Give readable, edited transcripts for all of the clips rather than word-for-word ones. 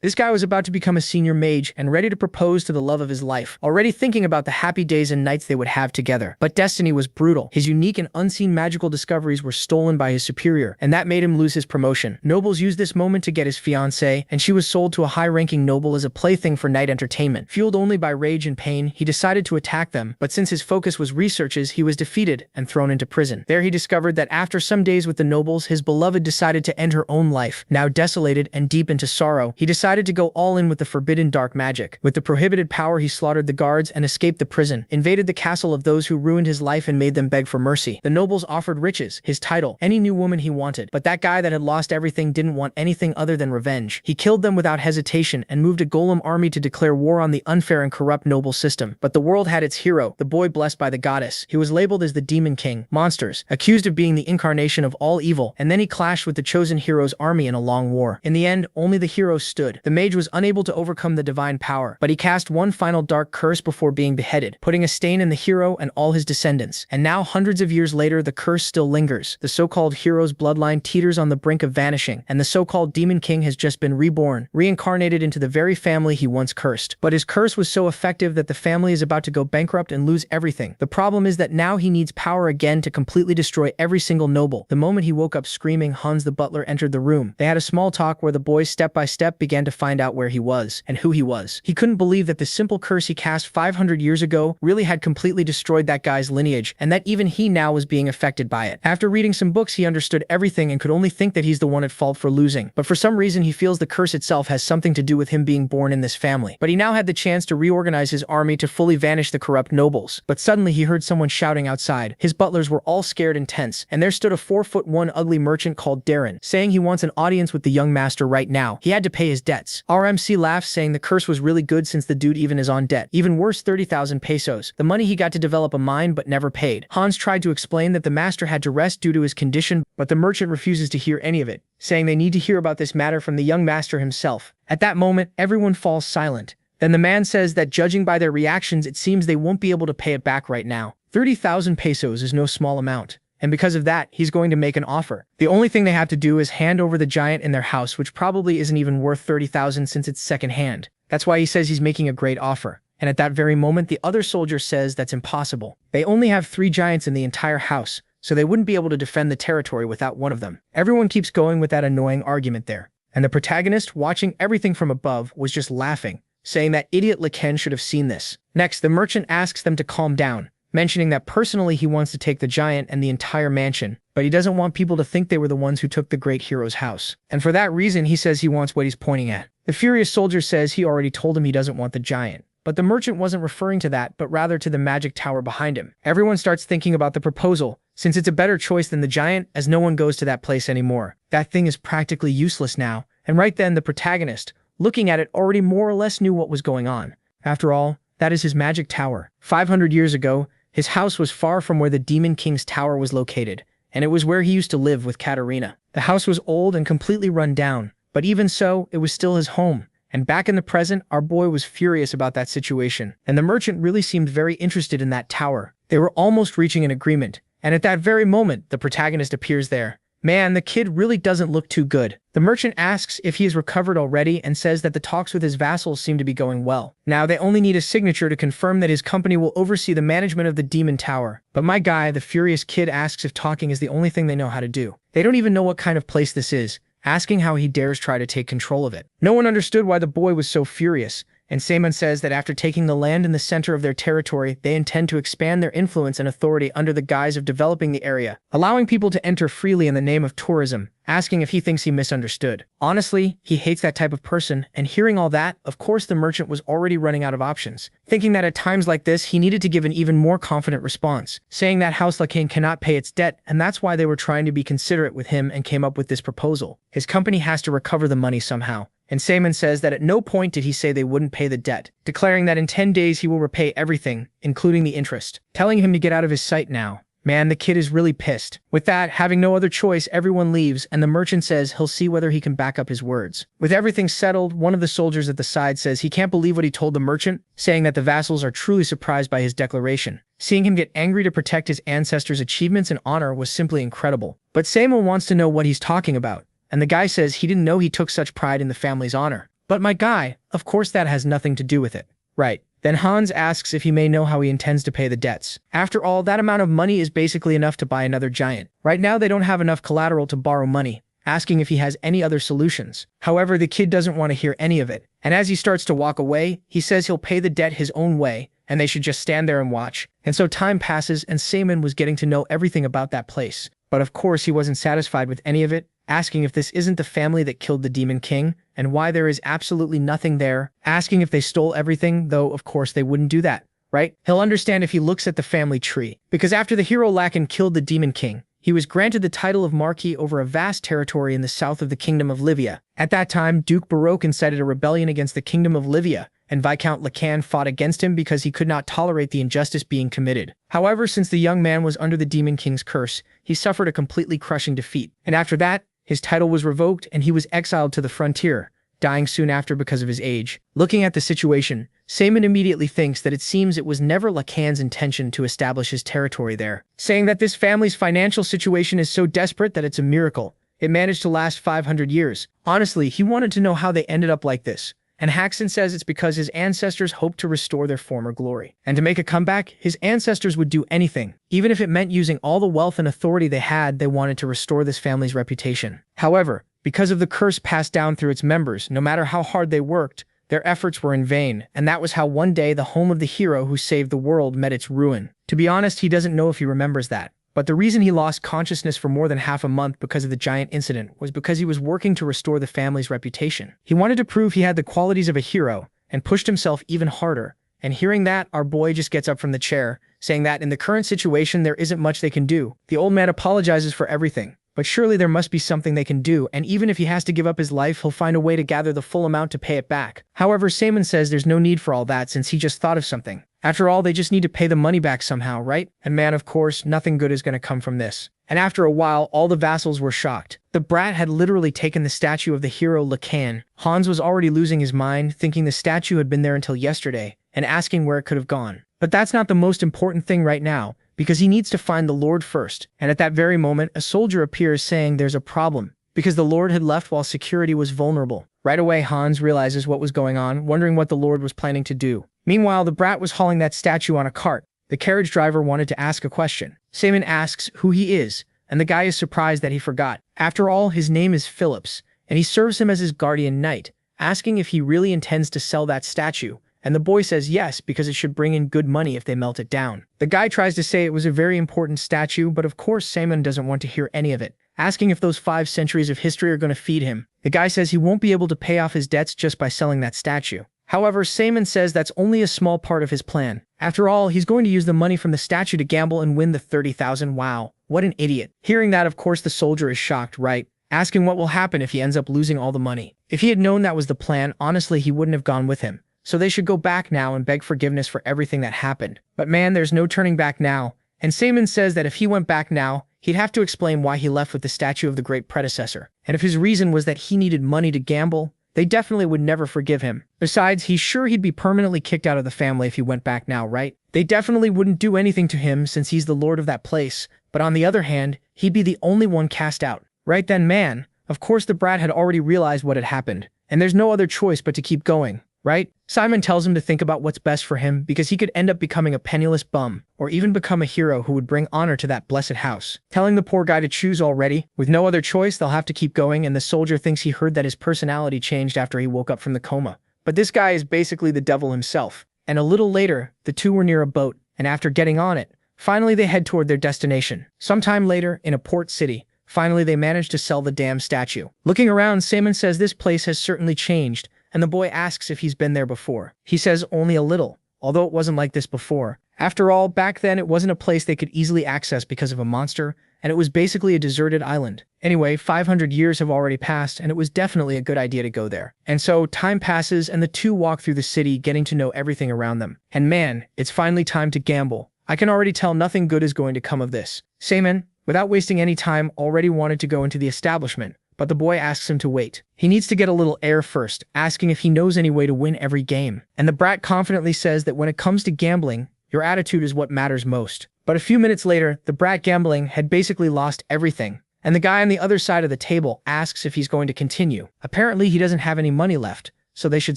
This guy was about to become a senior mage and ready to propose to the love of his life, already thinking about the happy days and nights they would have together. But destiny was brutal. His unique and unseen magical discoveries were stolen by his superior, and that made him lose his promotion. Nobles used this moment to get his fiancée, and she was sold to a high-ranking noble as a plaything for night entertainment. Fueled only by rage and pain, he decided to attack them, but since his focus was researches, he was defeated and thrown into prison. There he discovered that after some days with the nobles, his beloved decided to end her own life. Now desolated and deep into sorrow, he decided to go all in with the forbidden dark magic. With the prohibited power, he slaughtered the guards and escaped the prison, invaded the castle of those who ruined his life and made them beg for mercy. The nobles offered riches, his title, any new woman he wanted, but that guy that had lost everything didn't want anything other than revenge. He killed them without hesitation and moved a golem army to declare war on the unfair and corrupt noble system. But the world had its hero, the boy blessed by the goddess. He was labeled as the Demon King, monsters, accused of being the incarnation of all evil, and then he clashed with the chosen hero's army in a long war. In the end, only the hero stood. The mage was unable to overcome the divine power, but he cast one final dark curse before being beheaded, putting a stain in the hero and all his descendants. And now, hundreds of years later, the curse still lingers. The so-called hero's bloodline teeters on the brink of vanishing, and the so-called Demon King has just been reborn, reincarnated into the very family he once cursed. But his curse was so effective that the family is about to go bankrupt and lose everything. The problem is that now he needs power again to completely destroy every single noble. The moment he woke up screaming, Hans the butler entered the room. They had a small talk where the boys step by step began to find out where he was and who he was. He couldn't believe that the simple curse he cast 500 years ago really had completely destroyed that guy's lineage, and that even he now was being affected by it. After reading some books, he understood everything and could only think that he's the one at fault for losing. But for some reason, he feels the curse itself has something to do with him being born in this family. But he now had the chance to reorganize his army to fully vanish the corrupt nobles. But suddenly he heard someone shouting outside. His butlers were all scared and tense, and there stood a 4'1" ugly merchant called Darren, saying he wants an audience with the young master right now. He had to pay his debts. RMC laughs, saying the curse was really good since the dude even is on debt. Even worse, 30,000 pesos, the money he got to develop a mine but never paid. Hans tried to explain that the master had to rest due to his condition, but the merchant refuses to hear any of it, saying they need to hear about this matter from the young master himself. At that moment, everyone falls silent. Then the man says that judging by their reactions, it seems they won't be able to pay it back right now. 30,000 pesos is no small amount, and because of that, he's going to make an offer. The only thing they have to do is hand over the giant in their house, which probably isn't even worth 30,000 since it's second-hand. That's why he says he's making a great offer. And at that very moment, the other soldier says that's impossible. They only have 3 giants in the entire house, so they wouldn't be able to defend the territory without one of them. Everyone keeps going with that annoying argument there. And the protagonist, watching everything from above, was just laughing, saying that idiot Laken should have seen this. Next, the merchant asks them to calm down, mentioning that personally he wants to take the giant and the entire mansion, but he doesn't want people to think they were the ones who took the great hero's house. And for that reason, he says he wants what he's pointing at. The furious soldier says he already told him he doesn't want the giant. But the merchant wasn't referring to that, but rather to the magic tower behind him. Everyone starts thinking about the proposal, since it's a better choice than the giant, as no one goes to that place anymore. That thing is practically useless now. And right then, the protagonist, looking at it, already more or less knew what was going on. After all, that is his magic tower. 500 years ago, his house was far from where the Demon King's tower was located, and it was where he used to live with Katarina. The house was old and completely run down, but even so, it was still his home. And back in the present, our boy was furious about that situation, and the merchant really seemed very interested in that tower. They were almost reaching an agreement, and at that very moment, the protagonist appears there. Man, the kid really doesn't look too good. The merchant asks if he has recovered already and says that the talks with his vassals seem to be going well. Now they only need a signature to confirm that his company will oversee the management of the Demon Tower. But my guy, the furious kid, asks if talking is the only thing they know how to do. They don't even know what kind of place this is, asking how he dares try to take control of it. No one understood why the boy was so furious, and Seaman says that after taking the land in the center of their territory, they intend to expand their influence and authority under the guise of developing the area, allowing people to enter freely in the name of tourism, asking if he thinks he misunderstood. Honestly, he hates that type of person, and hearing all that, of course the merchant was already running out of options, thinking that at times like this he needed to give an even more confident response, saying that House Lacaine cannot pay its debt, and that's why they were trying to be considerate with him and came up with this proposal. His company has to recover the money somehow. And Seaman says that at no point did he say they wouldn't pay the debt, declaring that in 10 days he will repay everything, including the interest, telling him to get out of his sight now. Man, the kid is really pissed. With that, having no other choice, everyone leaves, and the merchant says he'll see whether he can back up his words. With everything settled, one of the soldiers at the side says he can't believe what he told the merchant, saying that the vassals are truly surprised by his declaration. Seeing him get angry to protect his ancestors' achievements and honor was simply incredible. But Seaman wants to know what he's talking about. And the guy says he didn't know he took such pride in the family's honor. But my guy, of course that has nothing to do with it. Right. Then Hans asks if he may know how he intends to pay the debts. After all, that amount of money is basically enough to buy another giant. Right now they don't have enough collateral to borrow money, asking if he has any other solutions. However, the kid doesn't want to hear any of it, and as he starts to walk away, he says he'll pay the debt his own way, and they should just stand there and watch. And so time passes, and Simon was getting to know everything about that place. But of course he wasn't satisfied with any of it, asking if this isn't the family that killed the Demon King, and why there is absolutely nothing there, asking if they stole everything, though of course they wouldn't do that, right? He'll understand if he looks at the family tree, because after the hero Lacan killed the Demon King, he was granted the title of Marquis over a vast territory in the south of the Kingdom of Livia. At that time, Duke Baroque incited a rebellion against the Kingdom of Livia, and Viscount Lacan fought against him because he could not tolerate the injustice being committed. However, since the young man was under the Demon King's curse, he suffered a completely crushing defeat. And after that, his title was revoked and he was exiled to the frontier, dying soon after because of his age. Looking at the situation, Simon immediately thinks that it seems it was never Lacan's intention to establish his territory there, saying that this family's financial situation is so desperate that it's a miracle. It managed to last 500 years. Honestly, he wanted to know how they ended up like this. And Haxon says it's because his ancestors hoped to restore their former glory. And to make a comeback, his ancestors would do anything. Even if it meant using all the wealth and authority they had, they wanted to restore this family's reputation. However, because of the curse passed down through its members, no matter how hard they worked, their efforts were in vain, and that was how one day the home of the hero who saved the world met its ruin. To be honest, he doesn't know if he remembers that. But the reason he lost consciousness for more than half a month because of the giant incident was because he was working to restore the family's reputation. He wanted to prove he had the qualities of a hero and pushed himself even harder. And hearing that, our boy just gets up from the chair, saying that in the current situation there isn't much they can do. The old man apologizes for everything, but surely there must be something they can do, and even if he has to give up his life, he'll find a way to gather the full amount to pay it back. However, Simon says there's no need for all that since he just thought of something. After all, they just need to pay the money back somehow, right? And man, of course, nothing good is going to come from this. And after a while, all the vassals were shocked. The brat had literally taken the statue of the hero Lacan. Hans was already losing his mind, thinking the statue had been there until yesterday, and asking where it could have gone. But that's not the most important thing right now, because he needs to find the Lord first. And at that very moment, a soldier appears saying there's a problem, because the Lord had left while security was vulnerable. Right away, Hans realizes what was going on, wondering what the Lord was planning to do. Meanwhile, the brat was hauling that statue on a cart. The carriage driver wanted to ask a question. Simon asks who he is, and the guy is surprised that he forgot. After all, his name is Phillips, and he serves him as his guardian knight, asking if he really intends to sell that statue. And the boy says yes, because it should bring in good money if they melt it down. The guy tries to say it was a very important statue, but of course Simon doesn't want to hear any of it, asking if those 5 centuries of history are going to feed him. The guy says he won't be able to pay off his debts just by selling that statue. However, Simon says that's only a small part of his plan. After all, he's going to use the money from the statue to gamble and win the 30,000. Wow, what an idiot. Hearing that, of course, the soldier is shocked, right? Asking what will happen if he ends up losing all the money. If he had known that was the plan, honestly, he wouldn't have gone with him. So they should go back now and beg forgiveness for everything that happened. But man, there's no turning back now. And Simon says that if he went back now, he'd have to explain why he left with the statue of the great predecessor. And if his reason was that he needed money to gamble, they definitely would never forgive him. Besides, he's sure he'd be permanently kicked out of the family if he went back now, right? They definitely wouldn't do anything to him since he's the lord of that place. But on the other hand, he'd be the only one cast out. Right then, man, of course the brat had already realized what had happened. And there's no other choice but to keep going, right? Simon tells him to think about what's best for him because he could end up becoming a penniless bum, or even become a hero who would bring honor to that blessed house. Telling the poor guy to choose already, with no other choice, they'll have to keep going, and the soldier thinks he heard that his personality changed after he woke up from the coma. But this guy is basically the devil himself. And a little later, the two were near a boat, and after getting on it, finally they head toward their destination. Sometime later, in a port city, finally they manage to sell the damn statue. Looking around, Simon says this place has certainly changed, and the boy asks if he's been there before. He says only a little, although it wasn't like this before. After all, back then it wasn't a place they could easily access because of a monster, and it was basically a deserted island. Anyway, 500 years have already passed, and it was definitely a good idea to go there. And so, time passes, and the two walk through the city, getting to know everything around them. And man, it's finally time to gamble. I can already tell nothing good is going to come of this. Simon, without wasting any time, already wanted to go into the establishment, but the boy asks him to wait. He needs to get a little air first, asking if he knows any way to win every game. And the brat confidently says that when it comes to gambling, your attitude is what matters most. But a few minutes later, the brat gambling had basically lost everything, and the guy on the other side of the table asks if he's going to continue. Apparently, he doesn't have any money left, so they should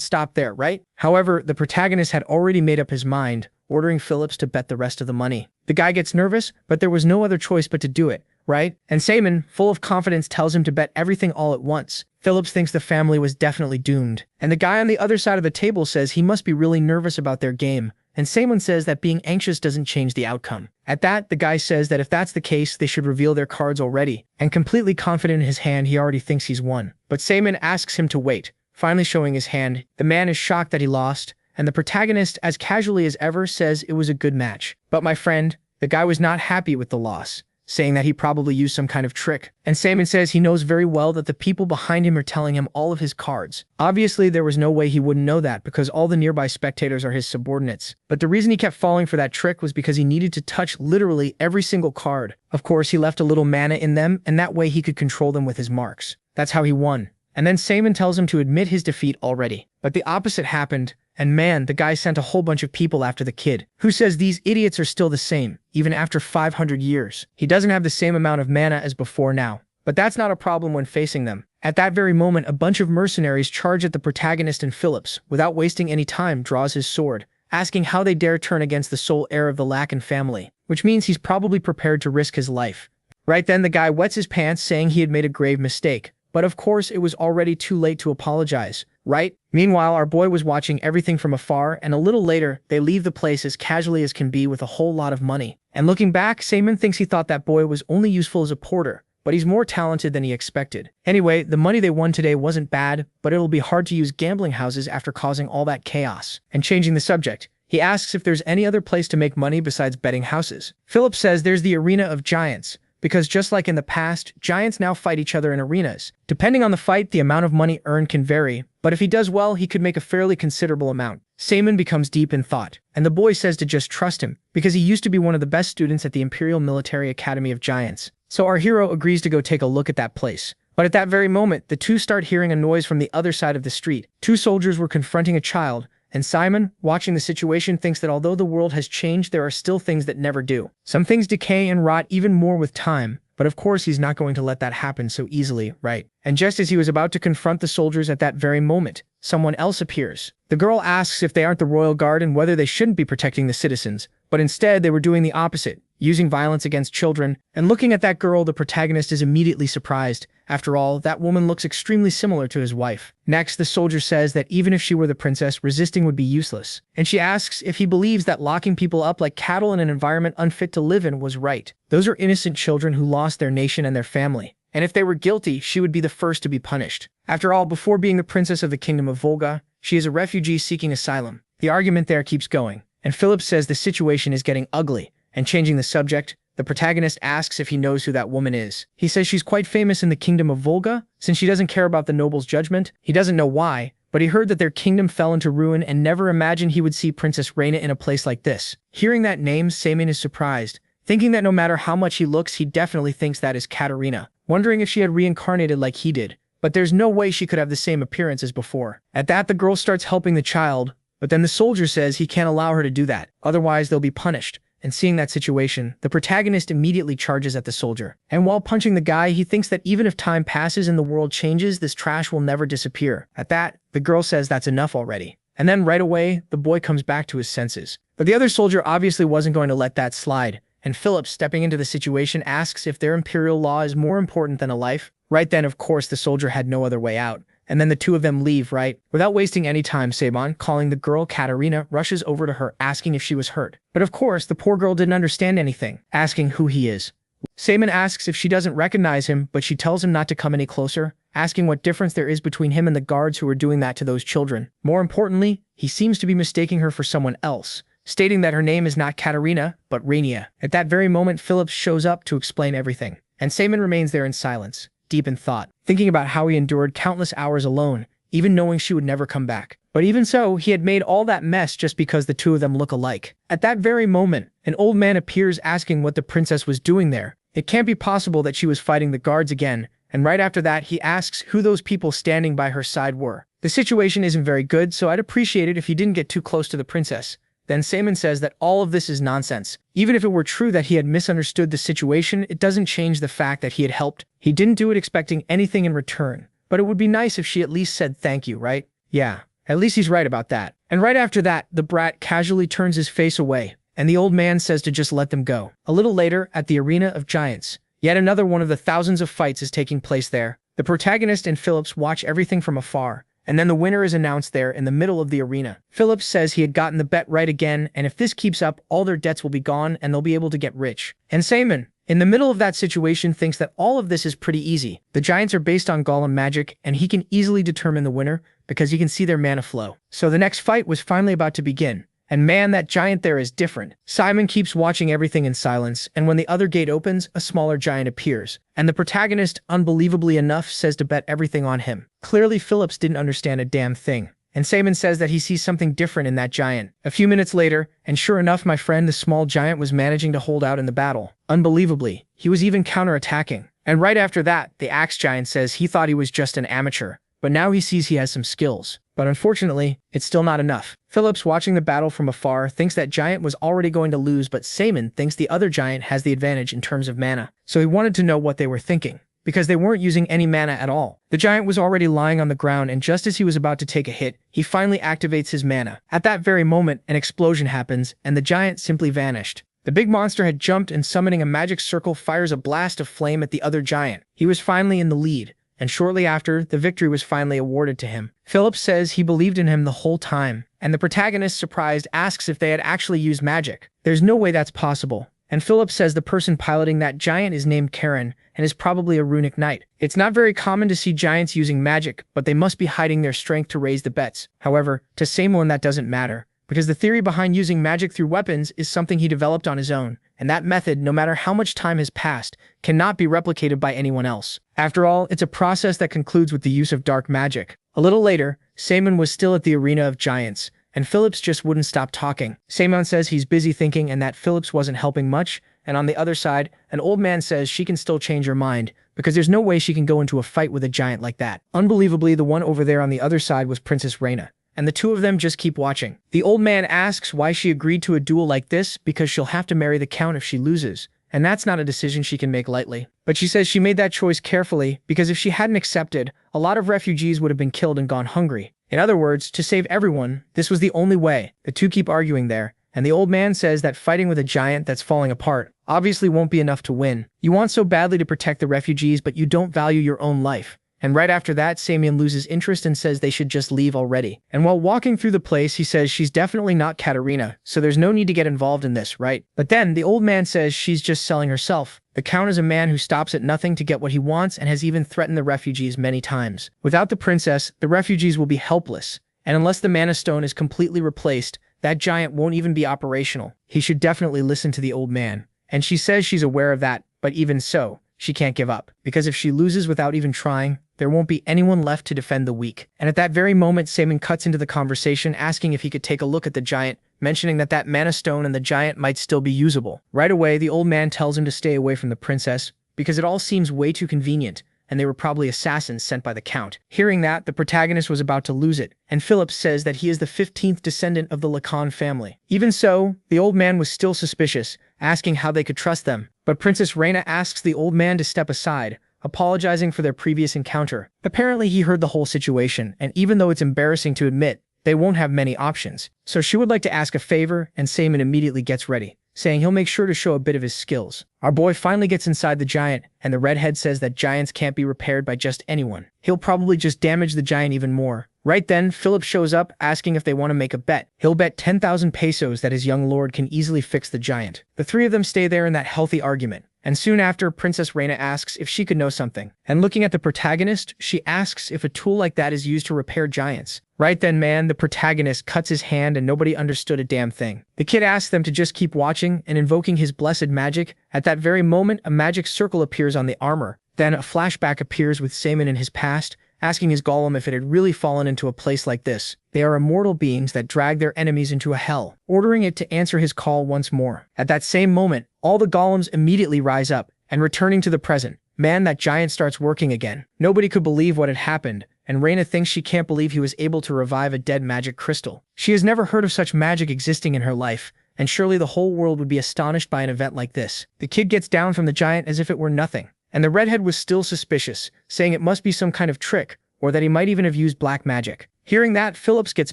stop there, right? However, the protagonist had already made up his mind, ordering Phillips to bet the rest of the money. The guy gets nervous, but there was no other choice but to do it, right? And Simon, full of confidence, tells him to bet everything all at once. Phillips thinks the family was definitely doomed. And the guy on the other side of the table says he must be really nervous about their game. And Simon says that being anxious doesn't change the outcome. At that, the guy says that if that's the case, they should reveal their cards already. And completely confident in his hand, he already thinks he's won. But Simon asks him to wait, finally showing his hand. The man is shocked that he lost, and the protagonist, as casually as ever, says it was a good match. But my friend, the guy was not happy with the loss, saying that he probably used some kind of trick. And Simon says he knows very well that the people behind him are telling him all of his cards. Obviously, there was no way he wouldn't know that because all the nearby spectators are his subordinates. But the reason he kept falling for that trick was because he needed to touch literally every single card. Of course, he left a little mana in them, and that way he could control them with his marks. That's how he won. And then Simon tells him to admit his defeat already. But the opposite happened. And man, the guy sent a whole bunch of people after the kid, who says these idiots are still the same, even after 500 years. He doesn't have the same amount of mana as before now. But that's not a problem when facing them. At that very moment, a bunch of mercenaries charge at the protagonist, and Phillips, without wasting any time, draws his sword, asking how they dare turn against the sole heir of the Lacan family, which means he's probably prepared to risk his life. Right then, the guy wets his pants, saying he had made a grave mistake. But of course, it was already too late to apologize, right? Meanwhile, our boy was watching everything from afar, and a little later, they leave the place as casually as can be with a whole lot of money. And looking back, Simon thinks he thought that boy was only useful as a porter, but he's more talented than he expected. Anyway, the money they won today wasn't bad, but it'll be hard to use gambling houses after causing all that chaos. And changing the subject, he asks if there's any other place to make money besides betting houses. Philip says there's the Arena of Giants, because just like in the past, giants now fight each other in arenas. Depending on the fight, the amount of money earned can vary, but if he does well, he could make a fairly considerable amount. Simon becomes deep in thought, and the boy says to just trust him, because he used to be one of the best students at the Imperial Military Academy of Giants. So our hero agrees to go take a look at that place. But at that very moment, the two start hearing a noise from the other side of the street. Two soldiers were confronting a child, and Simon, watching the situation, thinks that although the world has changed, there are still things that never do. Some things decay and rot even more with time, but of course he's not going to let that happen so easily, right? And just as he was about to confront the soldiers at that very moment, someone else appears. The girl asks if they aren't the royal guard and whether they shouldn't be protecting the citizens, but instead they were doing the opposite, using violence against children. And looking at that girl, the protagonist is immediately surprised. After all, that woman looks extremely similar to his wife. Next, the soldier says that even if she were the princess, resisting would be useless. And she asks if he believes that locking people up like cattle in an environment unfit to live in was right. Those are innocent children who lost their nation and their family. And if they were guilty, she would be the first to be punished. After all, before being the princess of the kingdom of Volga, she is a refugee seeking asylum. The argument there keeps going, and Philip says the situation is getting ugly. And changing the subject, the protagonist asks if he knows who that woman is. He says she's quite famous in the kingdom of Volga, since she doesn't care about the noble's judgment. He doesn't know why, but he heard that their kingdom fell into ruin and never imagined he would see Princess Reina in a place like this. Hearing that name, Simon is surprised, thinking that no matter how much he looks, he definitely thinks that is Katerina, wondering if she had reincarnated like he did. But there's no way she could have the same appearance as before. At that, the girl starts helping the child, but then the soldier says he can't allow her to do that, otherwise they'll be punished. And seeing that situation, the protagonist immediately charges at the soldier. And while punching the guy, he thinks that even if time passes and the world changes, this trash will never disappear. At that, the girl says that's enough already. And then right away, the boy comes back to his senses. But the other soldier obviously wasn't going to let that slide. And Philip, stepping into the situation, asks if their imperial law is more important than a life. Right then, of course, the soldier had no other way out. And then the two of them leave, right? Without wasting any time, Saban, calling the girl Katerina, rushes over to her, asking if she was hurt. But of course, the poor girl didn't understand anything, asking who he is. Saban asks if she doesn't recognize him, but she tells him not to come any closer, asking what difference there is between him and the guards who were doing that to those children. More importantly, he seems to be mistaking her for someone else, stating that her name is not Katerina, but Rainia. At that very moment, Philip shows up to explain everything, and Saban remains there in silence, deep in thought, thinking about how he endured countless hours alone, even knowing she would never come back. But even so, he had made all that mess just because the two of them look alike. At that very moment, an old man appears asking what the princess was doing there. It can't be possible that she was fighting the guards again, and right after that, he asks who those people standing by her side were. The situation isn't very good, so I'd appreciate it if you didn't get too close to the princess. Then Saman says that all of this is nonsense. Even if it were true that he had misunderstood the situation, it doesn't change the fact that he had helped. He didn't do it expecting anything in return. But it would be nice if she at least said thank you, right? Yeah. At least he's right about that. And right after that, the brat casually turns his face away, and the old man says to just let them go. A little later, at the Arena of Giants, yet another one of the thousands of fights is taking place there. The protagonist and Phillips watch everything from afar, and then the winner is announced there in the middle of the arena. Phillips says he had gotten the bet right again, and if this keeps up, all their debts will be gone and they'll be able to get rich. And Simon, in the middle of that situation, thinks that all of this is pretty easy. The Giants are based on golem magic, and he can easily determine the winner because he can see their mana flow. So the next fight was finally about to begin. And man, that giant there is different. Simon keeps watching everything in silence, and when the other gate opens, a smaller giant appears. And the protagonist, unbelievably enough, says to bet everything on him. Clearly, Phillips didn't understand a damn thing. And Simon says that he sees something different in that giant. A few minutes later, and sure enough, my friend, the small giant was managing to hold out in the battle. Unbelievably, he was even counterattacking. And right after that, the axe giant says he thought he was just an amateur, but now he sees he has some skills. But unfortunately, it's still not enough. Phillips, watching the battle from afar, thinks that giant was already going to lose, but Simon thinks the other giant has the advantage in terms of mana. So he wanted to know what they were thinking, because they weren't using any mana at all. The giant was already lying on the ground, and just as he was about to take a hit, he finally activates his mana. At that very moment, an explosion happens, and the giant simply vanished. The big monster had jumped, and summoning a magic circle fires a blast of flame at the other giant. He was finally in the lead, and shortly after, the victory was finally awarded to him. Phillips says he believed in him the whole time, and the protagonist, surprised, asks if they had actually used magic. There's no way that's possible. And Phillips says the person piloting that giant is named Karen, and is probably a runic knight. It's not very common to see giants using magic, but they must be hiding their strength to raise the bets. However, to Simon that doesn't matter, because the theory behind using magic through weapons is something he developed on his own, and that method, no matter how much time has passed, cannot be replicated by anyone else. After all, it's a process that concludes with the use of dark magic. A little later, Simon was still at the Arena of Giants, and Phillips just wouldn't stop talking. Simon says he's busy thinking and that Phillips wasn't helping much, and on the other side, an old man says she can still change her mind, because there's no way she can go into a fight with a giant like that. Unbelievably, the one over there on the other side was Princess Reina, and the two of them just keep watching. The old man asks why she agreed to a duel like this, because she'll have to marry the count if she loses, and that's not a decision she can make lightly. But she says she made that choice carefully, because if she hadn't accepted, a lot of refugees would have been killed and gone hungry. In other words, to save everyone, this was the only way. The two keep arguing there, and the old man says that fighting with a giant that's falling apart obviously won't be enough to win. You want so badly to protect the refugees, but you don't value your own life. And right after that, Samian loses interest and says they should just leave already. And while walking through the place, he says she's definitely not Katarina, so there's no need to get involved in this, right? But then, the old man says she's just selling herself. The Count is a man who stops at nothing to get what he wants and has even threatened the refugees many times. Without the princess, the refugees will be helpless, and unless the Mana Stone is completely replaced, that giant won't even be operational. He should definitely listen to the old man. And she says she's aware of that, but even so, she can't give up, because if she loses without even trying, there won't be anyone left to defend the weak. And at that very moment, Simon cuts into the conversation, asking if he could take a look at the giant, mentioning that Mana Stone and the giant might still be usable. Right away, the old man tells him to stay away from the princess, because it all seems way too convenient, and they were probably assassins sent by the Count. Hearing that, the protagonist was about to lose it, and Phillips says that he is the 15th descendant of the Lacan family. Even so, the old man was still suspicious, asking how they could trust them. But Princess Reina asks the old man to step aside, apologizing for their previous encounter. Apparently he heard the whole situation, and even though it's embarrassing to admit, they won't have many options. So she would like to ask a favor, and Simon immediately gets ready, saying he'll make sure to show a bit of his skills. Our boy finally gets inside the giant, and the redhead says that giants can't be repaired by just anyone. He'll probably just damage the giant even more. Right then, Philip shows up, asking if they want to make a bet. He'll bet 10,000 pesos that his young lord can easily fix the giant. The three of them stay there in that healthy argument. And soon after, Princess Reina asks if she could know something. And looking at the protagonist, she asks if a tool like that is used to repair giants. Right then, man, the protagonist cuts his hand and nobody understood a damn thing. The kid asks them to just keep watching and invoking his blessed magic. At that very moment, a magic circle appears on the armor. Then a flashback appears with Simon in his past, asking his golem if it had really fallen into a place like this. They are immortal beings that drag their enemies into a hell, ordering it to answer his call once more. At that same moment, all the golems immediately rise up, and returning to the present, man, that giant starts working again. Nobody could believe what had happened, and Reina thinks she can't believe he was able to revive a dead magic crystal. She has never heard of such magic existing in her life, and surely the whole world would be astonished by an event like this. The kid gets down from the giant as if it were nothing. And the redhead was still suspicious, saying it must be some kind of trick, or that he might even have used black magic. Hearing that, Phillips gets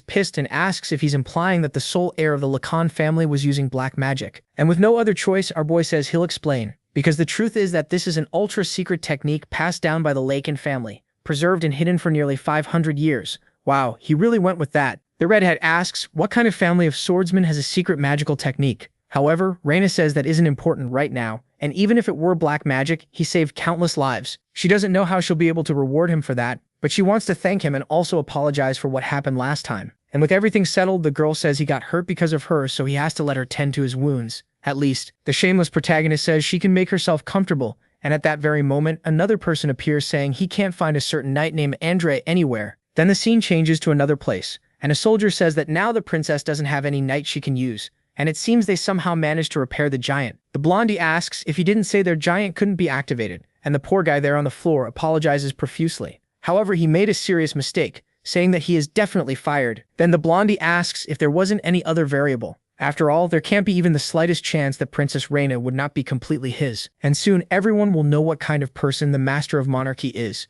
pissed and asks if he's implying that the sole heir of the Lacan family was using black magic. And with no other choice, our boy says he'll explain, because the truth is that this is an ultra-secret technique passed down by the Lacan family, preserved and hidden for nearly 500 years. Wow, he really went with that. The redhead asks, what kind of family of swordsmen has a secret magical technique? However, Reina says that isn't important right now, and even if it were black magic, he saved countless lives. She doesn't know how she'll be able to reward him for that, but she wants to thank him and also apologize for what happened last time. And with everything settled, the girl says he got hurt because of her, so he has to let her tend to his wounds. At least, the shameless protagonist says she can make herself comfortable, and at that very moment, another person appears saying he can't find a certain knight named Andre anywhere. Then the scene changes to another place, and a soldier says that now the princess doesn't have any knight she can use, and it seems they somehow managed to repair the giant. The blondie asks if he didn't say their giant couldn't be activated, and the poor guy there on the floor apologizes profusely. However, he made a serious mistake, saying that he is definitely fired. Then the blondie asks if there wasn't any other variable. After all, there can't be even the slightest chance that Princess Reina would not be completely his. And soon everyone will know what kind of person the Master of Monarchy is.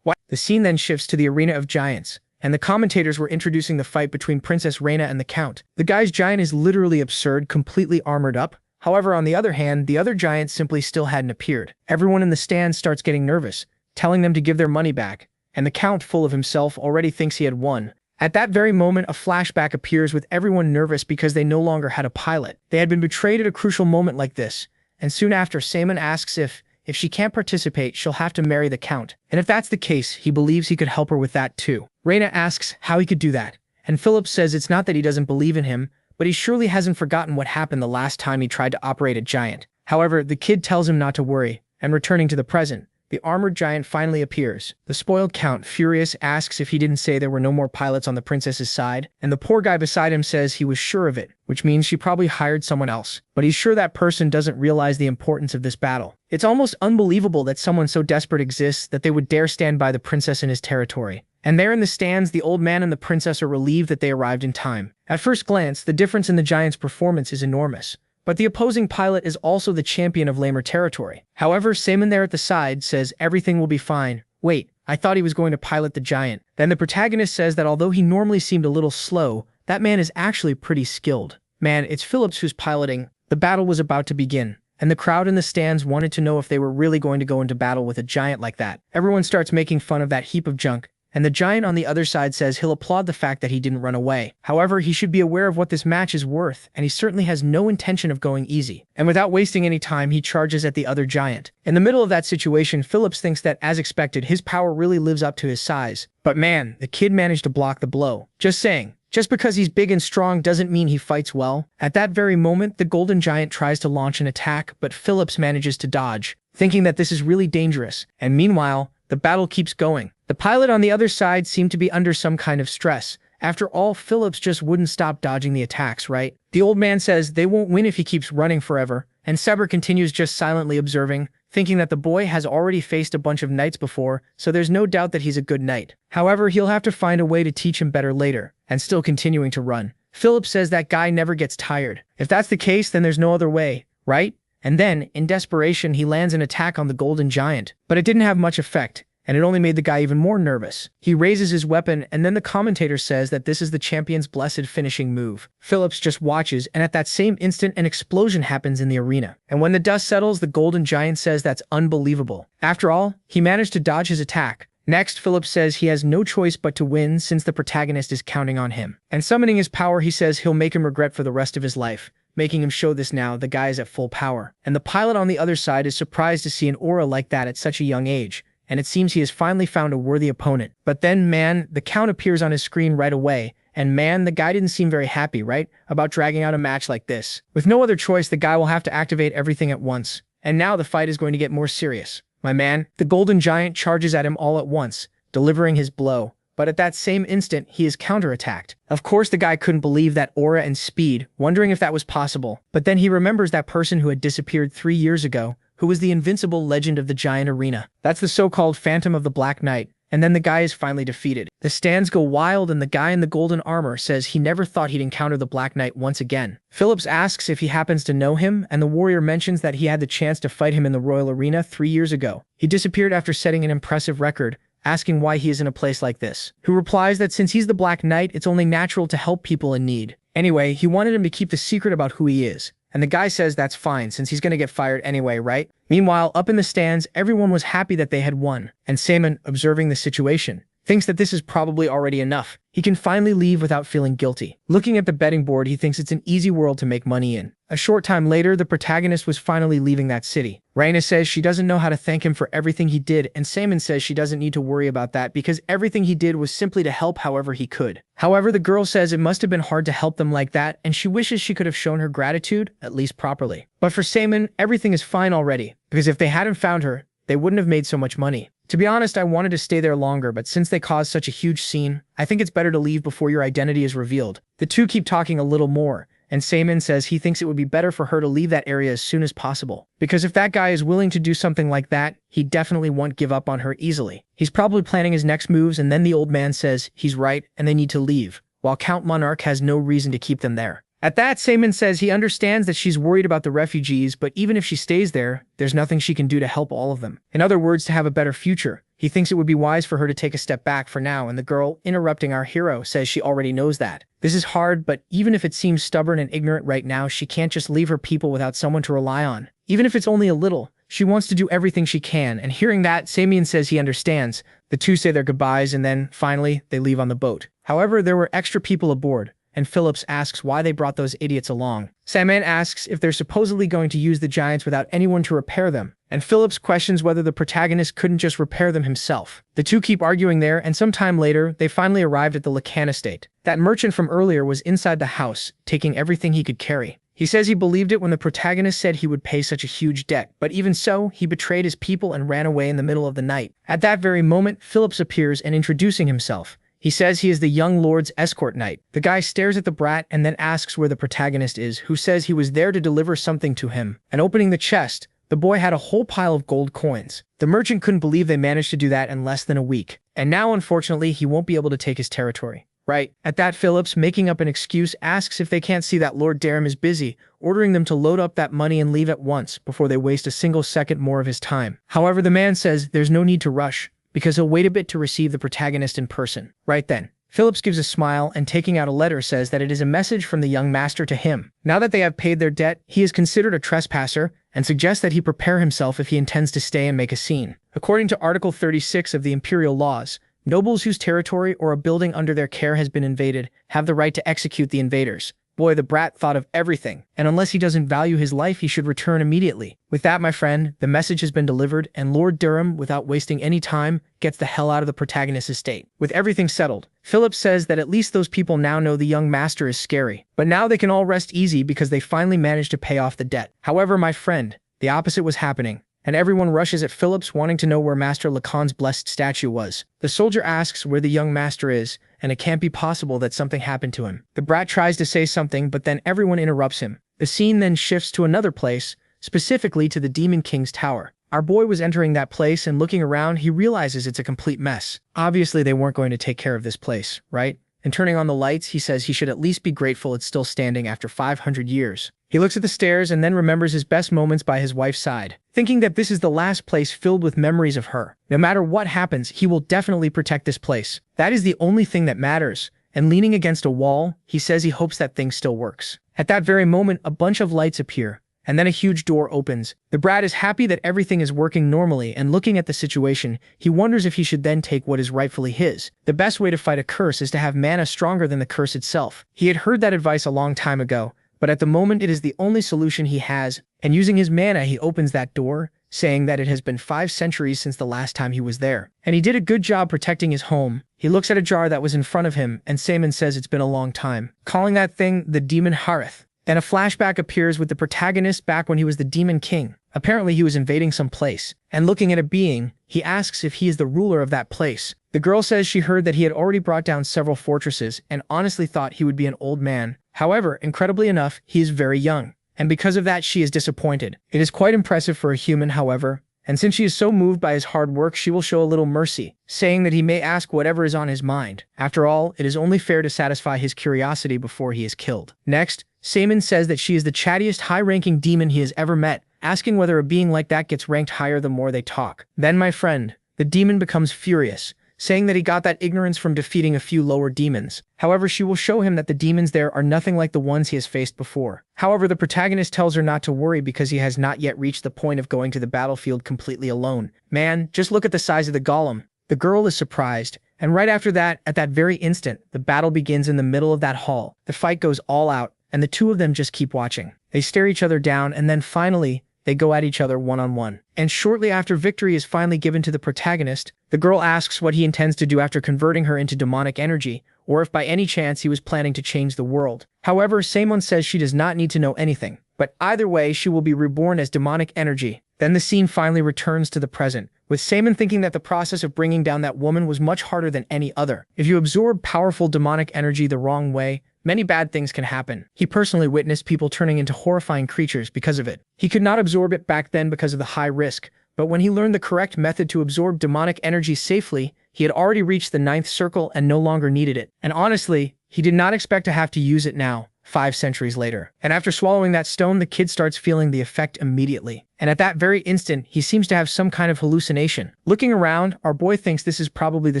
The scene then shifts to the Arena of Giants, and the commentators were introducing the fight between Princess Reina and the Count. The guy's giant is literally absurd, completely armored up. However, on the other hand, the other giant simply still hadn't appeared. Everyone in the stand starts getting nervous, telling them to give their money back, and the Count, full of himself, already thinks he had won. At that very moment, a flashback appears with everyone nervous because they no longer had a pilot. They had been betrayed at a crucial moment like this, and soon after, Simon asks if she can't participate, she'll have to marry the Count. And if that's the case, he believes he could help her with that too. Reina asks how he could do that, and Phillips says it's not that he doesn't believe in him, but he surely hasn't forgotten what happened the last time he tried to operate a giant. However, the kid tells him not to worry, and returning to the present, the armored giant finally appears. The spoiled Count, furious, asks if he didn't say there were no more pilots on the princess's side, and the poor guy beside him says he was sure of it, which means she probably hired someone else. But he's sure that person doesn't realize the importance of this battle. It's almost unbelievable that someone so desperate exists that they would dare stand by the princess in his territory. And there in the stands, the old man and the princess are relieved that they arrived in time. At first glance, the difference in the giant's performance is enormous. But the opposing pilot is also the champion of lamer territory. However, Simon there at the side says everything will be fine. Wait, I thought he was going to pilot the giant. Then the protagonist says that although he normally seemed a little slow, that man is actually pretty skilled. Man, it's Phillips who's piloting. The battle was about to begin, and the crowd in the stands wanted to know if they were really going to go into battle with a giant like that. Everyone starts making fun of that heap of junk, and the giant on the other side says he'll applaud the fact that he didn't run away. However, he should be aware of what this match is worth, and he certainly has no intention of going easy. And without wasting any time, he charges at the other giant. In the middle of that situation, Phillips thinks that, as expected, his power really lives up to his size. But man, the kid managed to block the blow. Just saying. Just because he's big and strong doesn't mean he fights well. At that very moment, the golden giant tries to launch an attack, but Phillips manages to dodge, thinking that this is really dangerous. And meanwhile, the battle keeps going. The pilot on the other side seemed to be under some kind of stress. After all, Phillips just wouldn't stop dodging the attacks, right? The old man says they won't win if he keeps running forever, and Seber continues just silently observing, thinking that the boy has already faced a bunch of knights before, so there's no doubt that he's a good knight. However, he'll have to find a way to teach him better later, and still continuing to run. Phillips says that guy never gets tired. If that's the case, then there's no other way, right? And then, in desperation, he lands an attack on the golden giant, but it didn't have much effect, and it only made the guy even more nervous. He raises his weapon, and then the commentator says that this is the champion's blessed finishing move. Phillips just watches, and at that same instant, an explosion happens in the arena. And when the dust settles, the golden giant says that's unbelievable. After all, he managed to dodge his attack. Next, Phillips says he has no choice but to win since the protagonist is counting on him. And summoning his power, he says he'll make him regret for the rest of his life, making him show this now. The guy is at full power. And the pilot on the other side is surprised to see an aura like that at such a young age, and it seems he has finally found a worthy opponent. But then, man, the Count appears on his screen right away, and man, the guy didn't seem very happy, right, about dragging out a match like this. With no other choice, the guy will have to activate everything at once. And now the fight is going to get more serious. My man, the golden giant charges at him all at once, delivering his blow. But at that same instant, he is counterattacked. Of course, the guy couldn't believe that aura and speed, wondering if that was possible. But then he remembers that person who had disappeared 3 years ago, who was the invincible legend of the giant arena. That's the so-called Phantom of the Black Knight. And then the guy is finally defeated. The stands go wild, and the guy in the golden armor says he never thought he'd encounter the Black Knight once again. Phillips asks if he happens to know him, and the warrior mentions that he had the chance to fight him in the Royal Arena 3 years ago. He disappeared after setting an impressive record, asking why he is in a place like this, who replies that since he's the Black Knight, it's only natural to help people in need. Anyway, he wanted him to keep the secret about who he is. And the guy says that's fine since he's gonna get fired anyway, right? Meanwhile, up in the stands, everyone was happy that they had won. And Saemin, observing the situation, thinks that this is probably already enough. He can finally leave without feeling guilty. Looking at the betting board, he thinks it's an easy world to make money in. A short time later, the protagonist was finally leaving that city. Raina says she doesn't know how to thank him for everything he did, and Saemin says she doesn't need to worry about that because everything he did was simply to help however he could. However, the girl says it must have been hard to help them like that, and she wishes she could have shown her gratitude, at least properly. But for Saemin, everything is fine already, because if they hadn't found her, they wouldn't have made so much money. To be honest, I wanted to stay there longer, but since they caused such a huge scene, I think it's better to leave before your identity is revealed. The two keep talking a little more, and Saemin says he thinks it would be better for her to leave that area as soon as possible. Because if that guy is willing to do something like that, he definitely won't give up on her easily. He's probably planning his next moves, and then the old man says he's right and they need to leave, while Count Monarch has no reason to keep them there. At that, Saemin says he understands that she's worried about the refugees, but even if she stays there, there's nothing she can do to help all of them. In other words, to have a better future. He thinks it would be wise for her to take a step back for now, and the girl, interrupting our hero, says she already knows that. This is hard, but even if it seems stubborn and ignorant right now, she can't just leave her people without someone to rely on. Even if it's only a little, she wants to do everything she can, and hearing that, Saemin says he understands. The two say their goodbyes, and then, finally, they leave on the boat. However, there were extra people aboard, and Phillips asks why they brought those idiots along. Saemin asks if they're supposedly going to use the giants without anyone to repair them, and Phillips questions whether the protagonist couldn't just repair them himself. The two keep arguing there, and some time later, they finally arrived at the Lacan estate. That merchant from earlier was inside the house, taking everything he could carry. He says he believed it when the protagonist said he would pay such a huge debt, but even so, he betrayed his people and ran away in the middle of the night. At that very moment, Phillips appears and introducing himself. He says he is the young lord's escort knight. The guy stares at the brat and then asks where the protagonist is, who says he was there to deliver something to him. And opening the chest, the boy had a whole pile of gold coins. The merchant couldn't believe they managed to do that in less than a week. And now, unfortunately, he won't be able to take his territory. Right. At that, Phillips, making up an excuse, asks if they can't see that Lord Durham is busy, ordering them to load up that money and leave at once before they waste a single second more of his time. However, the man says there's no need to rush, because he'll wait a bit to receive the protagonist in person. Right then, Phillips gives a smile and taking out a letter says that it is a message from the young master to him. Now that they have paid their debt, he is considered a trespasser and suggests that he prepare himself if he intends to stay and make a scene. According to Article 36 of the Imperial Laws, nobles whose territory or a building under their care has been invaded have the right to execute the invaders. Boy, the brat thought of everything, and unless he doesn't value his life, he should return immediately. With that, my friend, the message has been delivered, and Lord Durham, without wasting any time, gets the hell out of the protagonist's estate. With everything settled, Phillips says that at least those people now know the young master is scary. But now they can all rest easy because they finally managed to pay off the debt. However, my friend, the opposite was happening, and everyone rushes at Phillips wanting to know where Master Lacan's blessed statue was. The soldier asks where the young master is, and it can't be possible that something happened to him. The brat tries to say something, but then everyone interrupts him. The scene then shifts to another place, specifically to the Demon King's tower. Our boy was entering that place, and looking around, he realizes it's a complete mess. Obviously, they weren't going to take care of this place, right? And turning on the lights, he says he should at least be grateful it's still standing after 500 years. He looks at the stairs and then remembers his best moments by his wife's side, thinking that this is the last place filled with memories of her. No matter what happens, he will definitely protect this place. That is the only thing that matters. And leaning against a wall, he says he hopes that thing still works. At that very moment, a bunch of lights appear, and then a huge door opens. The brat is happy that everything is working normally, and looking at the situation, he wonders if he should then take what is rightfully his. The best way to fight a curse is to have mana stronger than the curse itself. He had heard that advice a long time ago, but at the moment it is the only solution he has, and using his mana he opens that door, saying that it has been 5 centuries since the last time he was there. And he did a good job protecting his home. He looks at a jar that was in front of him, and Saemin says it's been a long time, calling that thing the Demon Harith. Then a flashback appears with the protagonist back when he was the Demon King. Apparently he was invading some place, and looking at a being, he asks if he is the ruler of that place. The girl says she heard that he had already brought down several fortresses, and honestly thought he would be an old man. However, incredibly enough, he is very young, and because of that she is disappointed. It is quite impressive for a human, however, and since she is so moved by his hard work, she will show a little mercy, saying that he may ask whatever is on his mind. After all, it is only fair to satisfy his curiosity before he is killed. Next, Saemin says that she is the chattiest high-ranking demon he has ever met, asking whether a being like that gets ranked higher the more they talk. Then, my friend, the demon becomes furious, saying that he got that ignorance from defeating a few lower demons. However, she will show him that the demons there are nothing like the ones he has faced before. However, the protagonist tells her not to worry because he has not yet reached the point of going to the battlefield completely alone. Man, just look at the size of the golem. The girl is surprised, and right after that, at that very instant, the battle begins in the middle of that hall. The fight goes all out, and the two of them just keep watching. They stare each other down, and then finally, they go at each other one-on-one. And shortly after victory is finally given to the protagonist, the girl asks what he intends to do after converting her into demonic energy, or if by any chance he was planning to change the world. However, Saemon says she does not need to know anything, but either way she will be reborn as demonic energy. Then the scene finally returns to the present, with Saemon thinking that the process of bringing down that woman was much harder than any other. If you absorb powerful demonic energy the wrong way, many bad things can happen. He personally witnessed people turning into horrifying creatures because of it. He could not absorb it back then because of the high risk, but when he learned the correct method to absorb demonic energy safely, he had already reached the 9th circle and no longer needed it. And honestly, he did not expect to have to use it now, 5 centuries later. And after swallowing that stone, the kid starts feeling the effect immediately. And at that very instant, he seems to have some kind of hallucination. Looking around, our boy thinks this is probably the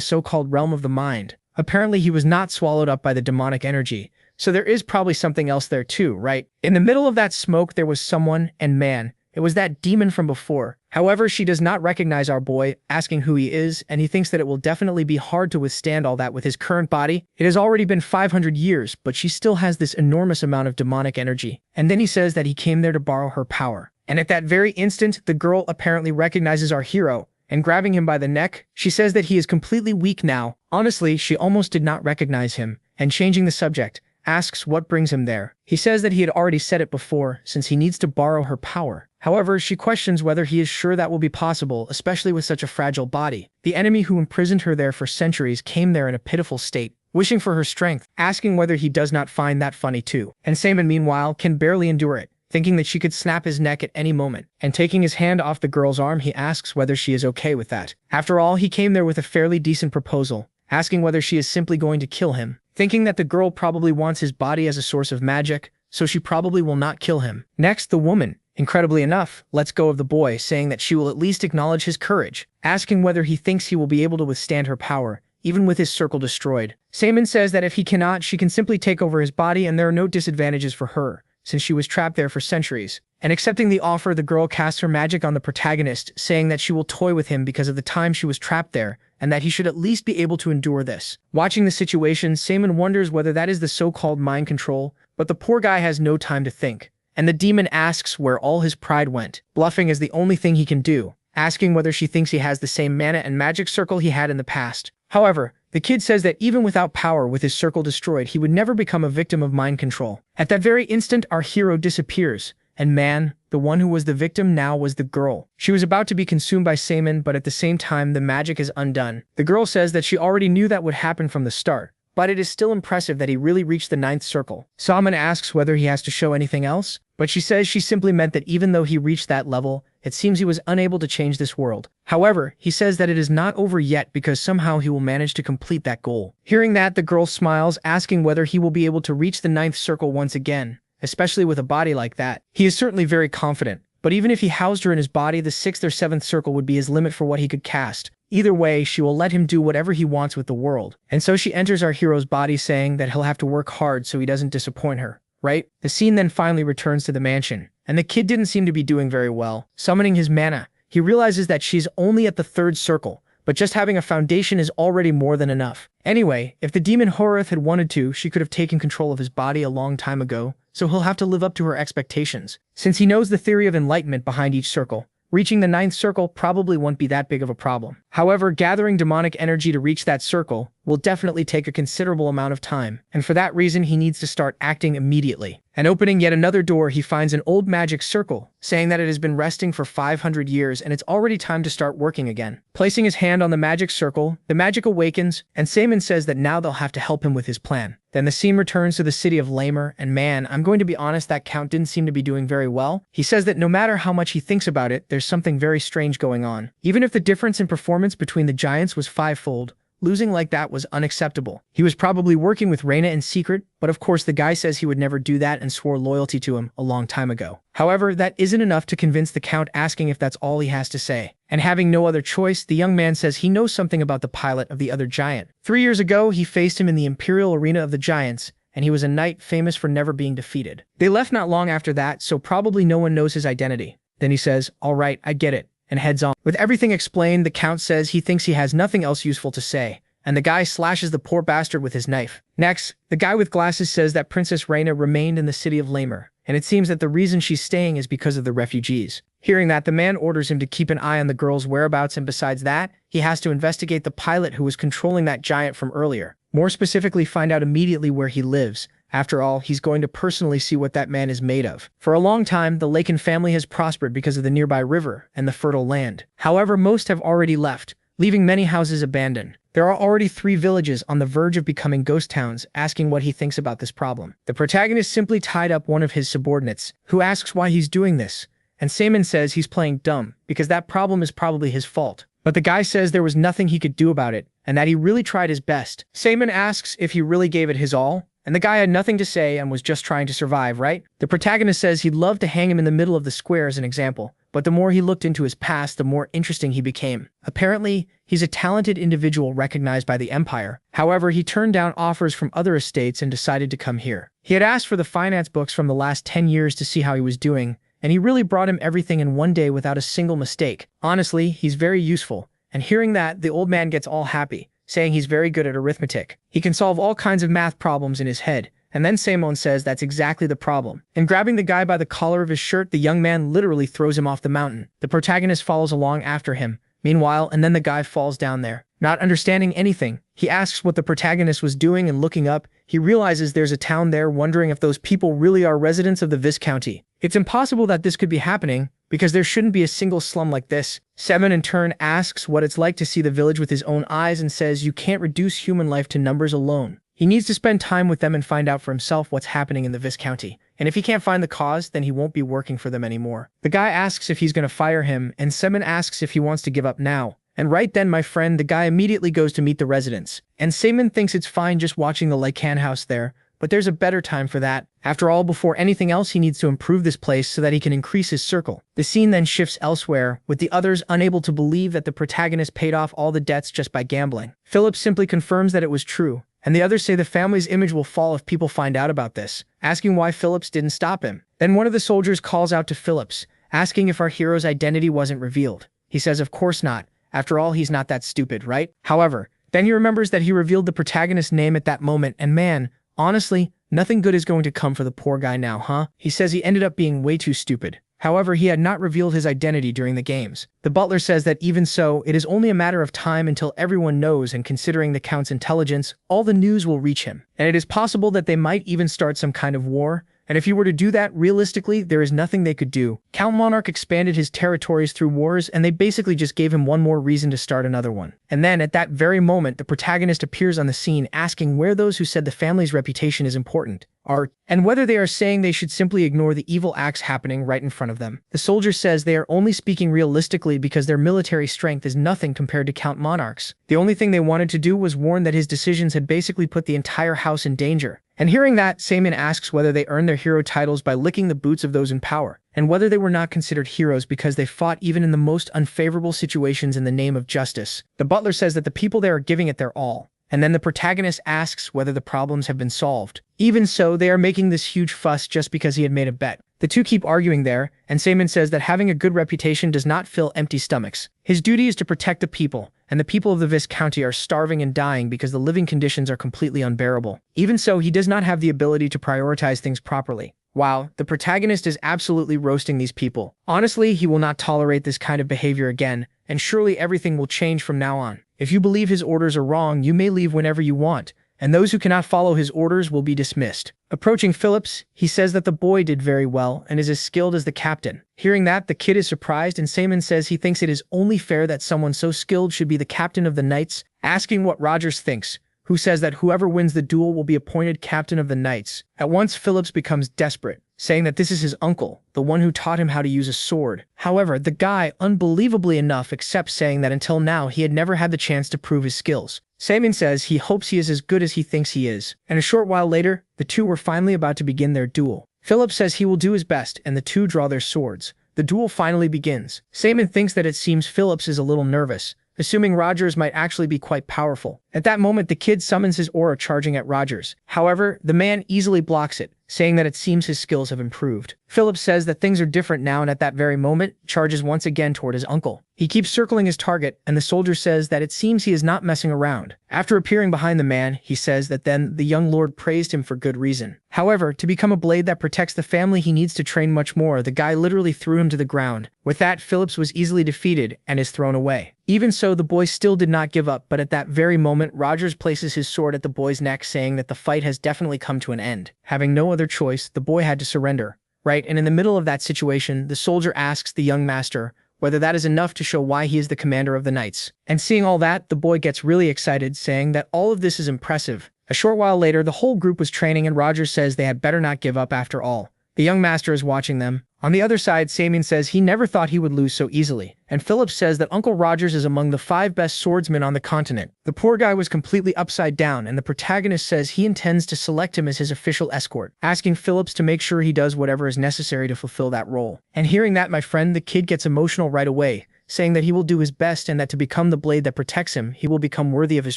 so-called realm of the mind. Apparently, he was not swallowed up by the demonic energy, so there is probably something else there too, right? In the middle of that smoke, there was someone, and man, it was that demon from before. However, she does not recognize our boy, asking who he is, and he thinks that it will definitely be hard to withstand all that with his current body. It has already been 500 years, but she still has this enormous amount of demonic energy. And then he says that he came there to borrow her power. And at that very instant, the girl apparently recognizes our hero, and grabbing him by the neck, she says that he is completely weak now. Honestly, she almost did not recognize him, and changing the subject, asks what brings him there. He says that he had already said it before, since he needs to borrow her power. However, she questions whether he is sure that will be possible, especially with such a fragile body. The enemy who imprisoned her there for centuries came there in a pitiful state, wishing for her strength, asking whether he does not find that funny too. And Saemon, meanwhile, can barely endure it, thinking that she could snap his neck at any moment. And taking his hand off the girl's arm, he asks whether she is okay with that. After all, he came there with a fairly decent proposal, asking whether she is simply going to kill him, thinking that the girl probably wants his body as a source of magic, so she probably will not kill him. Next, the woman, incredibly enough, lets go of the boy, saying that she will at least acknowledge his courage, asking whether he thinks he will be able to withstand her power, even with his circle destroyed. Saemon says that if he cannot, she can simply take over his body and there are no disadvantages for her, since she was trapped there for centuries. And accepting the offer, the girl casts her magic on the protagonist, saying that she will toy with him because of the time she was trapped there, and that he should at least be able to endure this. Watching the situation, Saemon wonders whether that is the so-called mind control, but the poor guy has no time to think. And the demon asks where all his pride went. Bluffing is the only thing he can do, asking whether she thinks he has the same mana and magic circle he had in the past. However, the kid says that even without power, with his circle destroyed, he would never become a victim of mind control. At that very instant, our hero disappears, and man, the one who was the victim now was the girl. She was about to be consumed by Saemon, but at the same time, the magic is undone. The girl says that she already knew that would happen from the start, but it is still impressive that he really reached the 9th circle. Saemon asks whether he has to show anything else, but she says she simply meant that even though he reached that level, it seems he was unable to change this world. However, he says that it is not over yet because somehow he will manage to complete that goal. Hearing that, the girl smiles, asking whether he will be able to reach the 9th circle once again, especially with a body like that. He is certainly very confident, but even if he housed her in his body, the 6th or 7th circle would be his limit for what he could cast. Either way, she will let him do whatever he wants with the world. And so she enters our hero's body, saying that he'll have to work hard so he doesn't disappoint her, right? The scene then finally returns to the mansion, and the kid didn't seem to be doing very well. Summoning his mana, he realizes that she's only at the 3rd circle, but just having a foundation is already more than enough. Anyway, if the demon Horeth had wanted to, she could have taken control of his body a long time ago, so he'll have to live up to her expectations. Since he knows the theory of enlightenment behind each circle, reaching the 9th circle probably won't be that big of a problem. However, gathering demonic energy to reach that circle will definitely take a considerable amount of time, and for that reason he needs to start acting immediately. And opening yet another door, he finds an old magic circle, saying that it has been resting for 500 years and it's already time to start working again. Placing his hand on the magic circle, the magic awakens, and Saemon says that now they'll have to help him with his plan. Then the scene returns to the city of Lamer, and man, I'm going to be honest, that Count didn't seem to be doing very well. He says that no matter how much he thinks about it, there's something very strange going on. Even if the difference in performance between the giants was 5-fold, losing like that was unacceptable. He was probably working with Reina in secret, but of course the guy says he would never do that and swore loyalty to him a long time ago. However, that isn't enough to convince the Count, asking if that's all he has to say. And having no other choice, the young man says he knows something about the pilot of the other giant. 3 years ago, he faced him in the Imperial Arena of the Giants, and he was a knight famous for never being defeated. They left not long after that, so probably no one knows his identity. Then he says, "All right, I get it," and heads on. With everything explained, the Count says he thinks he has nothing else useful to say, and the guy slashes the poor bastard with his knife. Next, the guy with glasses says that Princess Reina remained in the city of Lamer, and it seems that the reason she's staying is because of the refugees. Hearing that, the man orders him to keep an eye on the girl's whereabouts, and besides that, he has to investigate the pilot who was controlling that giant from earlier. More specifically, find out immediately where he lives. After all, he's going to personally see what that man is made of. For a long time, the Laken family has prospered because of the nearby river and the fertile land. However, most have already left, leaving many houses abandoned. There are already 3 villages on the verge of becoming ghost towns, asking what he thinks about this problem. The protagonist simply tied up one of his subordinates, who asks why he's doing this, and Simon says he's playing dumb, because that problem is probably his fault. But the guy says there was nothing he could do about it, and that he really tried his best. Simon asks if he really gave it his all, and the guy had nothing to say and was just trying to survive, right? The protagonist says he'd love to hang him in the middle of the square as an example, but the more he looked into his past, the more interesting he became. Apparently, he's a talented individual recognized by the Empire. However, he turned down offers from other estates and decided to come here. He had asked for the finance books from the last 10 years to see how he was doing, and he really brought him everything in one day without a single mistake. Honestly, he's very useful, and hearing that, the old man gets all happy, saying he's very good at arithmetic. He can solve all kinds of math problems in his head, and then Simon says that's exactly the problem. And grabbing the guy by the collar of his shirt, the young man literally throws him off the mountain. The protagonist follows along after him. Meanwhile, and then the guy falls down there. Not understanding anything, he asks what the protagonist was doing, and looking up, he realizes there's a town there, wondering if those people really are residents of the Viscounty. It's impossible that this could be happening, because there shouldn't be a single slum like this. Seven in turn asks what it's like to see the village with his own eyes and says you can't reduce human life to numbers alone. He needs to spend time with them and find out for himself what's happening in the Viscounty. And if he can't find the cause, then he won't be working for them anymore. The guy asks if he's going to fire him, and Seven asks if he wants to give up now. And right then, my friend, the guy immediately goes to meet the residents. And Simon thinks it's fine just watching the Lycan house there, but there's a better time for that. After all, before anything else, he needs to improve this place so that he can increase his circle. The scene then shifts elsewhere, with the others unable to believe that the protagonist paid off all the debts just by gambling. Philip simply confirms that it was true, and the others say the family's image will fall if people find out about this, asking why Phillips didn't stop him. Then one of the soldiers calls out to Phillips, asking if our hero's identity wasn't revealed. He says of course not. After all, he's not that stupid, right? However, then he remembers that he revealed the protagonist's name at that moment, and man, honestly, nothing good is going to come for the poor guy now, huh? He says he ended up being way too stupid. However, he had not revealed his identity during the games. The butler says that even so, it is only a matter of time until everyone knows, and considering the Count's intelligence, all the news will reach him. And it is possible that they might even start some kind of war. And if he were to do that, realistically, there is nothing they could do. Count Monarch expanded his territories through wars, and they basically just gave him one more reason to start another one. And then, at that very moment, the protagonist appears on the scene, asking where those who said the family's reputation is important are, and whether they are saying they should simply ignore the evil acts happening right in front of them. The soldier says they are only speaking realistically because their military strength is nothing compared to Count Monarch's. The only thing they wanted to do was warn that his decisions had basically put the entire house in danger. And hearing that, Simon asks whether they earned their hero titles by licking the boots of those in power, and whether they were not considered heroes because they fought even in the most unfavorable situations in the name of justice. The butler says that the people there are giving it their all, and then the protagonist asks whether the problems have been solved. Even so, they are making this huge fuss just because he had made a bet. The two keep arguing there, and Simon says that having a good reputation does not fill empty stomachs. His duty is to protect the people, and the people of the Viscounty are starving and dying because the living conditions are completely unbearable. Even so, he does not have the ability to prioritize things properly. Wow, the protagonist is absolutely roasting these people. Honestly, he will not tolerate this kind of behavior again, and surely everything will change from now on. If you believe his orders are wrong, you may leave whenever you want, and those who cannot follow his orders will be dismissed. Approaching Phillips, he says that the boy did very well and is as skilled as the captain. Hearing that, the kid is surprised, and Simon says he thinks it is only fair that someone so skilled should be the captain of the Knights, asking what Rogers thinks, who says that whoever wins the duel will be appointed captain of the Knights. At once, Phillips becomes desperate, saying that this is his uncle, the one who taught him how to use a sword. However, the guy, unbelievably enough, accepts, saying that until now he had never had the chance to prove his skills. Simon says he hopes he is as good as he thinks he is, and a short while later, the two were finally about to begin their duel. Philip says he will do his best, and the two draw their swords. The duel finally begins. Simon thinks that it seems Phillips is a little nervous, assuming Rogers might actually be quite powerful. At that moment, the kid summons his aura charging at Rogers. However, the man easily blocks it, saying that it seems his skills have improved. Phillips says that things are different now, and at that very moment, charges once again toward his uncle. He keeps circling his target, and the soldier says that it seems he is not messing around. After appearing behind the man, he says that then the young lord praised him for good reason. However, to become a blade that protects the family, he needs to train much more. The guy literally threw him to the ground. With that, Phillips was easily defeated and is thrown away. Even so, the boy still did not give up, but at that very moment, Rogers places his sword at the boy's neck, saying that the fight has definitely come to an end. Having no other choice, the boy had to surrender. Right, and in the middle of that situation, the soldier asks the young master whether that is enough to show why he is the commander of the knights. And seeing all that, the boy gets really excited, saying that all of this is impressive. A short while later, the whole group was training, and Rogers says they had better not give up after all. The young master is watching them. On the other side, Samian says he never thought he would lose so easily, and Phillips says that Uncle Rogers is among the 5 best swordsmen on the continent. The poor guy was completely upside down, and the protagonist says he intends to select him as his official escort, asking Phillips to make sure he does whatever is necessary to fulfill that role. And hearing that, my friend, the kid gets emotional right away, saying that he will do his best and that to become the blade that protects him, he will become worthy of his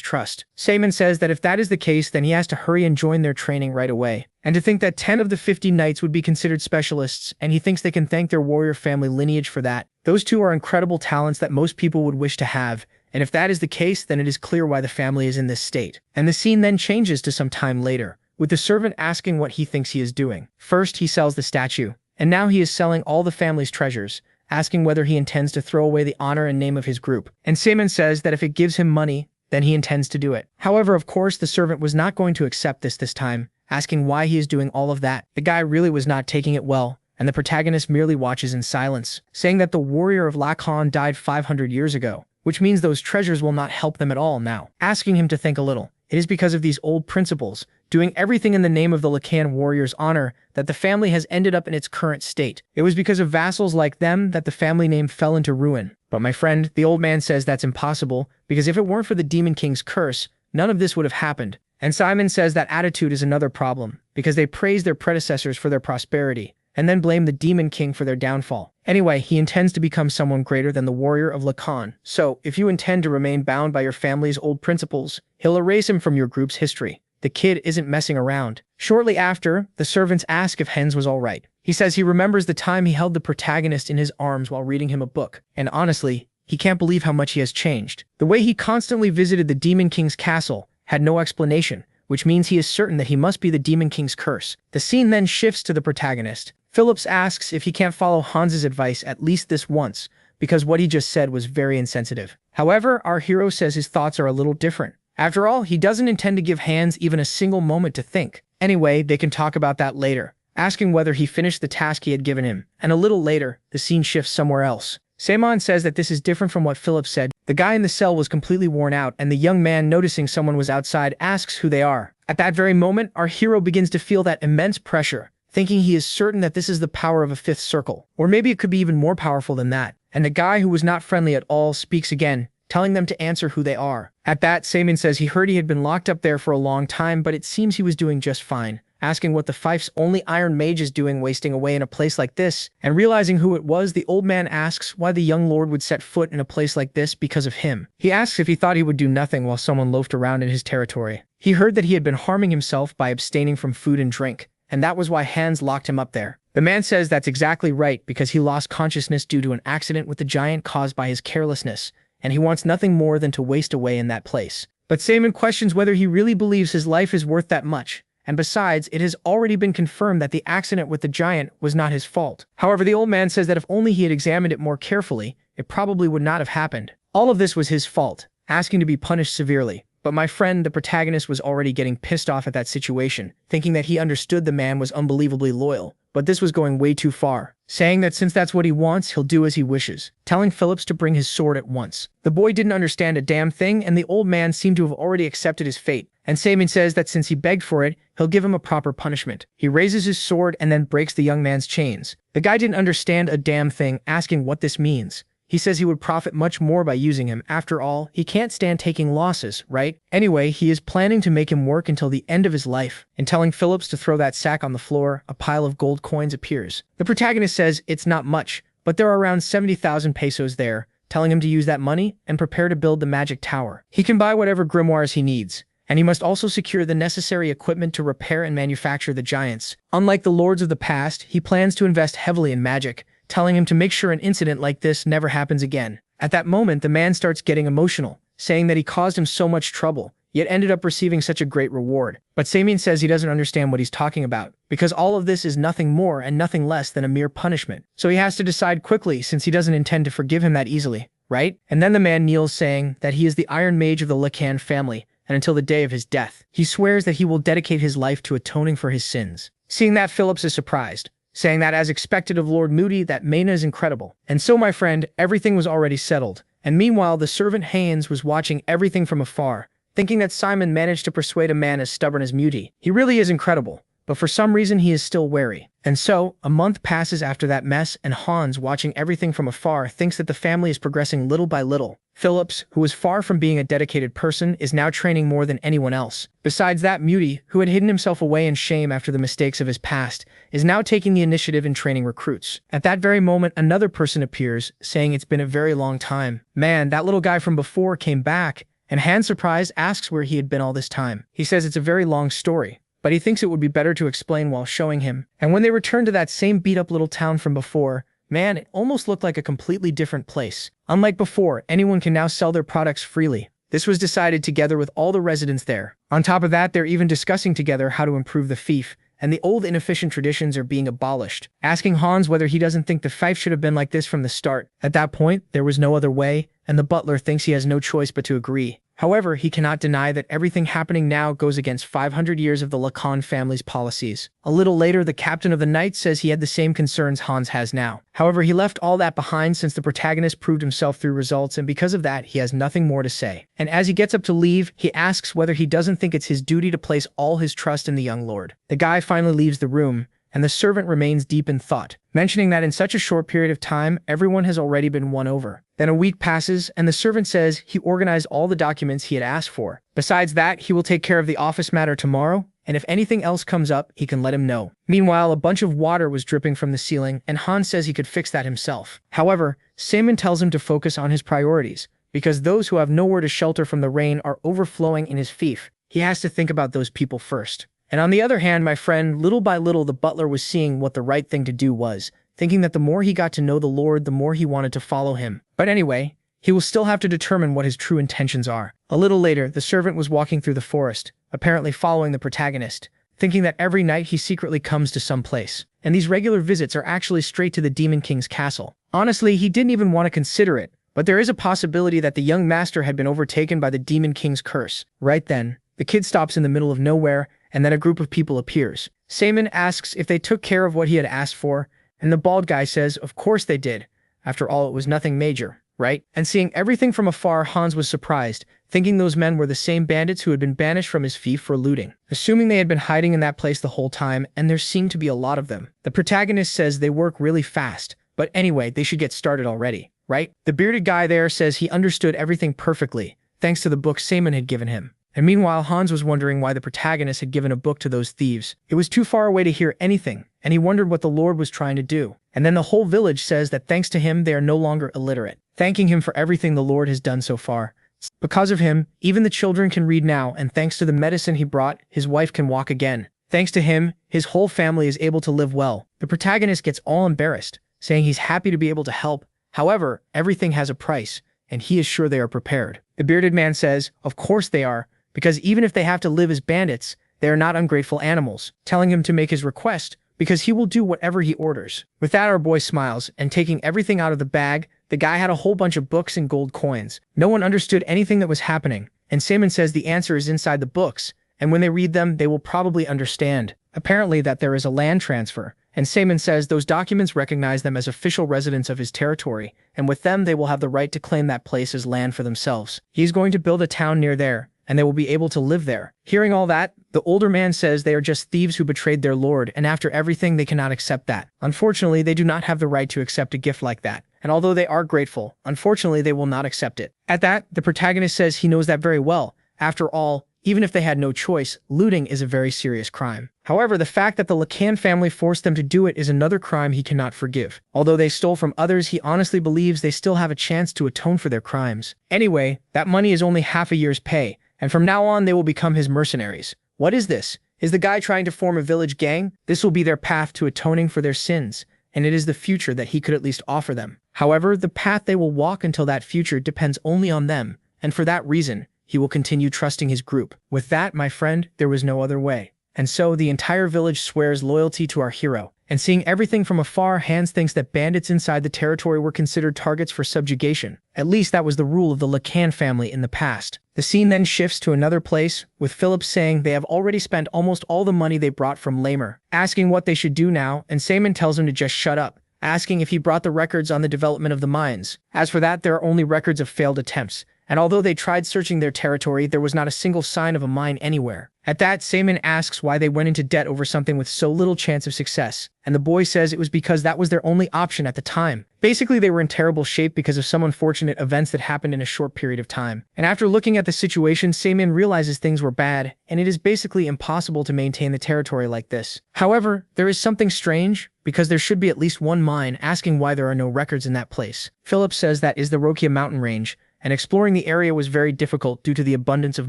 trust. Samian says that if that is the case, then he has to hurry and join their training right away. And to think that 10 of the 50 knights would be considered specialists, and he thinks they can thank their warrior family lineage for that. Those 2 are incredible talents that most people would wish to have, and if that is the case, then it is clear why the family is in this state. And the scene then changes to some time later, with the servant asking what he thinks he is doing. First, he sells the statue, and now he is selling all the family's treasures, asking whether he intends to throw away the honor and name of his group. And Samian says that if it gives him money, then he intends to do it. However, of course, the servant was not going to accept this time, asking why he is doing all of that. The guy really was not taking it well, and the protagonist merely watches in silence, saying that the warrior of Lacan died 500 years ago, which means those treasures will not help them at all now, asking him to think a little. It is because of these old principles, doing everything in the name of the Lacan warrior's honor, that the family has ended up in its current state. It was because of vassals like them that the family name fell into ruin. But my friend, the old man says that's impossible, because if it weren't for the Demon King's curse, none of this would have happened. And Samian says that attitude is another problem, because they praise their predecessors for their prosperity, and then blame the Demon King for their downfall. Anyway, he intends to become someone greater than the warrior of Lacan. So, if you intend to remain bound by your family's old principles, he'll erase him from your group's history. The kid isn't messing around. Shortly after, the servants ask if Hens was all right. He says he remembers the time he held the protagonist in his arms while reading him a book, and honestly, he can't believe how much he has changed. The way he constantly visited the Demon King's castle had no explanation, which means he is certain that he must be the Demon King's curse. The scene then shifts to the protagonist. Phillips asks if he can't follow Hans's advice at least this once, because what he just said was very insensitive. However, our hero says his thoughts are a little different. After all, he doesn't intend to give Hans even a single moment to think. Anyway, they can talk about that later, asking whether he finished the task he had given him. And a little later, the scene shifts somewhere else. Samian says that this is different from what Phillips said. The guy in the cell was completely worn out, and the young man, noticing someone was outside, asks who they are. At that very moment, our hero begins to feel that immense pressure, thinking he is certain that this is the power of a 5th circle. Or maybe it could be even more powerful than that. And the guy who was not friendly at all speaks again, telling them to answer who they are. At that, Samian says he heard he had been locked up there for a long time, but it seems he was doing just fine, asking what the Fife's only Iron Mage is doing wasting away in a place like this, and realizing who it was, the old man asks why the young lord would set foot in a place like this because of him. He asks if he thought he would do nothing while someone loafed around in his territory. He heard that he had been harming himself by abstaining from food and drink, and that was why Hans locked him up there. The man says that's exactly right, because he lost consciousness due to an accident with the giant caused by his carelessness, and he wants nothing more than to waste away in that place. But Samian questions whether he really believes his life is worth that much, and besides, it has already been confirmed that the accident with the giant was not his fault. However, the old man says that if only he had examined it more carefully, it probably would not have happened. All of this was his fault, asking to be punished severely. But my friend, the protagonist, was already getting pissed off at that situation, thinking that he understood the man was unbelievably loyal. But this was going way too far, saying that since that's what he wants, he'll do as he wishes, telling Phillips to bring his sword at once. The boy didn't understand a damn thing, and the old man seemed to have already accepted his fate. And Samian says that since he begged for it, he'll give him a proper punishment. He raises his sword and then breaks the young man's chains. The guy didn't understand a damn thing, asking what this means. He says he would profit much more by using him. After all, he can't stand taking losses, right? Anyway, he is planning to make him work until the end of his life, and telling Phillips to throw that sack on the floor, a pile of gold coins appears. The protagonist says it's not much, but there are around 70,000 pesos there, telling him to use that money and prepare to build the magic tower. He can buy whatever grimoires he needs, and he must also secure the necessary equipment to repair and manufacture the giants. Unlike the lords of the past, he plans to invest heavily in magic, telling him to make sure an incident like this never happens again. At that moment, the man starts getting emotional, saying that he caused him so much trouble, yet ended up receiving such a great reward. But Samin says he doesn't understand what he's talking about, because all of this is nothing more and nothing less than a mere punishment. So he has to decide quickly since he doesn't intend to forgive him that easily, right? And then the man kneels saying that he is the Iron Mage of the Lacan family, and until the day of his death, he swears that he will dedicate his life to atoning for his sins. Seeing that, Phillips is surprised, saying that as expected of Lord Moody, that Mena is incredible. And so, my friend, everything was already settled. And meanwhile, the servant Haynes was watching everything from afar, thinking that Simon managed to persuade a man as stubborn as Moody. He really is incredible, but for some reason he is still wary. And so, a month passes after that mess, and Hans, watching everything from afar, thinks that the family is progressing little by little. Phillips, who was far from being a dedicated person, is now training more than anyone else. Besides that, Moody, who had hidden himself away in shame after the mistakes of his past, is now taking the initiative in training recruits. At that very moment, another person appears, saying it's been a very long time. Man, that little guy from before came back, and Hans, surprised, asks where he had been all this time. He says it's a very long story, but he thinks it would be better to explain while showing him. And when they return to that same beat-up little town from before, man, it almost looked like a completely different place. Unlike before, anyone can now sell their products freely. This was decided together with all the residents there. On top of that, they're even discussing together how to improve the fief, and the old inefficient traditions are being abolished, asking Hans whether he doesn't think the fief should have been like this from the start. At that point, there was no other way, and the butler thinks he has no choice but to agree. However, he cannot deny that everything happening now goes against 500 years of the Lacan family's policies. A little later, the captain of the knights says he had the same concerns Hans has now. However, he left all that behind since the protagonist proved himself through results, and because of that, he has nothing more to say. And as he gets up to leave, he asks whether he doesn't think it's his duty to place all his trust in the young lord. The guy finally leaves the room, and the servant remains deep in thought, mentioning that in such a short period of time, everyone has already been won over. Then a week passes, and the servant says he organized all the documents he had asked for. Besides that, he will take care of the office matter tomorrow, and if anything else comes up, he can let him know. Meanwhile, a bunch of water was dripping from the ceiling, and Hans says he could fix that himself. However, Simon tells him to focus on his priorities, because those who have nowhere to shelter from the rain are overflowing in his fief. He has to think about those people first. And on the other hand, my friend, little by little the butler was seeing what the right thing to do was, thinking that the more he got to know the Lord, the more he wanted to follow him. But anyway, he will still have to determine what his true intentions are. A little later, the servant was walking through the forest, apparently following the protagonist, thinking that every night he secretly comes to some place. And these regular visits are actually straight to the Demon King's castle. Honestly, he didn't even want to consider it, but there is a possibility that the young master had been overtaken by the Demon King's curse. Right then, the kid stops in the middle of nowhere, and then a group of people appears. Simon asks if they took care of what he had asked for, and the bald guy says of course they did. After all, it was nothing major, right? And seeing everything from afar, Hans was surprised, thinking those men were the same bandits who had been banished from his fief for looting. Assuming they had been hiding in that place the whole time, and there seemed to be a lot of them. The protagonist says they work really fast, but anyway, they should get started already, right? The bearded guy there says he understood everything perfectly, thanks to the book Simon had given him. And meanwhile, Hans was wondering why the protagonist had given a book to those thieves. It was too far away to hear anything, and he wondered what the Lord was trying to do. And then the whole village says that thanks to him, they are no longer illiterate, thanking him for everything the Lord has done so far. Because of him, even the children can read now, and thanks to the medicine he brought, his wife can walk again. Thanks to him, his whole family is able to live well. The protagonist gets all embarrassed, saying he's happy to be able to help. However, everything has a price, and he is sure they are prepared. The bearded man says, of course they are, because even if they have to live as bandits, they are not ungrateful animals, telling him to make his request, because he will do whatever he orders. With that, our boy smiles, and taking everything out of the bag, the guy had a whole bunch of books and gold coins. No one understood anything that was happening, and Simon says the answer is inside the books, and when they read them, they will probably understand. Apparently that there is a land transfer, and Simon says those documents recognize them as official residents of his territory, and with them they will have the right to claim that place as land for themselves. He's going to build a town near there, and they will be able to live there. Hearing all that, the older man says they are just thieves who betrayed their lord, and after everything they cannot accept that. Unfortunately, they do not have the right to accept a gift like that, and although they are grateful, unfortunately they will not accept it. At that, the protagonist says he knows that very well. After all, even if they had no choice, looting is a very serious crime. However, the fact that the Lacan family forced them to do it is another crime he cannot forgive. Although they stole from others, he honestly believes they still have a chance to atone for their crimes. Anyway, that money is only half a year's pay, and from now on they will become his mercenaries. What is this? Is the guy trying to form a village gang? This will be their path to atoning for their sins, and it is the future that he could at least offer them. However, the path they will walk until that future depends only on them, and for that reason, he will continue trusting his group. With that, my friend, there was no other way. And so, the entire village swears loyalty to our hero. And seeing everything from afar, Hans thinks that bandits inside the territory were considered targets for subjugation. At least that was the rule of the Lacan family in the past. The scene then shifts to another place, with Philip saying they have already spent almost all the money they brought from Lamer, asking what they should do now, and Simon tells him to just shut up, asking if he brought the records on the development of the mines. As for that, there are only records of failed attempts, and although they tried searching their territory, there was not a single sign of a mine anywhere. At that, Simon asks why they went into debt over something with so little chance of success, and the boy says it was because that was their only option at the time. Basically, they were in terrible shape because of some unfortunate events that happened in a short period of time. And after looking at the situation, Simon realizes things were bad, and it is basically impossible to maintain the territory like this. However, there is something strange, because there should be at least one mine, asking why there are no records in that place. Philip says that is the Rokia mountain range, and exploring the area was very difficult due to the abundance of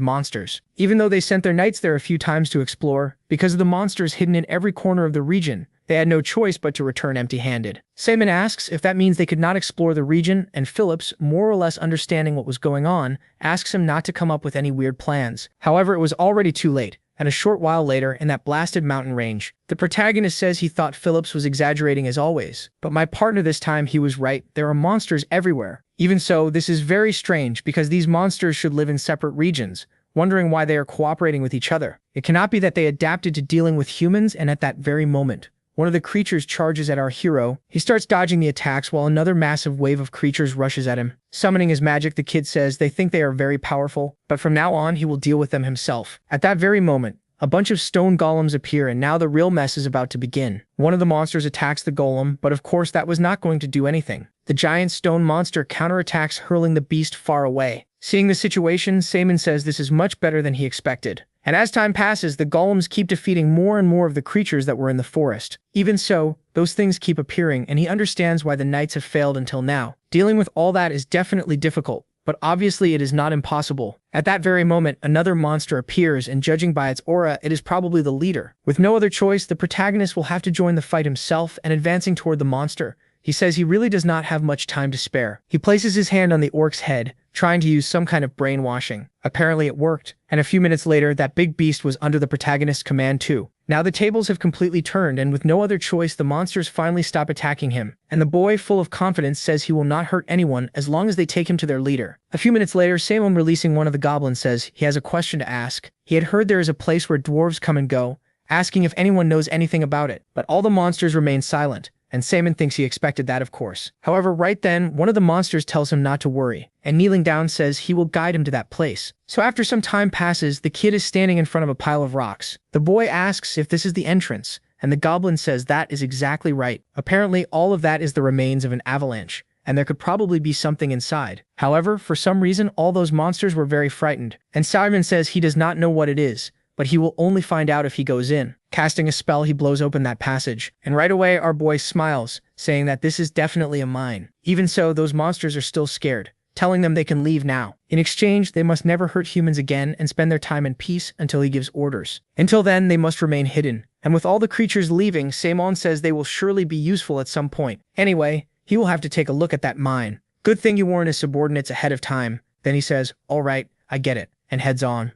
monsters. Even though they sent their knights there a few times to explore, because of the monsters hidden in every corner of the region, they had no choice but to return empty-handed. Simon asks if that means they could not explore the region, and Phillips, more or less understanding what was going on, asks him not to come up with any weird plans. However, it was already too late, and a short while later, in that blasted mountain range, the protagonist says he thought Phillips was exaggerating as always. But my partner this time, he was right. There are monsters everywhere. Even so, this is very strange because these monsters should live in separate regions, wondering why they are cooperating with each other. It cannot be that they adapted to dealing with humans, and at that very moment, one of the creatures charges at our hero. He starts dodging the attacks while another massive wave of creatures rushes at him. Summoning his magic, the kid says they think they are very powerful, but from now on he will deal with them himself. At that very moment, a bunch of stone golems appear, and now the real mess is about to begin. One of the monsters attacks the golem, but of course that was not going to do anything. The giant stone monster counterattacks, hurling the beast far away. Seeing the situation, Simon says this is much better than he expected. And as time passes, the golems keep defeating more and more of the creatures that were in the forest. Even so, those things keep appearing, and he understands why the knights have failed until now. Dealing with all that is definitely difficult, but obviously it is not impossible. At that very moment, another monster appears, and judging by its aura, it is probably the leader. With no other choice, the protagonist will have to join the fight himself, and advancing toward the monster, he says he really does not have much time to spare. He places his hand on the orc's head, trying to use some kind of brainwashing. Apparently it worked, and a few minutes later, that big beast was under the protagonist's command too. Now the tables have completely turned, and with no other choice, the monsters finally stop attacking him, and the boy, full of confidence, says he will not hurt anyone as long as they take him to their leader. A few minutes later, Simon, releasing one of the goblins, says he has a question to ask. He had heard there is a place where dwarves come and go, asking if anyone knows anything about it, but all the monsters remain silent. And Simon thinks he expected that, of course. However, right then, one of the monsters tells him not to worry, and kneeling down says he will guide him to that place. So after some time passes, the kid is standing in front of a pile of rocks. The boy asks if this is the entrance, and the goblin says that is exactly right. Apparently, all of that is the remains of an avalanche, and there could probably be something inside. However, for some reason, all those monsters were very frightened, and Simon says he does not know what it is, but he will only find out if he goes in. Casting a spell, he blows open that passage, and right away our boy smiles, saying that this is definitely a mine. Even so, those monsters are still scared, telling them they can leave now. In exchange, they must never hurt humans again and spend their time in peace until he gives orders. Until then, they must remain hidden. And with all the creatures leaving, Simon says they will surely be useful at some point. Anyway, he will have to take a look at that mine. Good thing you warned his subordinates ahead of time. Then he says, "All right, I get it," and heads on.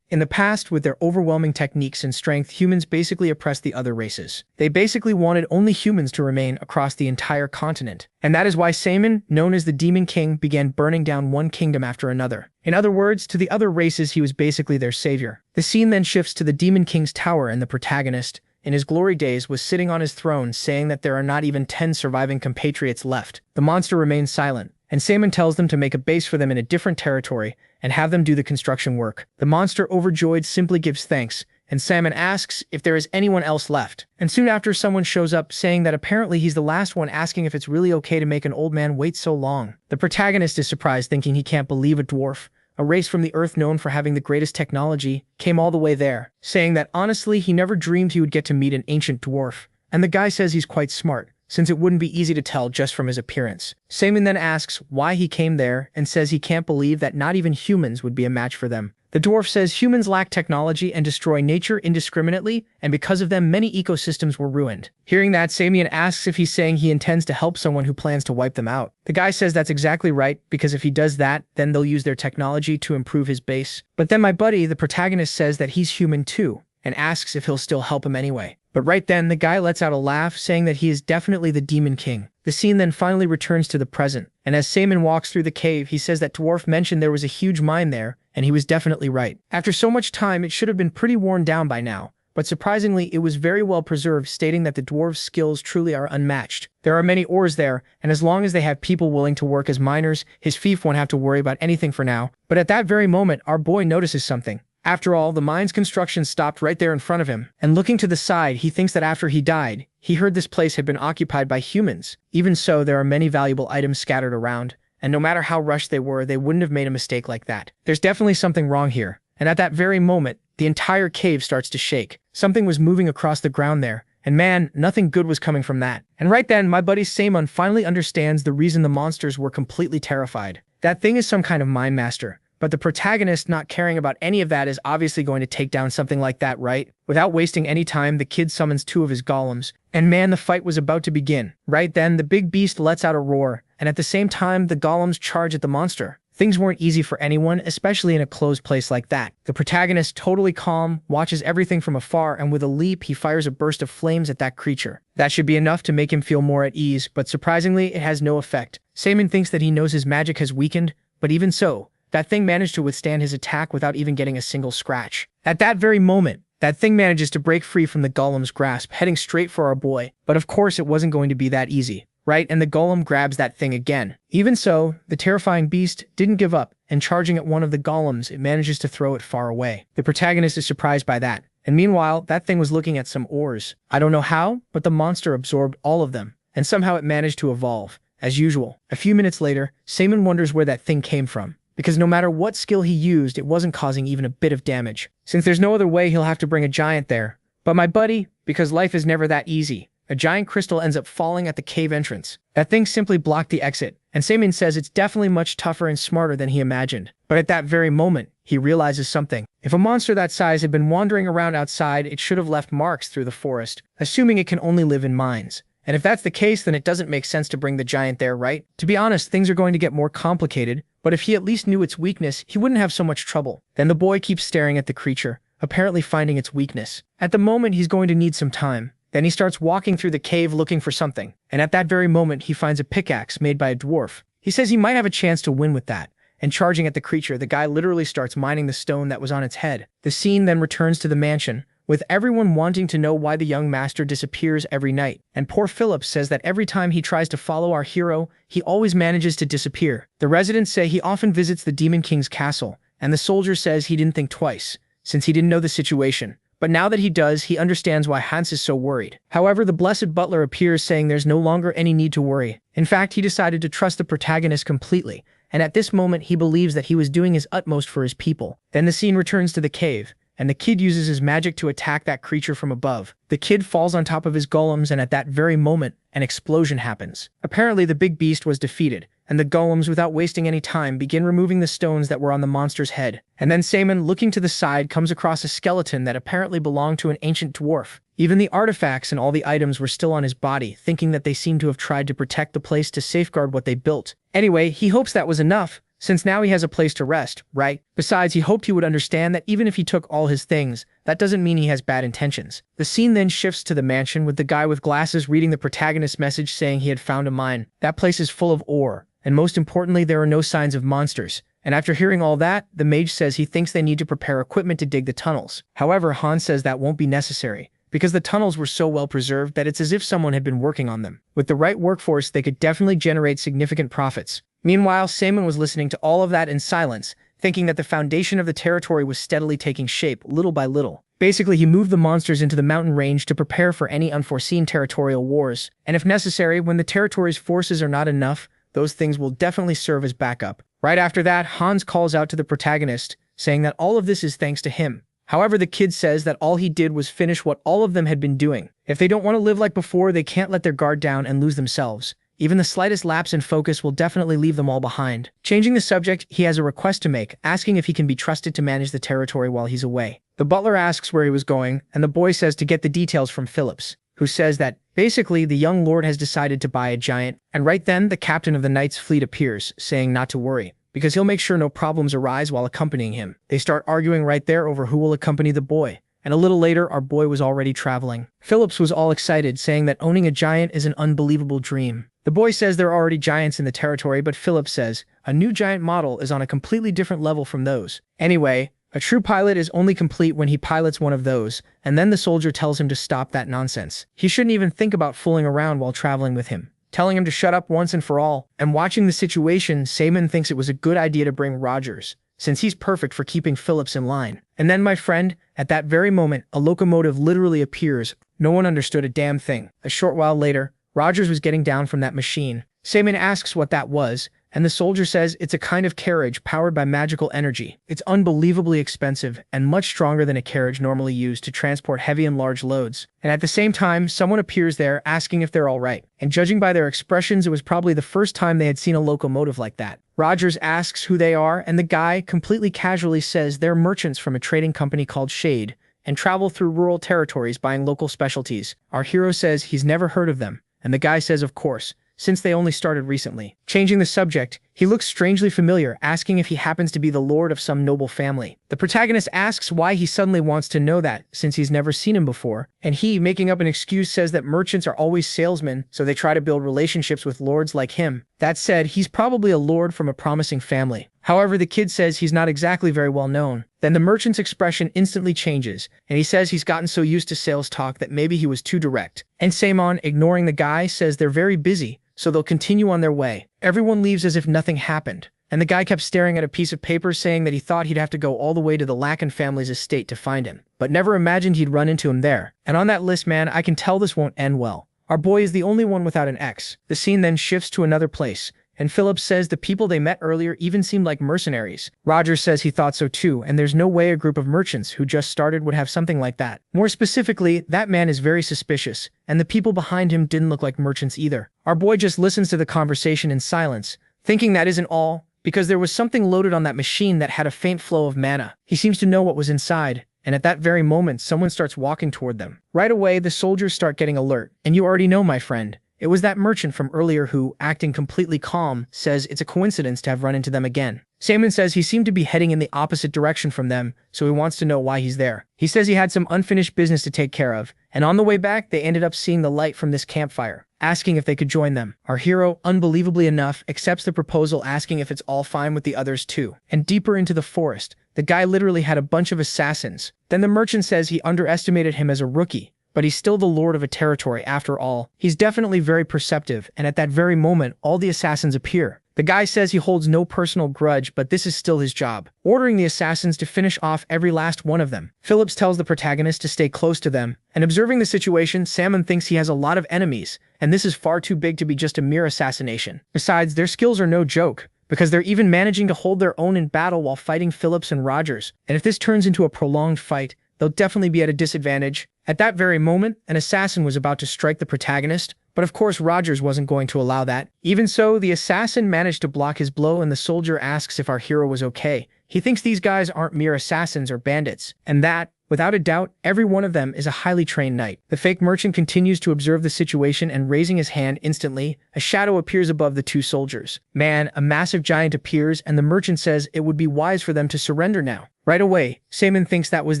In the past, with their overwhelming techniques and strength, humans basically oppressed the other races. They basically wanted only humans to remain across the entire continent. And that is why Simon, known as the Demon King, began burning down one kingdom after another. In other words, to the other races, he was basically their savior. The scene then shifts to the Demon King's tower, and the protagonist, in his glory days, was sitting on his throne, saying that there are not even 10 surviving compatriots left. The monster remains silent, and Simon tells them to make a base for them in a different territory and have them do the construction work. The monster, overjoyed, simply gives thanks, and Simon asks if there is anyone else left. And soon after, someone shows up, saying that apparently he's the last one, asking if it's really okay to make an old man wait so long. The protagonist is surprised, thinking he can't believe a dwarf a race from the Earth known for having the greatest technology, came all the way there, saying that honestly he never dreamed he would get to meet an ancient dwarf. And the guy says he's quite smart, since it wouldn't be easy to tell just from his appearance. Saman then asks why he came there and says he can't believe that not even humans would be a match for them. The dwarf says humans lack technology and destroy nature indiscriminately, and because of them many ecosystems were ruined. Hearing that, Samian asks if he's saying he intends to help someone who plans to wipe them out. The guy says that's exactly right, because if he does that, then they'll use their technology to improve his base. But then my buddy, the protagonist, says that he's human too, and asks if he'll still help him anyway. But right then, the guy lets out a laugh, saying that he is definitely the Demon King. The scene then finally returns to the present, and as Saman walks through the cave, he says that Dwarf mentioned there was a huge mine there, and he was definitely right. After so much time, it should have been pretty worn down by now, but surprisingly, it was very well preserved, stating that the dwarves' skills truly are unmatched. There are many ores there, and as long as they have people willing to work as miners, his fief won't have to worry about anything for now. But at that very moment, our boy notices something. After all, the mine's construction stopped right there in front of him, and looking to the side, he thinks that after he died, he heard this place had been occupied by humans. Even so, there are many valuable items scattered around, and no matter how rushed they were, they wouldn't have made a mistake like that. There's definitely something wrong here, and at that very moment, the entire cave starts to shake. Something was moving across the ground there, and man, nothing good was coming from that. And right then, my buddy Samon finally understands the reason the monsters were completely terrified. That thing is some kind of mine master. But the protagonist, not caring about any of that, is obviously going to take down something like that, right? Without wasting any time, the kid summons 2 of his golems, and man, the fight was about to begin. Right then, the big beast lets out a roar, and at the same time, the golems charge at the monster. Things weren't easy for anyone, especially in a closed place like that. The protagonist, totally calm, watches everything from afar, and with a leap, he fires a burst of flames at that creature. That should be enough to make him feel more at ease, but surprisingly, it has no effect. Saman thinks that he knows his magic has weakened, but even so, that thing managed to withstand his attack without even getting a single scratch. At that very moment, that thing manages to break free from the golem's grasp, heading straight for our boy. But of course, it wasn't going to be that easy, right? And the golem grabs that thing again. Even so, the terrifying beast didn't give up, and charging at one of the golems, it manages to throw it far away. The protagonist is surprised by that. And meanwhile, that thing was looking at some ores. I don't know how, but the monster absorbed all of them, and somehow it managed to evolve. As usual, a few minutes later, Saman wonders where that thing came from, because no matter what skill he used, it wasn't causing even a bit of damage. Since there's no other way, he'll have to bring a giant there. But my buddy, because life is never that easy, a giant crystal ends up falling at the cave entrance. That thing simply blocked the exit, and Saman says it's definitely much tougher and smarter than he imagined. But at that very moment, he realizes something. If a monster that size had been wandering around outside, it should have left marks through the forest, assuming it can only live in mines. And if that's the case, then it doesn't make sense to bring the giant there, right? To be honest, things are going to get more complicated, but if he at least knew its weakness, he wouldn't have so much trouble. Then the boy keeps staring at the creature, apparently finding its weakness. At the moment, he's going to need some time. Then he starts walking through the cave looking for something, and at that very moment, he finds a pickaxe made by a dwarf. He says he might have a chance to win with that, and charging at the creature, the guy literally starts mining the stone that was on its head. The scene then returns to the mansion, with everyone wanting to know why the young master disappears every night. And poor Philip says that every time he tries to follow our hero, he always manages to disappear. The residents say he often visits the Demon King's castle, and the soldier says he didn't think twice, since he didn't know the situation. But now that he does, he understands why Hans is so worried. However, the blessed butler appears, saying there's no longer any need to worry. In fact, he decided to trust the protagonist completely, and at this moment he believes that he was doing his utmost for his people. Then the scene returns to the cave, and the kid uses his magic to attack that creature from above. The kid falls on top of his golems, and at that very moment, an explosion happens. Apparently, the big beast was defeated, and the golems, without wasting any time, begin removing the stones that were on the monster's head. And then Saman, looking to the side, comes across a skeleton that apparently belonged to an ancient dwarf. Even the artifacts and all the items were still on his body, thinking that they seemed to have tried to protect the place to safeguard what they built. Anyway, he hopes that was enough, since now he has a place to rest, right? Besides, he hoped he would understand that even if he took all his things, that doesn't mean he has bad intentions. The scene then shifts to the mansion, with the guy with glasses reading the protagonist's message saying he had found a mine. That place is full of ore, and most importantly, there are no signs of monsters. And after hearing all that, the mage says he thinks they need to prepare equipment to dig the tunnels. However, Hans says that won't be necessary, because the tunnels were so well preserved that it's as if someone had been working on them. With the right workforce, they could definitely generate significant profits. Meanwhile, Saman was listening to all of that in silence, thinking that the foundation of the territory was steadily taking shape, little by little. Basically, he moved the monsters into the mountain range to prepare for any unforeseen territorial wars, and if necessary, when the territory's forces are not enough, those things will definitely serve as backup. Right after that, Hans calls out to the protagonist, saying that all of this is thanks to him. However, the kid says that all he did was finish what all of them had been doing. If they don't want to live like before, they can't let their guard down and lose themselves. Even the slightest lapse in focus will definitely leave them all behind. Changing the subject, he has a request to make, asking if he can be trusted to manage the territory while he's away. The butler asks where he was going, and the boy says to get the details from Phillips, who says that, basically, the young lord has decided to buy a giant, and right then, the captain of the knight's fleet appears, saying not to worry, because he'll make sure no problems arise while accompanying him. They start arguing right there over who will accompany the boy, and a little later, our boy was already traveling. Phillips was all excited, saying that owning a giant is an unbelievable dream. The boy says there are already giants in the territory, but Phillips says, a new giant model is on a completely different level from those. Anyway, a true pilot is only complete when he pilots one of those, and then the soldier tells him to stop that nonsense. He shouldn't even think about fooling around while traveling with him, telling him to shut up once and for all. And watching the situation, Seaman thinks it was a good idea to bring Rogers, since he's perfect for keeping Phillips in line. And then, my friend, at that very moment, a locomotive literally appears. No one understood a damn thing. A short while later, Rogers was getting down from that machine. Seaman asks what that was, and the soldier says it's a kind of carriage powered by magical energy. It's unbelievably expensive and much stronger than a carriage normally used to transport heavy and large loads. And at the same time, someone appears there asking if they're all right. And judging by their expressions, it was probably the first time they had seen a locomotive like that. Rogers asks who they are, and the guy completely casually says they're merchants from a trading company called Shade and travel through rural territories buying local specialties. Our hero says he's never heard of them, and the guy says of course, since they only started recently. Changing the subject, he looks strangely familiar, asking if he happens to be the lord of some noble family. The protagonist asks why he suddenly wants to know that, since he's never seen him before, and he, making up an excuse, says that merchants are always salesmen, so they try to build relationships with lords like him. That said, he's probably a lord from a promising family. However, the kid says he's not exactly very well known. Then the merchant's expression instantly changes, and he says he's gotten so used to sales talk that maybe he was too direct. And Seaman, ignoring the guy, says they're very busy, so they'll continue on their way. Everyone leaves as if nothing happened, and the guy kept staring at a piece of paper, saying that he thought he'd have to go all the way to the Lacan family's estate to find him, but never imagined he'd run into him there. And on that list, man, I can tell this won't end well. Our boy is the only one without an ex. The scene then shifts to another place, and Phillips says the people they met earlier even seemed like mercenaries. Rogers says he thought so too, and there's no way a group of merchants who just started would have something like that. More specifically, that man is very suspicious, and the people behind him didn't look like merchants either. Our boy just listens to the conversation in silence, thinking that isn't all, because there was something loaded on that machine that had a faint flow of mana. He seems to know what was inside, and at that very moment, someone starts walking toward them. Right away, the soldiers start getting alert, and you already know, my friend. It was that merchant from earlier who, acting completely calm, says it's a coincidence to have run into them again. Seaman says he seemed to be heading in the opposite direction from them, so he wants to know why he's there. He says he had some unfinished business to take care of, and on the way back, they ended up seeing the light from this campfire, asking if they could join them. Our hero, unbelievably enough, accepts the proposal, asking if it's all fine with the others too. And deeper into the forest, the guy literally had a bunch of assassins. Then the merchant says he underestimated him as a rookie, but he's still the lord of a territory after all. He's definitely very perceptive, and at that very moment, all the assassins appear. The guy says he holds no personal grudge, but this is still his job, ordering the assassins to finish off every last one of them. Phillips tells the protagonist to stay close to them, and observing the situation, Seaman thinks he has a lot of enemies, and this is far too big to be just a mere assassination. Besides, their skills are no joke, because they're even managing to hold their own in battle while fighting Phillips and Rogers. And if this turns into a prolonged fight, they'll definitely be at a disadvantage. At that very moment, an assassin was about to strike the protagonist, but of course Rogers wasn't going to allow that. Even so, the assassin managed to block his blow, and the soldier asks if our hero was okay. He thinks these guys aren't mere assassins or bandits, and that, without a doubt, every one of them is a highly trained knight. The fake merchant continues to observe the situation, and raising his hand instantly, a shadow appears above the two soldiers. Man, a massive giant appears, and the merchant says it would be wise for them to surrender now. Right away, Seaman thinks that was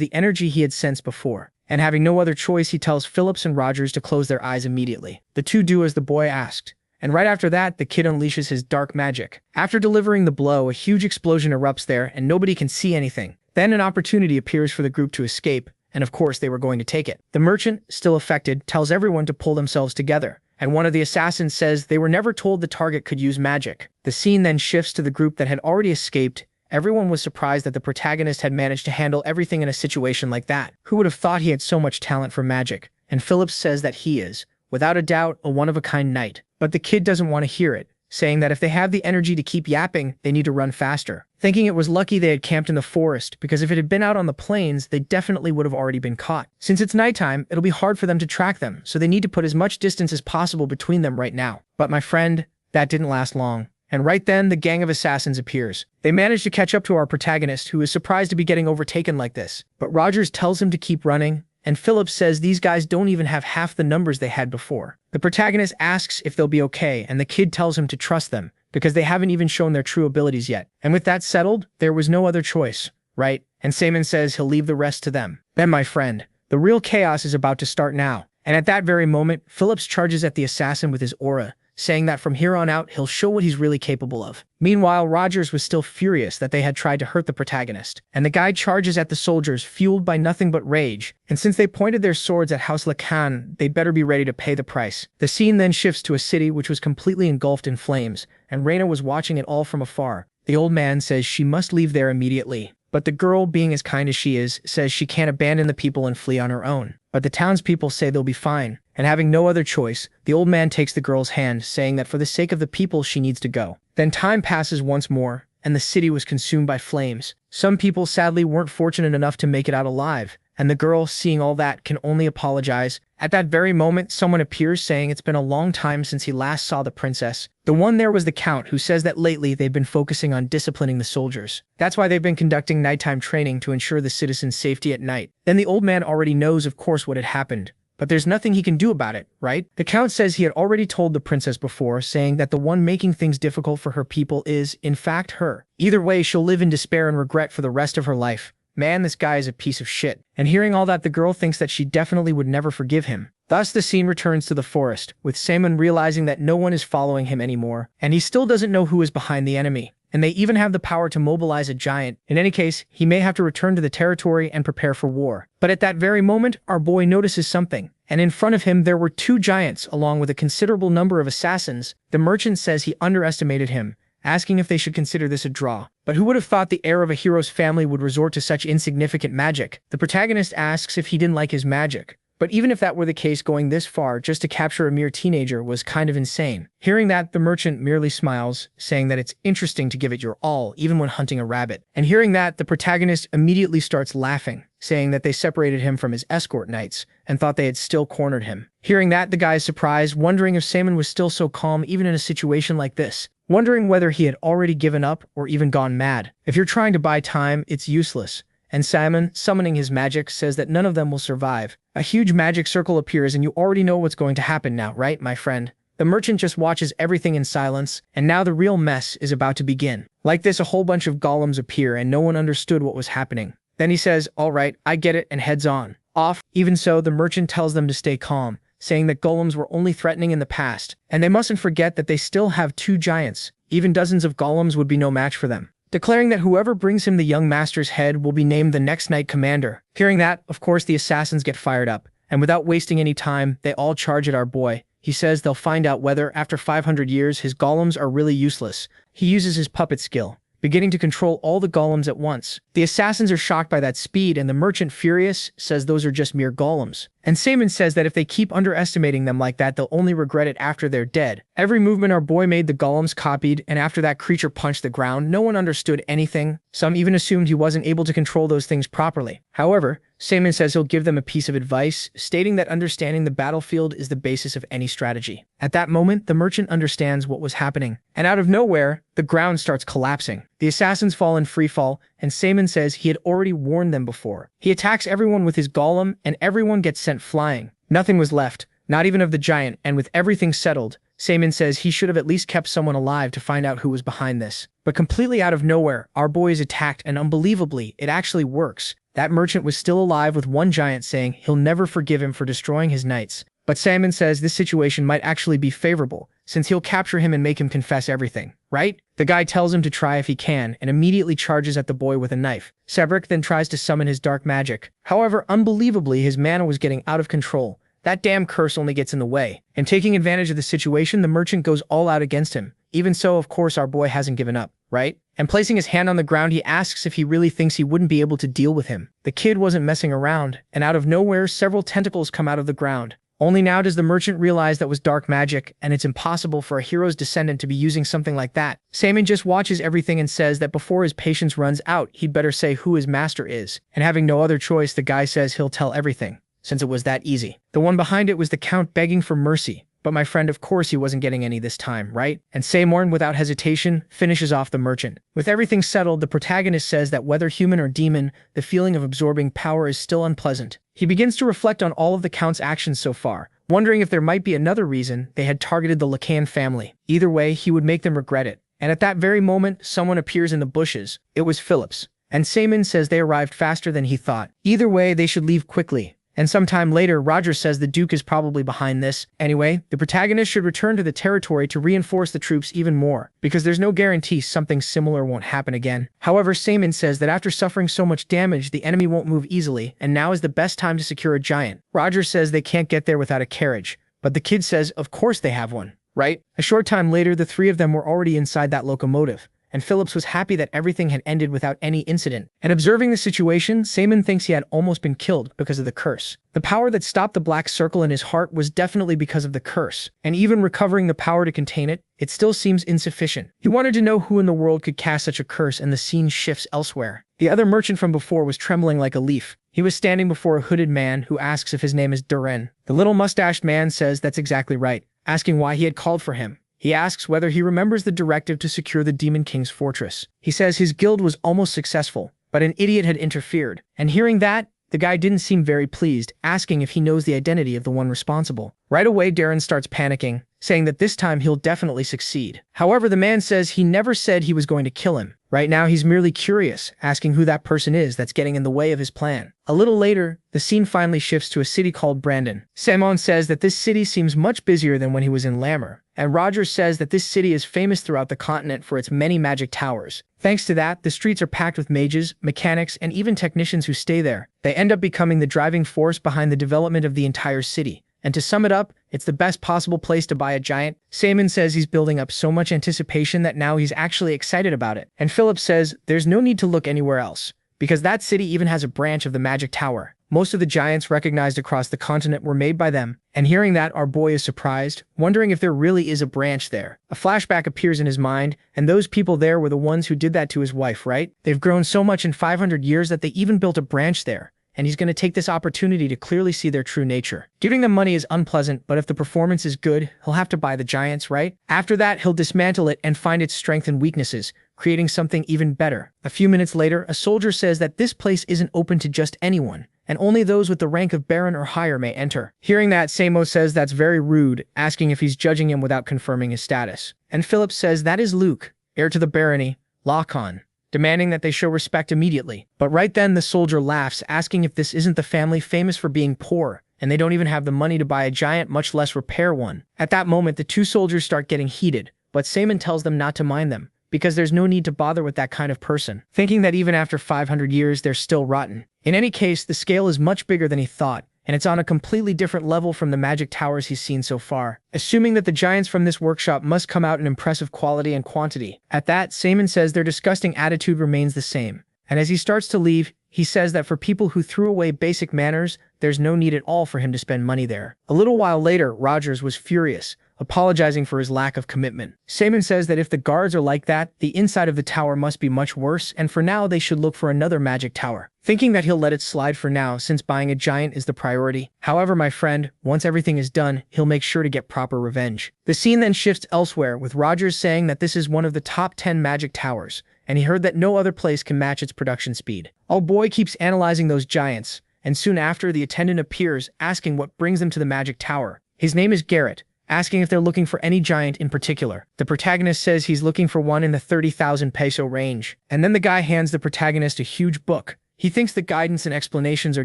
the energy he had sensed before, and having no other choice, he tells Phillips and Rogers to close their eyes immediately. The two do as the boy asked, and right after that, the kid unleashes his dark magic. After delivering the blow, a huge explosion erupts there, and nobody can see anything. Then an opportunity appears for the group to escape, and of course they were going to take it. The merchant, still affected, tells everyone to pull themselves together, and one of the assassins says they were never told the target could use magic. The scene then shifts to the group that had already escaped. Everyone was surprised that the protagonist had managed to handle everything in a situation like that. Who would have thought he had so much talent for magic? And Phillips says that he is, without a doubt, a one-of-a-kind knight. But the kid doesn't want to hear it, saying that if they have the energy to keep yapping, they need to run faster. Thinking it was lucky they had camped in the forest, because if it had been out on the plains, they definitely would have already been caught. Since it's nighttime, it'll be hard for them to track them, so they need to put as much distance as possible between them right now. But my friend, that didn't last long. And right then, the gang of assassins appears. They manage to catch up to our protagonist, who is surprised to be getting overtaken like this. But Rogers tells him to keep running, and Philip says these guys don't even have half the numbers they had before. The protagonist asks if they'll be okay, and the kid tells him to trust them, because they haven't even shown their true abilities yet. And with that settled, there was no other choice, right? And Simon says he'll leave the rest to them. Then, my friend, the real chaos is about to start now. And at that very moment, Phillips charges at the assassin with his aura, saying that from here on out, he'll show what he's really capable of. Meanwhile, Rogers was still furious that they had tried to hurt the protagonist, and the guy charges at the soldiers, fueled by nothing but rage. And since they pointed their swords at House Lacan, they'd better be ready to pay the price. The scene then shifts to a city which was completely engulfed in flames, and Reina was watching it all from afar. The old man says she must leave there immediately, but the girl, being as kind as she is, says she can't abandon the people and flee on her own. But the townspeople say they'll be fine. And having no other choice, the old man takes the girl's hand, saying that for the sake of the people she needs to go. Then time passes once more, and the city was consumed by flames. Some people sadly weren't fortunate enough to make it out alive, and the girl, seeing all that, can only apologize. At that very moment, someone appears saying it's been a long time since he last saw the princess. The one there was the Count, who says that lately they've been focusing on disciplining the soldiers. That's why they've been conducting nighttime training to ensure the citizens' safety at night. Then the old man already knows, of course, what had happened. But there's nothing he can do about it, right? The Count says he had already told the princess before, saying that the one making things difficult for her people is, in fact, her. Either way, she'll live in despair and regret for the rest of her life. Man, this guy is a piece of shit. And hearing all that, the girl thinks that she definitely would never forgive him. Thus, the scene returns to the forest, with Simon realizing that no one is following him anymore, and he still doesn't know who is behind the enemy. And they even have the power to mobilize a giant. In any case, he may have to return to the territory and prepare for war. But at that very moment, our boy notices something. And in front of him, there were two giants, along with a considerable number of assassins. The merchant says he underestimated him, asking if they should consider this a draw. But who would have thought the heir of a hero's family would resort to such insignificant magic? The protagonist asks if he didn't like his magic. But even if that were the case, going this far just to capture a mere teenager was kind of insane. Hearing that, the merchant merely smiles, saying that it's interesting to give it your all, even when hunting a rabbit. And hearing that, the protagonist immediately starts laughing, saying that they separated him from his escort knights and thought they had still cornered him. Hearing that, the guy is surprised, wondering if Simon was still so calm even in a situation like this, wondering whether he had already given up or even gone mad. If you're trying to buy time, it's useless. And Simon, summoning his magic, says that none of them will survive. A huge magic circle appears, and you already know what's going to happen now, right, my friend? The merchant just watches everything in silence, and now the real mess is about to begin. Like this, a whole bunch of golems appear, and no one understood what was happening. Then he says, "All right, I get it," and heads off. Even so, the merchant tells them to stay calm, saying that golems were only threatening in the past, and they mustn't forget that they still have two giants. Even dozens of golems would be no match for them. Declaring that whoever brings him the young master's head will be named the next knight commander. Hearing that, of course, the assassins get fired up, and without wasting any time, they all charge at our boy. He says they'll find out whether, after 500 years, his golems are really useless. He uses his puppet skill, beginning to control all the golems at once. The assassins are shocked by that speed, and the merchant, furious, says those are just mere golems. And Simon says that if they keep underestimating them like that, they'll only regret it after they're dead. Every movement our boy made, the golems copied, and after that creature punched the ground, no one understood anything. Some even assumed he wasn't able to control those things properly. However, Simon says he'll give them a piece of advice, stating that understanding the battlefield is the basis of any strategy. At that moment, the merchant understands what was happening, and out of nowhere, the ground starts collapsing. The assassins fall in freefall, and Simon says he had already warned them before. He attacks everyone with his golem, and everyone gets sent flying. Nothing was left, not even of the giant, and with everything settled, Simon says he should have at least kept someone alive to find out who was behind this. But completely out of nowhere, our boy is attacked, and unbelievably, it actually works. That merchant was still alive, with one giant saying he'll never forgive him for destroying his knights. But Simon says this situation might actually be favorable, since he'll capture him and make him confess everything, right? The guy tells him to try if he can, and immediately charges at the boy with a knife. Cedric then tries to summon his dark magic. However, unbelievably, his mana was getting out of control. That damn curse only gets in the way. And taking advantage of the situation, the merchant goes all out against him. Even so, of course, our boy hasn't given up, right? And placing his hand on the ground, he asks if he really thinks he wouldn't be able to deal with him. The kid wasn't messing around, and out of nowhere, several tentacles come out of the ground. Only now does the merchant realize that was dark magic, and it's impossible for a hero's descendant to be using something like that. Saman just watches everything and says that before his patience runs out, he'd better say who his master is. And having no other choice, the guy says he'll tell everything, since it was that easy. The one behind it was the Count begging for mercy. But my friend, of course he wasn't getting any this time, right? And Samorn, without hesitation, finishes off the merchant. With everything settled, the protagonist says that whether human or demon, the feeling of absorbing power is still unpleasant. He begins to reflect on all of the Count's actions so far, wondering if there might be another reason they had targeted the Lacan family. Either way, he would make them regret it. And at that very moment, someone appears in the bushes. It was Phillips. And Saman says they arrived faster than he thought. Either way, they should leave quickly. And sometime later, Roger says the Duke is probably behind this. Anyway, the protagonist should return to the territory to reinforce the troops even more, because there's no guarantee something similar won't happen again. However, Saman says that after suffering so much damage, the enemy won't move easily, and now is the best time to secure a giant. Roger says they can't get there without a carriage, but the kid says of course they have one, right? A short time later, the three of them were already inside that locomotive, and Phillips was happy that everything had ended without any incident. And observing the situation, Saman thinks he had almost been killed because of the curse. The power that stopped the black circle in his heart was definitely because of the curse, and even recovering the power to contain it, it still seems insufficient. He wanted to know who in the world could cast such a curse, and the scene shifts elsewhere. The other merchant from before was trembling like a leaf. He was standing before a hooded man who asks if his name is Duren. The little mustached man says that's exactly right, asking why he had called for him. He asks whether he remembers the directive to secure the Demon King's fortress. He says his guild was almost successful, but an idiot had interfered. And hearing that, the guy didn't seem very pleased, asking if he knows the identity of the one responsible. Right away, Darren starts panicking, saying that this time he'll definitely succeed. However, the man says he never said he was going to kill him. Right now, he's merely curious, asking who that person is that's getting in the way of his plan. A little later, the scene finally shifts to a city called Brandon. Samon says that this city seems much busier than when he was in Lammer, and Rogers says that this city is famous throughout the continent for its many magic towers. Thanks to that, the streets are packed with mages, mechanics, and even technicians who stay there. They end up becoming the driving force behind the development of the entire city. And to sum it up, it's the best possible place to buy a giant. Saman says he's building up so much anticipation that now he's actually excited about it. And Philip says there's no need to look anywhere else, because that city even has a branch of the magic tower. Most of the giants recognized across the continent were made by them. And hearing that, our boy is surprised, wondering if there really is a branch there. A flashback appears in his mind, and those people there were the ones who did that to his wife, right? They've grown so much in 500 years that they even built a branch there. And he's going to take this opportunity to clearly see their true nature. Giving them money is unpleasant, but if the performance is good, he'll have to buy the giants, right? After that, he'll dismantle it and find its strengths and weaknesses, creating something even better. A few minutes later, a soldier says that this place isn't open to just anyone, and only those with the rank of Baron or higher may enter. Hearing that, Samo says that's very rude, asking if he's judging him without confirming his status. And Philip says that is Luke, heir to the barony, Lacon, demanding that they show respect immediately. But right then, the soldier laughs, asking if this isn't the family famous for being poor, and they don't even have the money to buy a giant, much less repair one. At that moment, the two soldiers start getting heated, but Saman tells them not to mind them, because there's no need to bother with that kind of person, thinking that even after 500 years, they're still rotten. In any case, the scale is much bigger than he thought, and it's on a completely different level from the magic towers he's seen so far. Assuming that the giants from this workshop must come out in impressive quality and quantity. At that, Saman says their disgusting attitude remains the same. And as he starts to leave, he says that for people who threw away basic manners, there's no need at all for him to spend money there. A little while later, Rogers was furious, apologizing for his lack of commitment. Saman says that if the guards are like that, the inside of the tower must be much worse, and for now they should look for another magic tower. Thinking that he'll let it slide for now, since buying a giant is the priority. However, my friend, once everything is done, he'll make sure to get proper revenge. The scene then shifts elsewhere, with Rogers saying that this is one of the top 10 magic towers, and he heard that no other place can match its production speed. Our boy keeps analyzing those giants, and soon after, the attendant appears, asking what brings them to the magic tower. His name is Garrett, asking if they're looking for any giant in particular. The protagonist says he's looking for one in the 30,000 peso range. And then the guy hands the protagonist a huge book. He thinks the guidance and explanations are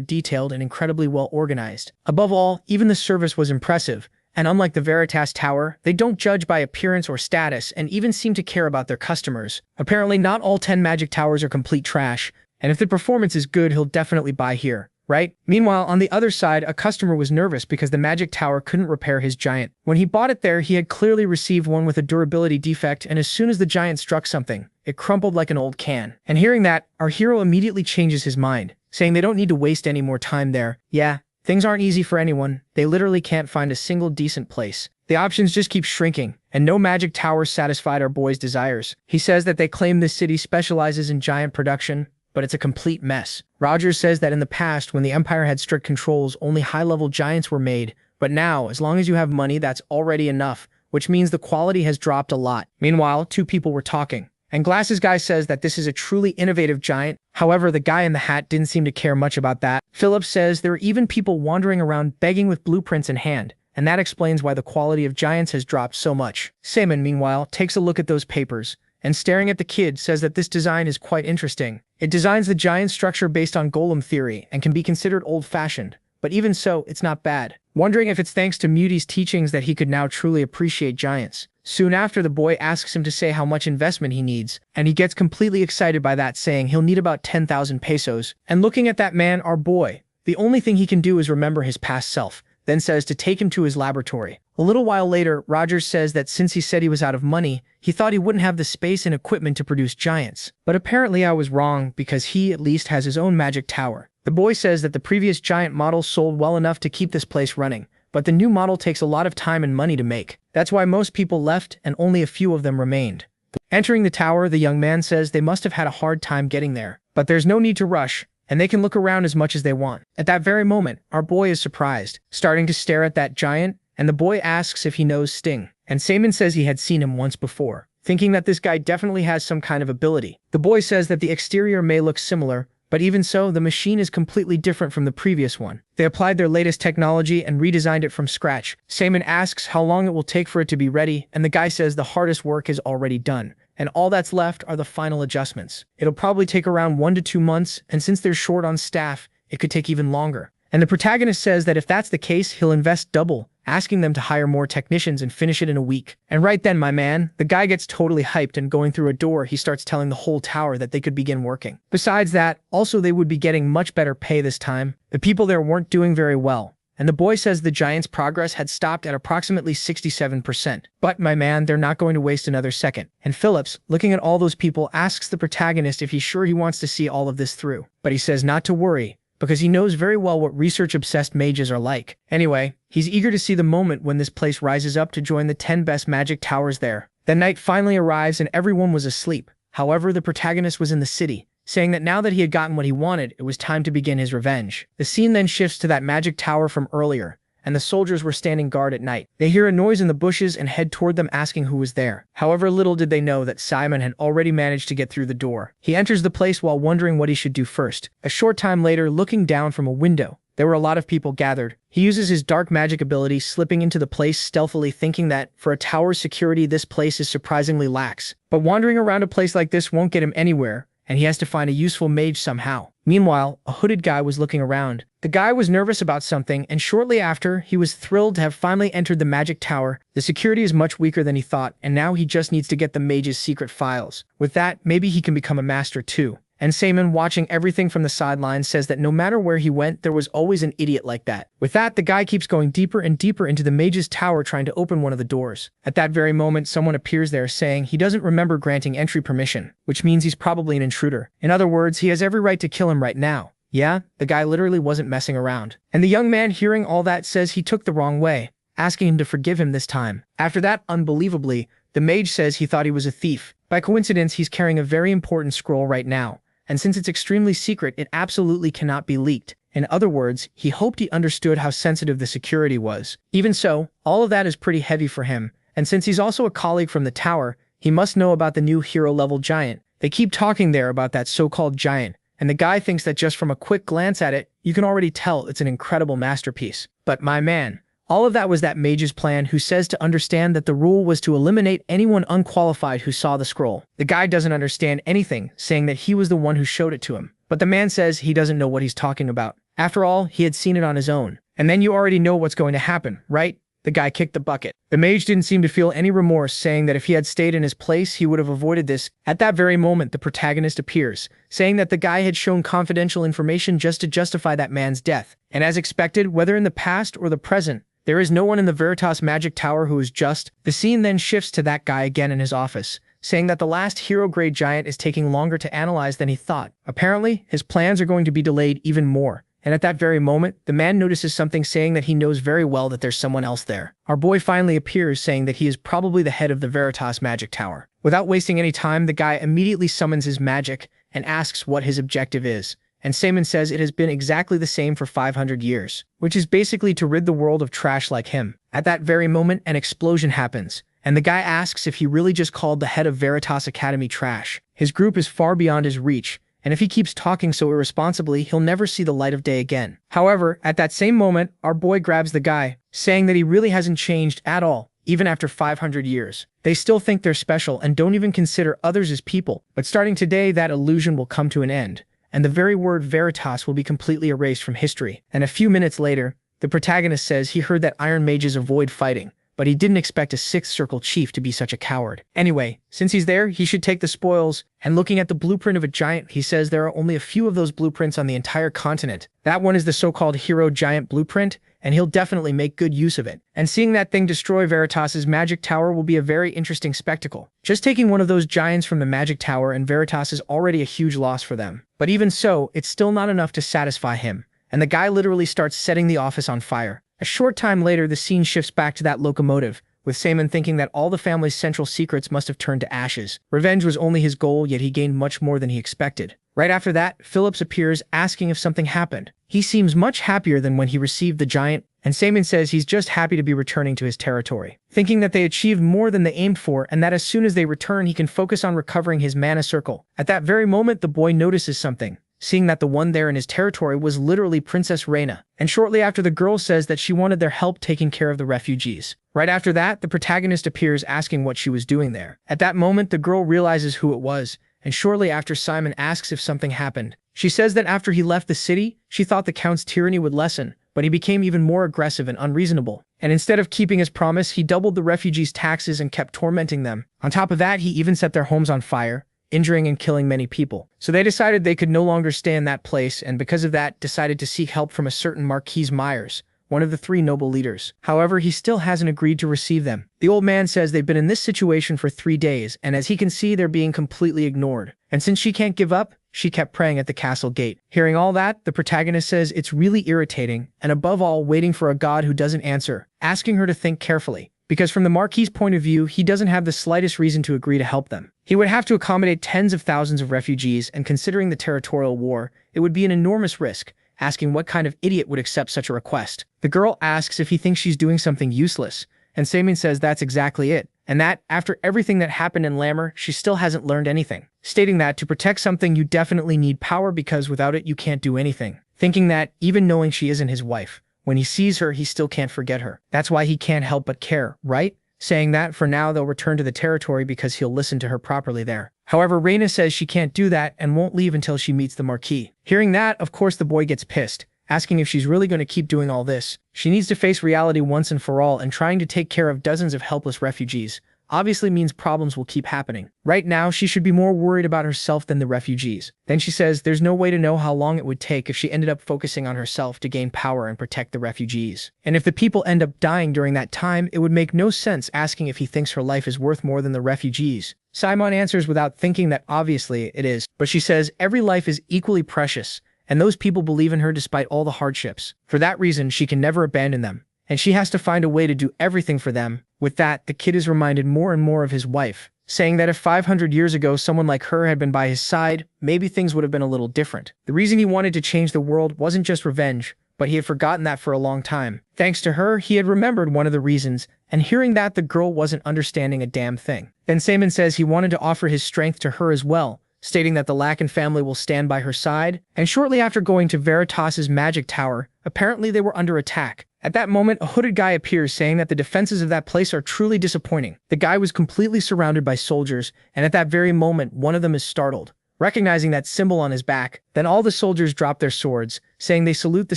detailed and incredibly well organized. Above all, even the service was impressive. And unlike the Veritas Tower, they don't judge by appearance or status and even seem to care about their customers. Apparently, not all 10 magic towers are complete trash, and if the performance is good, he'll definitely buy here. Right? Meanwhile, on the other side, a customer was nervous because the magic tower couldn't repair his giant. When he bought it there, he had clearly received one with a durability defect, and as soon as the giant struck something, it crumpled like an old can. And hearing that, our hero immediately changes his mind, saying they don't need to waste any more time there. Yeah, Things aren't easy for anyone. They literally can't find a single decent place. The options just keep shrinking, and no magic tower satisfied our boy's desires. He says that they claim this city specializes in giant production, but it's a complete mess. Rogers says that in the past, when the Empire had strict controls, only high-level giants were made, but now, as long as you have money, that's already enough, which means the quality has dropped a lot. Meanwhile, two people were talking, and Glasses Guy says that this is a truly innovative giant. However, the guy in the hat didn't seem to care much about that. Phillips says there are even people wandering around begging with blueprints in hand, and that explains why the quality of giants has dropped so much. Simon, meanwhile, takes a look at those papers, and staring at the kid says that this design is quite interesting. It designs the giant structure based on golem theory and can be considered old-fashioned, but even so, it's not bad. Wondering if it's thanks to Muti's teachings that he could now truly appreciate giants. Soon after, the boy asks him to say how much investment he needs, and he gets completely excited by that, saying he'll need about 10,000 pesos. And looking at that man, our boy, the only thing he can do is remember his past self, then says to take him to his laboratory. A little while later, Rogers says that since he said he was out of money, he thought he wouldn't have the space and equipment to produce giants. But apparently I was wrong, because he at least has his own magic tower. The boy says that the previous giant model sold well enough to keep this place running, but the new model takes a lot of time and money to make. That's why most people left and only a few of them remained. Entering the tower, the young man says they must have had a hard time getting there, but there's no need to rush, and they can look around as much as they want. At that very moment, our boy is surprised, starting to stare at that giant, and the boy asks if he knows Sting, and Simon says he had seen him once before, thinking that this guy definitely has some kind of ability. The boy says that the exterior may look similar, but even so, the machine is completely different from the previous one. They applied their latest technology and redesigned it from scratch. Simon asks how long it will take for it to be ready, and the guy says the hardest work is already done, and all that's left are the final adjustments. It'll probably take around 1 to 2 months, and since they're short on staff, it could take even longer. And the protagonist says that if that's the case, he'll invest double, asking them to hire more technicians and finish it in a week. And right then, my man, the guy gets totally hyped, and going through a door, he starts telling the whole tower that they could begin working. Besides that, also they would be getting much better pay this time. The people there weren't doing very well, and the boy says the giant's progress had stopped at approximately 67%. But, my man, they're not going to waste another second. And Phillips, looking at all those people, asks the protagonist if he's sure he wants to see all of this through. But he says not to worry, because he knows very well what research-obsessed mages are like. Anyway, he's eager to see the moment when this place rises up to join the 10 best magic towers there. The night finally arrives and everyone was asleep. However, the protagonist was in the city, saying that now that he had gotten what he wanted, it was time to begin his revenge. The scene then shifts to that magic tower from earlier, and the soldiers were standing guard at night. They hear a noise in the bushes and head toward them, asking who was there. However, little did they know that Simon had already managed to get through the door. He enters the place while wondering what he should do first. A short time later, looking down from a window, there were a lot of people gathered. He uses his dark magic ability, slipping into the place stealthily, thinking that, for a tower's security, this place is surprisingly lax. But wandering around a place like this won't get him anywhere, and he has to find a useful mage somehow. Meanwhile, a hooded guy was looking around. The guy was nervous about something, and shortly after, he was thrilled to have finally entered the magic tower. The security is much weaker than he thought, and now he just needs to get the mage's secret files. With that, maybe he can become a master too. And Simon, watching everything from the sidelines, says that no matter where he went, there was always an idiot like that. With that, the guy keeps going deeper and deeper into the mage's tower, trying to open one of the doors. At that very moment, someone appears there, saying he doesn't remember granting entry permission, which means he's probably an intruder. In other words, he has every right to kill him right now. Yeah, the guy literally wasn't messing around. And the young man, hearing all that, says he took the wrong way, asking him to forgive him this time. After that, unbelievably, the mage says he thought he was a thief. By coincidence, he's carrying a very important scroll right now, and since it's extremely secret, it absolutely cannot be leaked. In other words, he hoped he understood how sensitive the security was. Even so, all of that is pretty heavy for him, and since he's also a colleague from the tower, he must know about the new hero-level giant. They keep talking there about that so-called giant, and the guy thinks that just from a quick glance at it, you can already tell it's an incredible masterpiece. But my man, all of that was that mage's plan, who says to understand that the rule was to eliminate anyone unqualified who saw the scroll. The guy doesn't understand anything, saying that he was the one who showed it to him. But the man says he doesn't know what he's talking about. After all, he had seen it on his own. And then you already know what's going to happen, right? The guy kicked the bucket. The mage didn't seem to feel any remorse, saying that if he had stayed in his place, he would have avoided this. At that very moment, the protagonist appears, saying that the guy had shown confidential information just to justify that man's death. And as expected, whether in the past or the present, there is no one in the Veritas Magic Tower who is just. The scene then shifts to that guy again in his office, saying that the last hero-grade giant is taking longer to analyze than he thought. Apparently, his plans are going to be delayed even more, And at that very moment, the man notices something, saying that he knows very well that there's someone else there. Our boy finally appears, saying that he is probably the head of the Veritas magic tower. Without wasting any time, the guy immediately summons his magic and asks what his objective is. And Simon says it has been exactly the same for 500 years, which is basically to rid the world of trash like him. At that very moment, an explosion happens, and the guy asks if he really just called the head of Veritas Academy trash. His group is far beyond his reach, and if he keeps talking so irresponsibly, he'll never see the light of day again. However, at that same moment, our boy grabs the guy, saying that he really hasn't changed at all, even after 500 years. They still think they're special and don't even consider others as people, but starting today, that illusion will come to an end, and the very word Veritas will be completely erased from history. And a few minutes later, the protagonist says he heard that iron mages avoid fighting, but he didn't expect a sixth circle chief to be such a coward. Anyway, since he's there, he should take the spoils, and looking at the blueprint of a giant, he says there are only a few of those blueprints on the entire continent. That one is the so-called hero giant blueprint, and he'll definitely make good use of it. And seeing that thing destroy Veritas's magic tower will be a very interesting spectacle. Just taking one of those giants from the magic tower and Veritas is already a huge loss for them. But even so, it's still not enough to satisfy him, and the guy literally starts setting the office on fire. A short time later, the scene shifts back to that locomotive, with Simon thinking that all the family's central secrets must have turned to ashes. Revenge was only his goal, yet he gained much more than he expected. Right after that, Phillips appears, asking if something happened. He seems much happier than when he received the giant, and Simon says he's just happy to be returning to his territory, thinking that they achieved more than they aimed for, and that as soon as they return, he can focus on recovering his mana circle. At that very moment, the boy notices something, seeing that the one there in his territory was literally Princess Reina. And shortly after, the girl says that she wanted their help taking care of the refugees. Right after that, the protagonist appears, asking what she was doing there. At that moment, the girl realizes who it was, and shortly after, Simon asks if something happened. She says that after he left the city, she thought the Count's tyranny would lessen, but he became even more aggressive and unreasonable. And instead of keeping his promise, he doubled the refugees' taxes and kept tormenting them. On top of that, he even set their homes on fire, injuring and killing many people. So they decided they could no longer stay in that place, and because of that, decided to seek help from a certain Marquis Myers, one of the three noble leaders. However, he still hasn't agreed to receive them. The old man says they've been in this situation for 3 days, and as he can see, they're being completely ignored. And since she can't give up, she kept praying at the castle gate. Hearing all that, the protagonist says it's really irritating, and above all, waiting for a god who doesn't answer, asking her to think carefully. Because from the Marquis' point of view, he doesn't have the slightest reason to agree to help them. He would have to accommodate tens of thousands of refugees, and considering the territorial war, it would be an enormous risk, asking what kind of idiot would accept such a request. The girl asks if he thinks she's doing something useless, and Simon says that's exactly it, and that, after everything that happened in Lammer, she still hasn't learned anything, stating that to protect something you definitely need power because without it you can't do anything, thinking that, even knowing she isn't his wife, when he sees her, he still can't forget her. That's why he can't help but care, right? Saying that for now they'll return to the territory because he'll listen to her properly there. However, Reina says she can't do that and won't leave until she meets the Marquis. Hearing that, of course the boy gets pissed, asking if she's really going to keep doing all this. She needs to face reality once and for all, and trying to take care of dozens of helpless refugees obviously means problems will keep happening. Right now, she should be more worried about herself than the refugees. Then she says there's no way to know how long it would take if she ended up focusing on herself to gain power and protect the refugees. And if the people end up dying during that time, it would make no sense, asking if he thinks her life is worth more than the refugees. Simon answers without thinking that obviously it is, but she says every life is equally precious, and those people believe in her despite all the hardships. For that reason, she can never abandon them, and she has to find a way to do everything for them. With that, the kid is reminded more and more of his wife, saying that if 500 years ago someone like her had been by his side, maybe things would have been a little different. The reason he wanted to change the world wasn't just revenge, but he had forgotten that for a long time. Thanks to her, he had remembered one of the reasons, and hearing that, the girl wasn't understanding a damn thing. Then Simon says he wanted to offer his strength to her as well, stating that the Lacan family will stand by her side, and shortly after going to Veritas's magic tower, apparently they were under attack. At that moment, a hooded guy appears, saying that the defenses of that place are truly disappointing. The guy was completely surrounded by soldiers, and at that very moment, one of them is startled, recognizing that symbol on his back. Then all the soldiers drop their swords, saying they salute the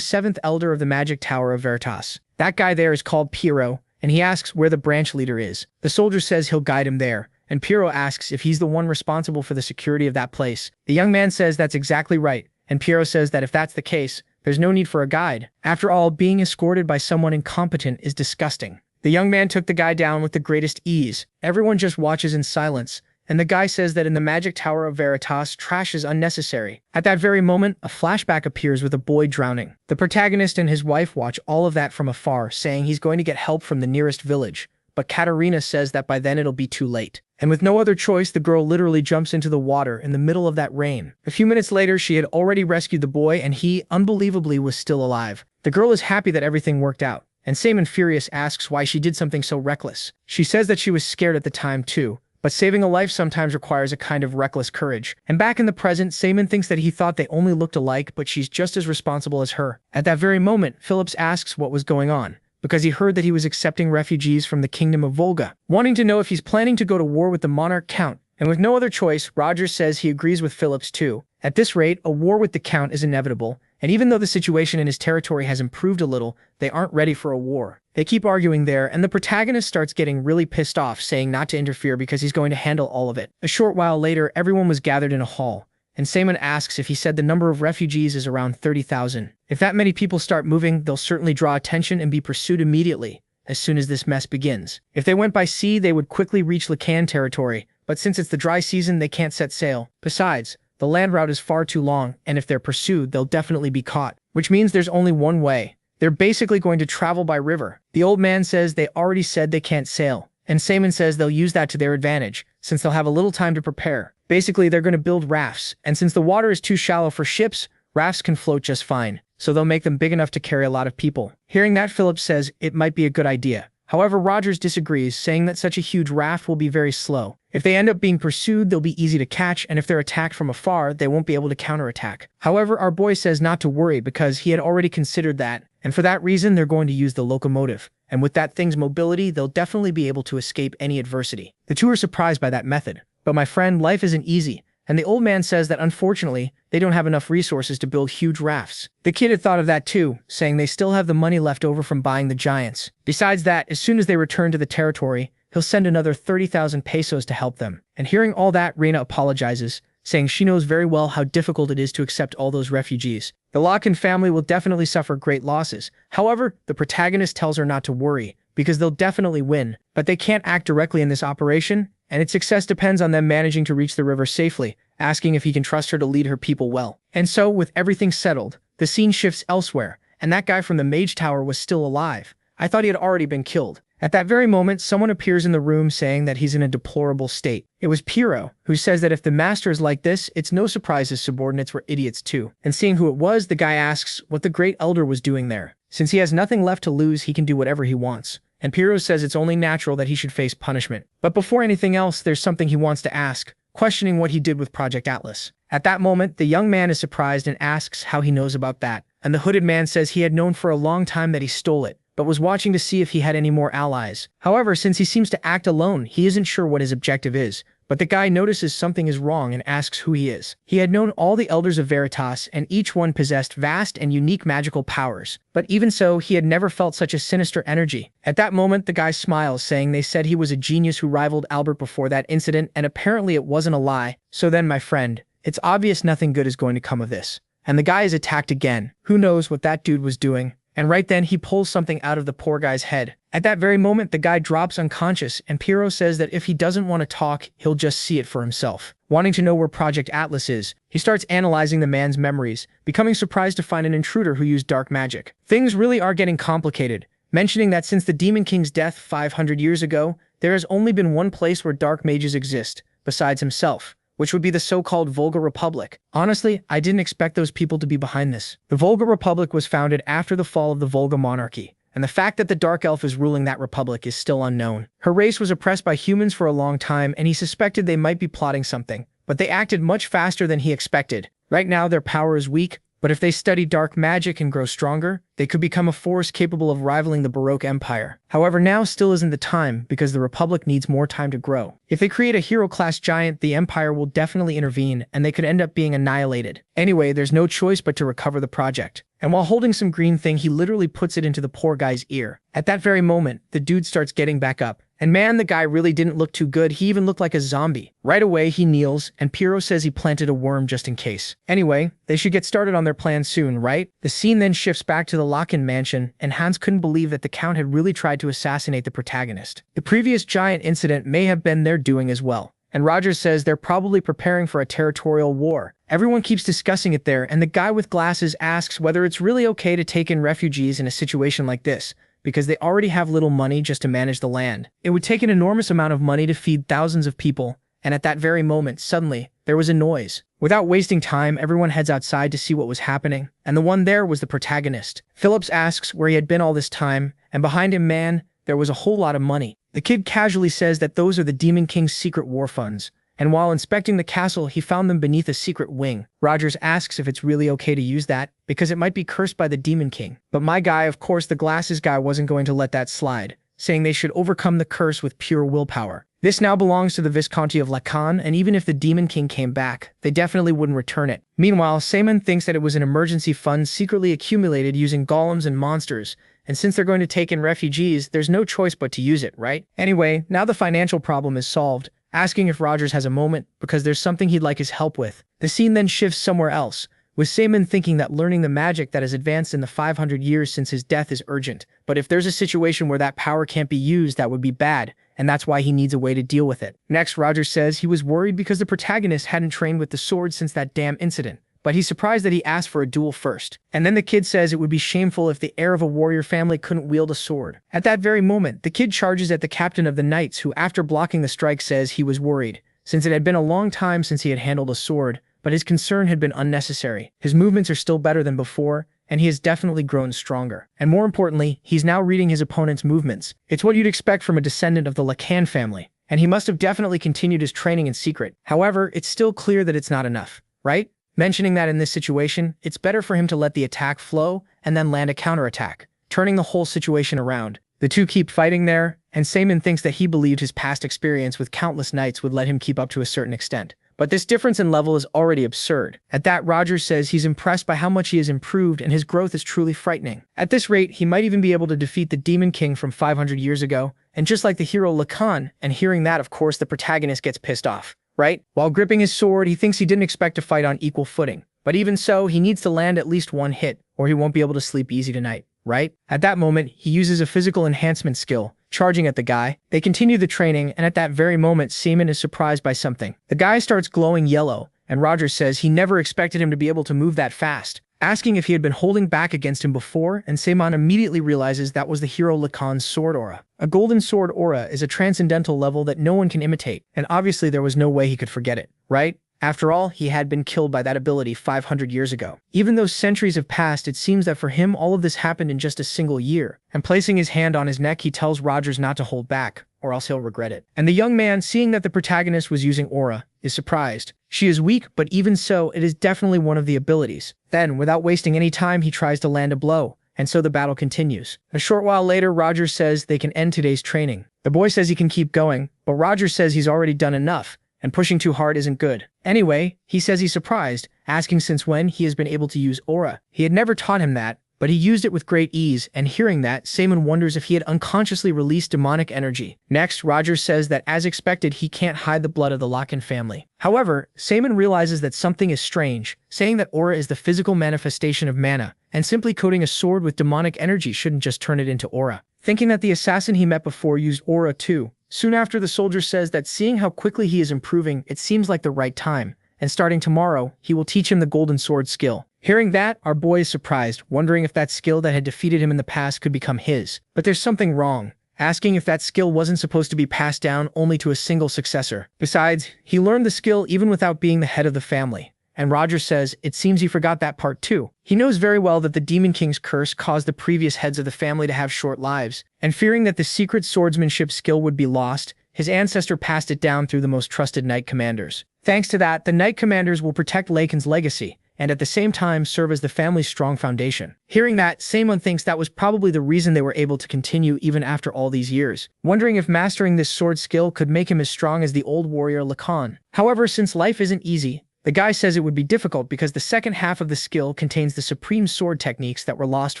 7th elder of the magic tower of Veritas. That guy there is called Piero, and he asks where the branch leader is. The soldier says he'll guide him there, and Piero asks if he's the one responsible for the security of that place. The young man says that's exactly right, and Piero says that if that's the case, there's no need for a guide. After all, being escorted by someone incompetent is disgusting. The young man took the guy down with the greatest ease. Everyone just watches in silence, and the guy says that in the Magic Tower of Veritas, trash is unnecessary. At that very moment, a flashback appears with a boy drowning. The protagonist and his wife watch all of that from afar, saying he's going to get help from the nearest village, but Katerina says that by then it'll be too late. And with no other choice, the girl literally jumps into the water in the middle of that rain. A few minutes later, she had already rescued the boy, and he, unbelievably, was still alive. The girl is happy that everything worked out, and Simon Furious asks why she did something so reckless. She says that she was scared at the time too, but saving a life sometimes requires a kind of reckless courage. And back in the present, Simon thinks that he thought they only looked alike, but she's just as responsible as her. At that very moment, Phillips asks what was going on, because he heard that he was accepting refugees from the Kingdom of Volga, wanting to know if he's planning to go to war with the Monarch Count. And with no other choice, Roger says he agrees with Phillips too. At this rate, a war with the Count is inevitable, and even though the situation in his territory has improved a little, they aren't ready for a war. They keep arguing there, and the protagonist starts getting really pissed off, saying not to interfere because he's going to handle all of it. A short while later, everyone was gathered in a hall, and Simon asks if he said the number of refugees is around 30,000. If that many people start moving, they'll certainly draw attention and be pursued immediately, as soon as this mess begins. If they went by sea, they would quickly reach Lacan territory, but since it's the dry season, they can't set sail. Besides, the land route is far too long, and if they're pursued, they'll definitely be caught. Which means there's only one way. They're basically going to travel by river. The old man says they already said they can't sail, and Simon says they'll use that to their advantage, since they'll have a little time to prepare. Basically, they're going to build rafts, and since the water is too shallow for ships, rafts can float just fine, so they'll make them big enough to carry a lot of people. Hearing that, Phillips says it might be a good idea. However, Rogers disagrees, saying that such a huge raft will be very slow. If they end up being pursued, they'll be easy to catch, and if they're attacked from afar, they won't be able to counterattack. However, our boy says not to worry because he had already considered that, and for that reason, they're going to use the locomotive. And with that thing's mobility, they'll definitely be able to escape any adversity. The two are surprised by that method. But my friend, life isn't easy, and the old man says that unfortunately, they don't have enough resources to build huge rafts. The kid had thought of that too, saying they still have the money left over from buying the giants. Besides that, as soon as they return to the territory, he'll send another 30,000 pesos to help them. And hearing all that, Reina apologizes, saying she knows very well how difficult it is to accept all those refugees. The Locken family will definitely suffer great losses. However, the protagonist tells her not to worry, because they'll definitely win, but they can't act directly in this operation, and its success depends on them managing to reach the river safely, asking if he can trust her to lead her people well. And so, with everything settled, the scene shifts elsewhere, and that guy from the Mage Tower was still alive. I thought he had already been killed. At that very moment, someone appears in the room saying that he's in a deplorable state. It was Piero, who says that if the master is like this, it's no surprise his subordinates were idiots too. And seeing who it was, the guy asks what the Great Elder was doing there. Since he has nothing left to lose, he can do whatever he wants. And Piero says it's only natural that he should face punishment. But before anything else, there's something he wants to ask, questioning what he did with Project Atlas. At that moment, the young man is surprised and asks how he knows about that. And the hooded man says he had known for a long time that he stole it, but was watching to see if he had any more allies. However, since he seems to act alone, he isn't sure what his objective is. But the guy notices something is wrong and asks who he is. He had known all the Elders of Veritas, and each one possessed vast and unique magical powers. But even so, he had never felt such a sinister energy. At that moment, the guy smiles, saying they said he was a genius who rivaled Albert before that incident, and apparently it wasn't a lie. So then, my friend, it's obvious nothing good is going to come of this. And the guy is attacked again. Who knows what that dude was doing? And right then, he pulls something out of the poor guy's head. At that very moment, the guy drops unconscious, and Piero says that if he doesn't want to talk, he'll just see it for himself. Wanting to know where Project Atlas is, he starts analyzing the man's memories, becoming surprised to find an intruder who used dark magic. Things really are getting complicated, mentioning that since the Demon King's death 500 years ago, there has only been one place where dark mages exist, besides himself, which would be the so-called Volga Republic. Honestly, I didn't expect those people to be behind this. The Volga Republic was founded after the fall of the Volga monarchy, and the fact that the Dark Elf is ruling that republic is still unknown. Her race was oppressed by humans for a long time, and he suspected they might be plotting something, but they acted much faster than he expected. Right now, their power is weak, but if they study dark magic and grow stronger, they could become a force capable of rivaling the Baroque Empire. However, now still isn't the time, because the Republic needs more time to grow. If they create a hero-class giant, the Empire will definitely intervene, and they could end up being annihilated. Anyway, there's no choice but to recover the project. And while holding some green thing, he literally puts it into the poor guy's ear. At that very moment, the dude starts getting back up. And man, the guy really didn't look too good. He even looked like a zombie. Right away, he kneels, and Piero says he planted a worm just in case. Anyway, they should get started on their plan soon, right? The scene then shifts back to the Locken mansion, and Hans couldn't believe that the Count had really tried to assassinate the protagonist. The previous giant incident may have been their doing as well. and Rogers says they're probably preparing for a territorial war. Everyone keeps discussing it there, and the guy with glasses asks whether it's really okay to take in refugees in a situation like this, because they already have little money just to manage the land. It would take an enormous amount of money to feed thousands of people, and at that very moment, suddenly, there was a noise. Without wasting time, everyone heads outside to see what was happening, and the one there was the protagonist. Phillips asks where he had been all this time, and behind him, man, there was a whole lot of money. The kid casually says that those are the Demon King's secret war funds, and while inspecting the castle, he found them beneath a secret wing. Rogers asks if it's really okay to use that, because it might be cursed by the Demon King. But my guy, of course the glasses guy, wasn't going to let that slide, saying they should overcome the curse with pure willpower. This now belongs to the Visconti of Lacan, and even if the Demon King came back, they definitely wouldn't return it. Meanwhile, Simon thinks that it was an emergency fund secretly accumulated using golems and monsters, and since they're going to take in refugees, there's no choice but to use it, right? Anyway, now the financial problem is solved, asking if Rogers has a moment, because there's something he'd like his help with. The scene then shifts somewhere else, with Simon thinking that learning the magic that has advanced in the 500 years since his death is urgent. But if there's a situation where that power can't be used, that would be bad, and that's why he needs a way to deal with it. Next, Rogers says he was worried because the protagonist hadn't trained with the sword since that damn incident, but he's surprised that he asked for a duel first. And then the kid says it would be shameful if the heir of a warrior family couldn't wield a sword. At that very moment, the kid charges at the captain of the knights, who after blocking the strike says he was worried, since it had been a long time since he had handled a sword, but his concern had been unnecessary. His movements are still better than before, and he has definitely grown stronger. And more importantly, he's now reading his opponent's movements. It's what you'd expect from a descendant of the Lacan family, and he must have definitely continued his training in secret. However, it's still clear that it's not enough, right? Mentioning that in this situation, it's better for him to let the attack flow and then land a counterattack, turning the whole situation around. The two keep fighting there, and Simon thinks that he believed his past experience with countless knights would let him keep up to a certain extent. But this difference in level is already absurd. At that, Rogers says he's impressed by how much he has improved, and his growth is truly frightening. At this rate, he might even be able to defeat the Demon King from 500 years ago, and just like the hero Lacan, and hearing that, of course, the protagonist gets pissed off, right? While gripping his sword, he thinks he didn't expect to fight on equal footing. But even so, he needs to land at least one hit, or he won't be able to sleep easy tonight, right? At that moment, he uses a physical enhancement skill, charging at the guy. They continue the training, and at that very moment, Simon is surprised by something. The guy starts glowing yellow, and Rogers says he never expected him to be able to move that fast, asking if he had been holding back against him before, and Simon immediately realizes that was the hero Lacan's sword aura. A golden sword aura is a transcendental level that no one can imitate, and obviously there was no way he could forget it, right? After all, he had been killed by that ability 500 years ago. Even though centuries have passed, it seems that for him all of this happened in just a single year. And placing his hand on his neck, he tells Rogers not to hold back, or else he'll regret it. And the young man, seeing that the protagonist was using aura, is surprised. She is weak, but even so, it is definitely one of the abilities. Then, without wasting any time, he tries to land a blow, and so the battle continues. A short while later, Rogers says they can end today's training. The boy says he can keep going, but Rogers says he's already done enough, and pushing too hard isn't good. Anyway, he says he's surprised, asking since when he has been able to use aura. He had never taught him that, but he used it with great ease, and hearing that, Simon wonders if he had unconsciously released demonic energy. Next, Rogers says that as expected, he can't hide the blood of the Lacan family. However, Simon realizes that something is strange, saying that aura is the physical manifestation of mana, and simply coating a sword with demonic energy shouldn't just turn it into aura. Thinking that the assassin he met before used aura too. Soon after, the soldier says that seeing how quickly he is improving, it seems like the right time, and starting tomorrow, he will teach him the golden sword skill. Hearing that, our boy is surprised, wondering if that skill that had defeated him in the past could become his. But there's something wrong, asking if that skill wasn't supposed to be passed down only to a single successor. Besides, he learned the skill even without being the head of the family. And Rogers says it seems he forgot that part too. He knows very well that the Demon King's curse caused the previous heads of the family to have short lives, and fearing that the secret swordsmanship skill would be lost, his ancestor passed it down through the most trusted knight commanders. Thanks to that, the knight commanders will protect Lacan's legacy, and at the same time serve as the family's strong foundation. Hearing that, Simon thinks that was probably the reason they were able to continue even after all these years, wondering if mastering this sword skill could make him as strong as the old warrior Lacan. However, since life isn't easy, the guy says it would be difficult because the second half of the skill contains the supreme sword techniques that were lost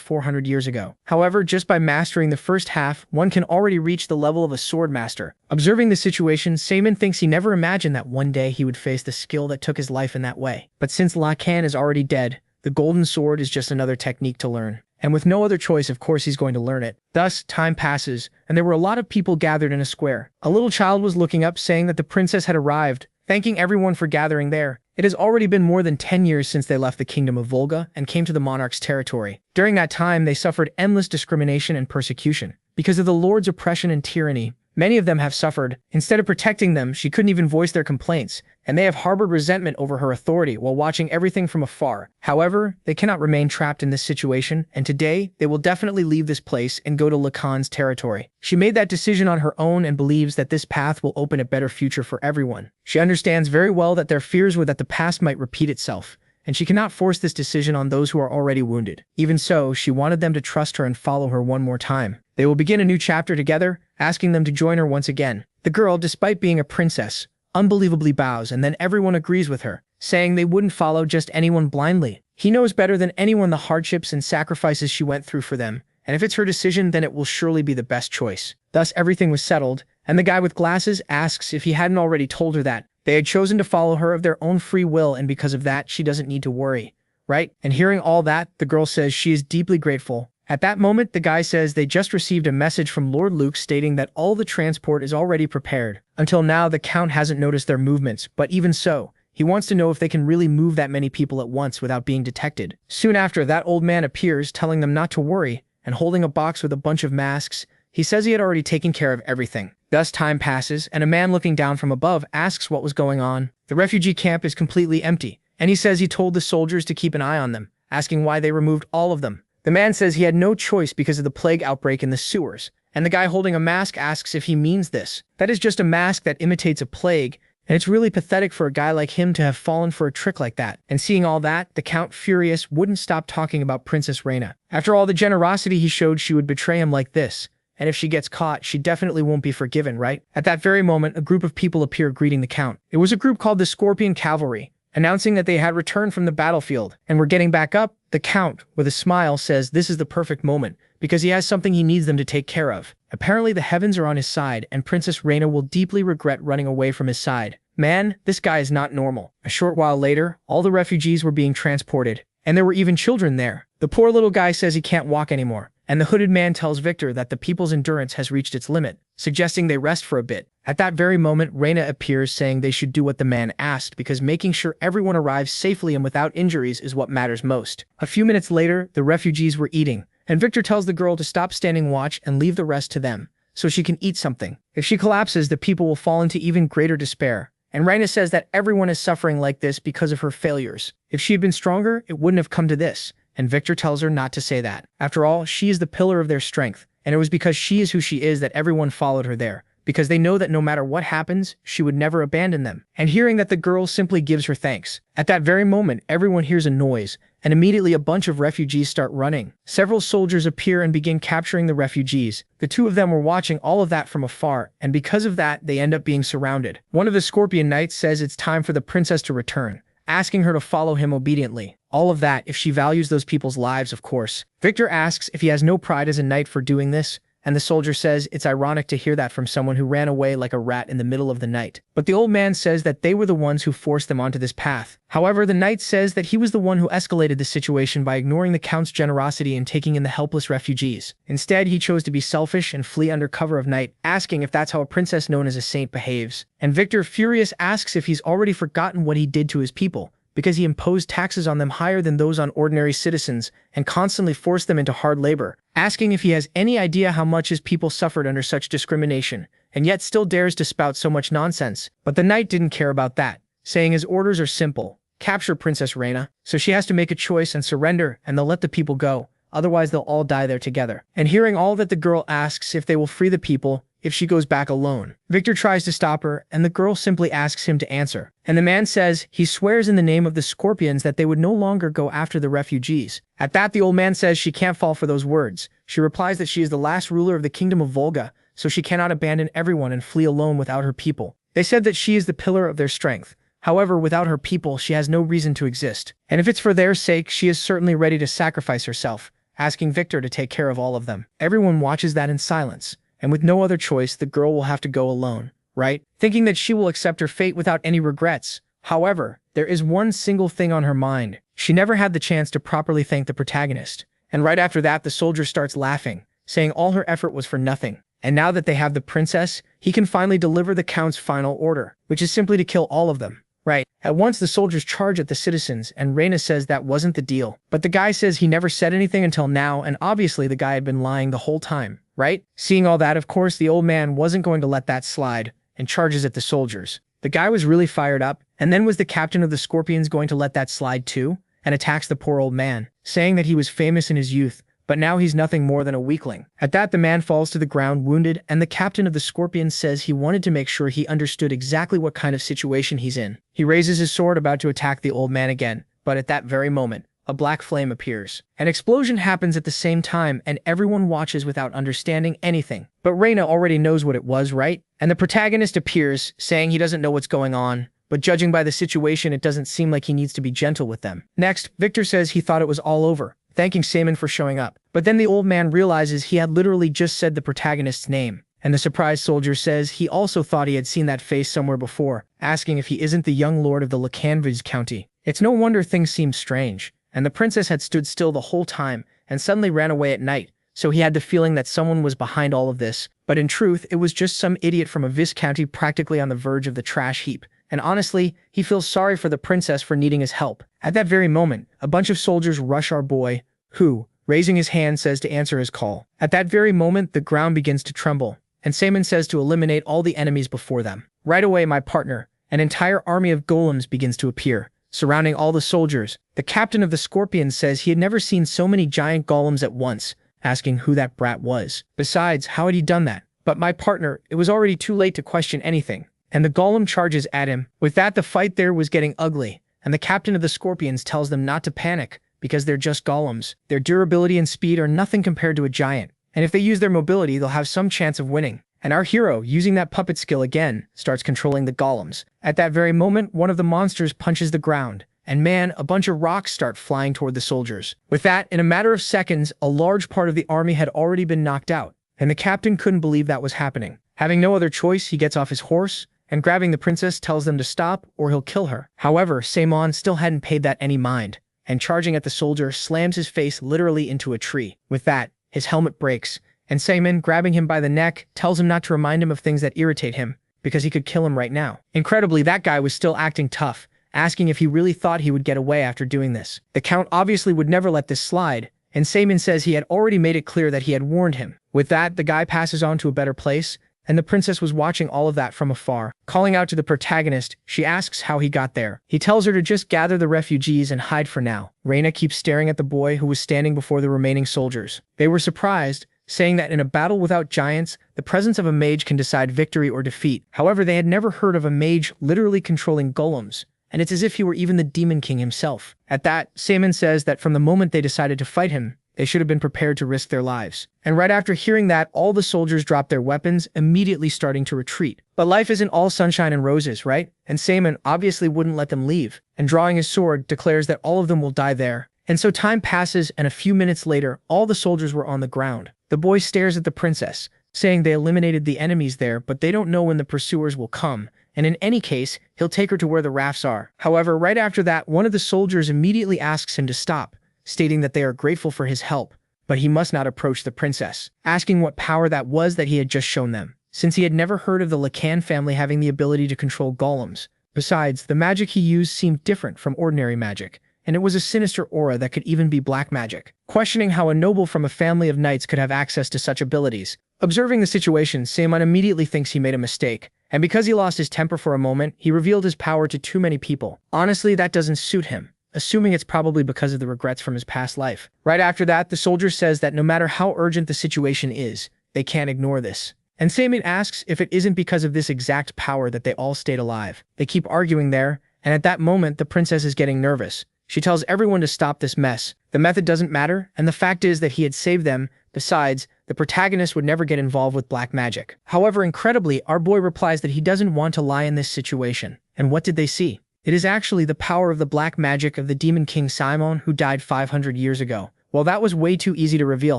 400 years ago. However, just by mastering the first half, one can already reach the level of a sword master. Observing the situation, Simon thinks he never imagined that one day he would face the skill that took his life in that way. But since Lacan is already dead, the golden sword is just another technique to learn. and with no other choice, of course, he's going to learn it. Thus, time passes, and there were a lot of people gathered in a square. A little child was looking up, saying that the princess had arrived, thanking everyone for gathering there. It has already been more than 10 years since they left the kingdom of Volga and came to the monarch's territory. During that time, they suffered endless discrimination and persecution. Because of the lord's oppression and tyranny, many of them have suffered. Instead of protecting them, she couldn't even voice their complaints, and they have harbored resentment over her authority while watching everything from afar. However, they cannot remain trapped in this situation, and today, they will definitely leave this place and go to Lacan's territory. She made that decision on her own and believes that this path will open a better future for everyone. She understands very well that their fears were that the past might repeat itself, and she cannot force this decision on those who are already wounded. Even so, she wanted them to trust her and follow her one more time. They will begin a new chapter together, asking them to join her once again. The girl, despite being a princess, unbelievably bows, and then everyone agrees with her, saying they wouldn't follow just anyone blindly. He knows better than anyone the hardships and sacrifices she went through for them, and if it's her decision, then it will surely be the best choice. Thus, everything was settled, and the guy with glasses asks if he hadn't already told her that they had chosen to follow her of their own free will, and because of that, she doesn't need to worry, right? And hearing all that, the girl says she is deeply grateful. At that moment, the guy says they just received a message from Lord Luke stating that all the transport is already prepared. Until now, the Count hasn't noticed their movements, but even so, he wants to know if they can really move that many people at once without being detected. Soon after, that old man appears, telling them not to worry, and holding a box with a bunch of masks. He says he had already taken care of everything. Thus, time passes, and a man looking down from above asks what was going on. The refugee camp is completely empty, and he says he told the soldiers to keep an eye on them, asking why they removed all of them. The man says he had no choice because of the plague outbreak in the sewers, and the guy holding a mask asks if he means this. That is just a mask that imitates a plague, and it's really pathetic for a guy like him to have fallen for a trick like that. And seeing all that, the Count, furious, wouldn't stop talking about Princess Reina. After all the generosity he showed, she would betray him like this, and if she gets caught, she definitely won't be forgiven, right? At that very moment, a group of people appear greeting the Count. It was a group called the Scorpion Cavalry, announcing that they had returned from the battlefield and were getting back up. The Count, with a smile, says this is the perfect moment because he has something he needs them to take care of. Apparently, the heavens are on his side, and Princess Reina will deeply regret running away from his side. Man, this guy is not normal. A short while later, all the refugees were being transported, and there were even children there. The poor little guy says he can't walk anymore, and the hooded man tells Victor that the people's endurance has reached its limit, suggesting they rest for a bit. At that very moment, Reina appears, saying they should do what the man asked because making sure everyone arrives safely and without injuries is what matters most. A few minutes later, the refugees were eating, and Victor tells the girl to stop standing watch and leave the rest to them, so she can eat something. If she collapses, the people will fall into even greater despair. And Reina says that everyone is suffering like this because of her failures. If she had been stronger, it wouldn't have come to this. And Victor tells her not to say that. After all, she is the pillar of their strength, and it was because she is who she is that everyone followed her there, because they know that no matter what happens, she would never abandon them. And hearing that, the girl simply gives her thanks. At that very moment, everyone hears a noise, and immediately a bunch of refugees start running. Several soldiers appear and begin capturing the refugees. The two of them were watching all of that from afar, and because of that, they end up being surrounded. One of the Scorpion Knights says it's time for the princess to return, asking her to follow him obediently. All of that if she values those people's lives, of course. Victor asks if he has no pride as a knight for doing this, and the soldier says it's ironic to hear that from someone who ran away like a rat in the middle of the night. But the old man says that they were the ones who forced them onto this path. However, the knight says that he was the one who escalated the situation by ignoring the Count's generosity and taking in the helpless refugees. Instead, he chose to be selfish and flee under cover of night, asking if that's how a princess known as a saint behaves. And Victor, furious, asks if he's already forgotten what he did to his people, because he imposed taxes on them higher than those on ordinary citizens and constantly forced them into hard labor, asking if he has any idea how much his people suffered under such discrimination, and yet still dares to spout so much nonsense. But the knight didn't care about that, saying his orders are simple: capture Princess Reina, so she has to make a choice and surrender, and they'll let the people go, otherwise they'll all die there together. And hearing all that, the girl asks if they will free the people if she goes back alone. Victor tries to stop her, and the girl simply asks him to answer. And the man says he swears in the name of the Scorpions that they would no longer go after the refugees. At that, the old man says she can't fall for those words. She replies that she is the last ruler of the kingdom of Volga, so she cannot abandon everyone and flee alone without her people. They said that she is the pillar of their strength. However, without her people, she has no reason to exist. And if it's for their sake, she is certainly ready to sacrifice herself, asking Victor to take care of all of them. Everyone watches that in silence. And with no other choice, the girl will have to go alone, right? Thinking that she will accept her fate without any regrets. However, there is one single thing on her mind. She never had the chance to properly thank the protagonist. And right after that, the soldier starts laughing, saying all her effort was for nothing. And now that they have the princess, he can finally deliver the Count's final order, which is simply to kill all of them. Right. At once the soldiers charge at the citizens, and Reina says that wasn't the deal. But the guy says he never said anything until now, and obviously the guy had been lying the whole time, right? Seeing all that, of course, the old man wasn't going to let that slide, and charges at the soldiers. The guy was really fired up, and then was the captain of the Scorpions going to let that slide too? And attacks the poor old man, saying that he was famous in his youth, but now he's nothing more than a weakling. At that, the man falls to the ground wounded, and the captain of the Scorpions says he wanted to make sure he understood exactly what kind of situation he's in. He raises his sword about to attack the old man again, but at that very moment, a black flame appears. An explosion happens at the same time, and everyone watches without understanding anything. But Reina already knows what it was, right? And the protagonist appears, saying he doesn't know what's going on, but judging by the situation, it doesn't seem like he needs to be gentle with them. Next, Victor says he thought it was all over, thanking Simon for showing up. But then the old man realizes he had literally just said the protagonist's name. And the surprised soldier says he also thought he had seen that face somewhere before, asking if he isn't the young lord of the Lacanvige County. It's no wonder things seem strange. And the princess had stood still the whole time, and suddenly ran away at night, so he had the feeling that someone was behind all of this. But in truth, it was just some idiot from a Viscounty practically on the verge of the trash heap. And honestly, he feels sorry for the princess for needing his help. At that very moment, a bunch of soldiers rush our boy, who, raising his hand, says to answer his call. At that very moment, the ground begins to tremble, and Simon says to eliminate all the enemies before them. Right away, my partner, an entire army of golems begins to appear, surrounding all the soldiers. The captain of the Scorpions says he had never seen so many giant golems at once, asking who that brat was. Besides, how had he done that? But my partner, it was already too late to question anything, and the golem charges at him. With that, the fight there was getting ugly, and the captain of the Scorpions tells them not to panic, because they're just golems. Their durability and speed are nothing compared to a giant, and if they use their mobility, they'll have some chance of winning. And our hero, using that puppet skill again, starts controlling the golems. At that very moment, one of the monsters punches the ground, and man, a bunch of rocks start flying toward the soldiers. With that, in a matter of seconds, a large part of the army had already been knocked out, and the captain couldn't believe that was happening. Having no other choice, he gets off his horse, and grabbing the princess tells them to stop or he'll kill her. However, Simon still hadn't paid that any mind, and charging at the soldier, slams his face literally into a tree. With that, his helmet breaks, and Simon, grabbing him by the neck, tells him not to remind him of things that irritate him, because he could kill him right now. Incredibly, that guy was still acting tough, asking if he really thought he would get away after doing this. The Count obviously would never let this slide, and Simon says he had already made it clear that he had warned him. With that, the guy passes on to a better place, and the princess was watching all of that from afar. Calling out to the protagonist, she asks how he got there. He tells her to just gather the refugees and hide for now. Reina keeps staring at the boy who was standing before the remaining soldiers. They were surprised, saying that in a battle without giants, the presence of a mage can decide victory or defeat. However, they had never heard of a mage literally controlling golems, and it's as if he were even the Demon King himself. At that, Simon says that from the moment they decided to fight him, they should have been prepared to risk their lives. And right after hearing that, all the soldiers dropped their weapons, immediately starting to retreat. But life isn't all sunshine and roses, right? And Simon obviously wouldn't let them leave, and drawing his sword, declares that all of them will die there. And so time passes, and a few minutes later, all the soldiers were on the ground. The boy stares at the princess, saying they eliminated the enemies there, but they don't know when the pursuers will come, and in any case, he'll take her to where the rafts are. However, right after that, one of the soldiers immediately asks him to stop, stating that they are grateful for his help, but he must not approach the princess, asking what power that was that he had just shown them, since he had never heard of the Lacan family having the ability to control golems. Besides, the magic he used seemed different from ordinary magic, and it was a sinister aura that could even be black magic. Questioning how a noble from a family of knights could have access to such abilities. Observing the situation, Simon immediately thinks he made a mistake, and because he lost his temper for a moment, he revealed his power to too many people. Honestly, that doesn't suit him, assuming it's probably because of the regrets from his past life. Right after that, the soldier says that no matter how urgent the situation is, they can't ignore this. And Simon asks if it isn't because of this exact power that they all stayed alive. They keep arguing there, and at that moment, the princess is getting nervous. She tells everyone to stop this mess. The method doesn't matter, and the fact is that he had saved them. Besides, the protagonist would never get involved with black magic. However, incredibly, our boy replies that he doesn't want to lie in this situation. And what did they see? It is actually the power of the black magic of the Demon King Simon, who died 500 years ago. Well, that was way too easy to reveal,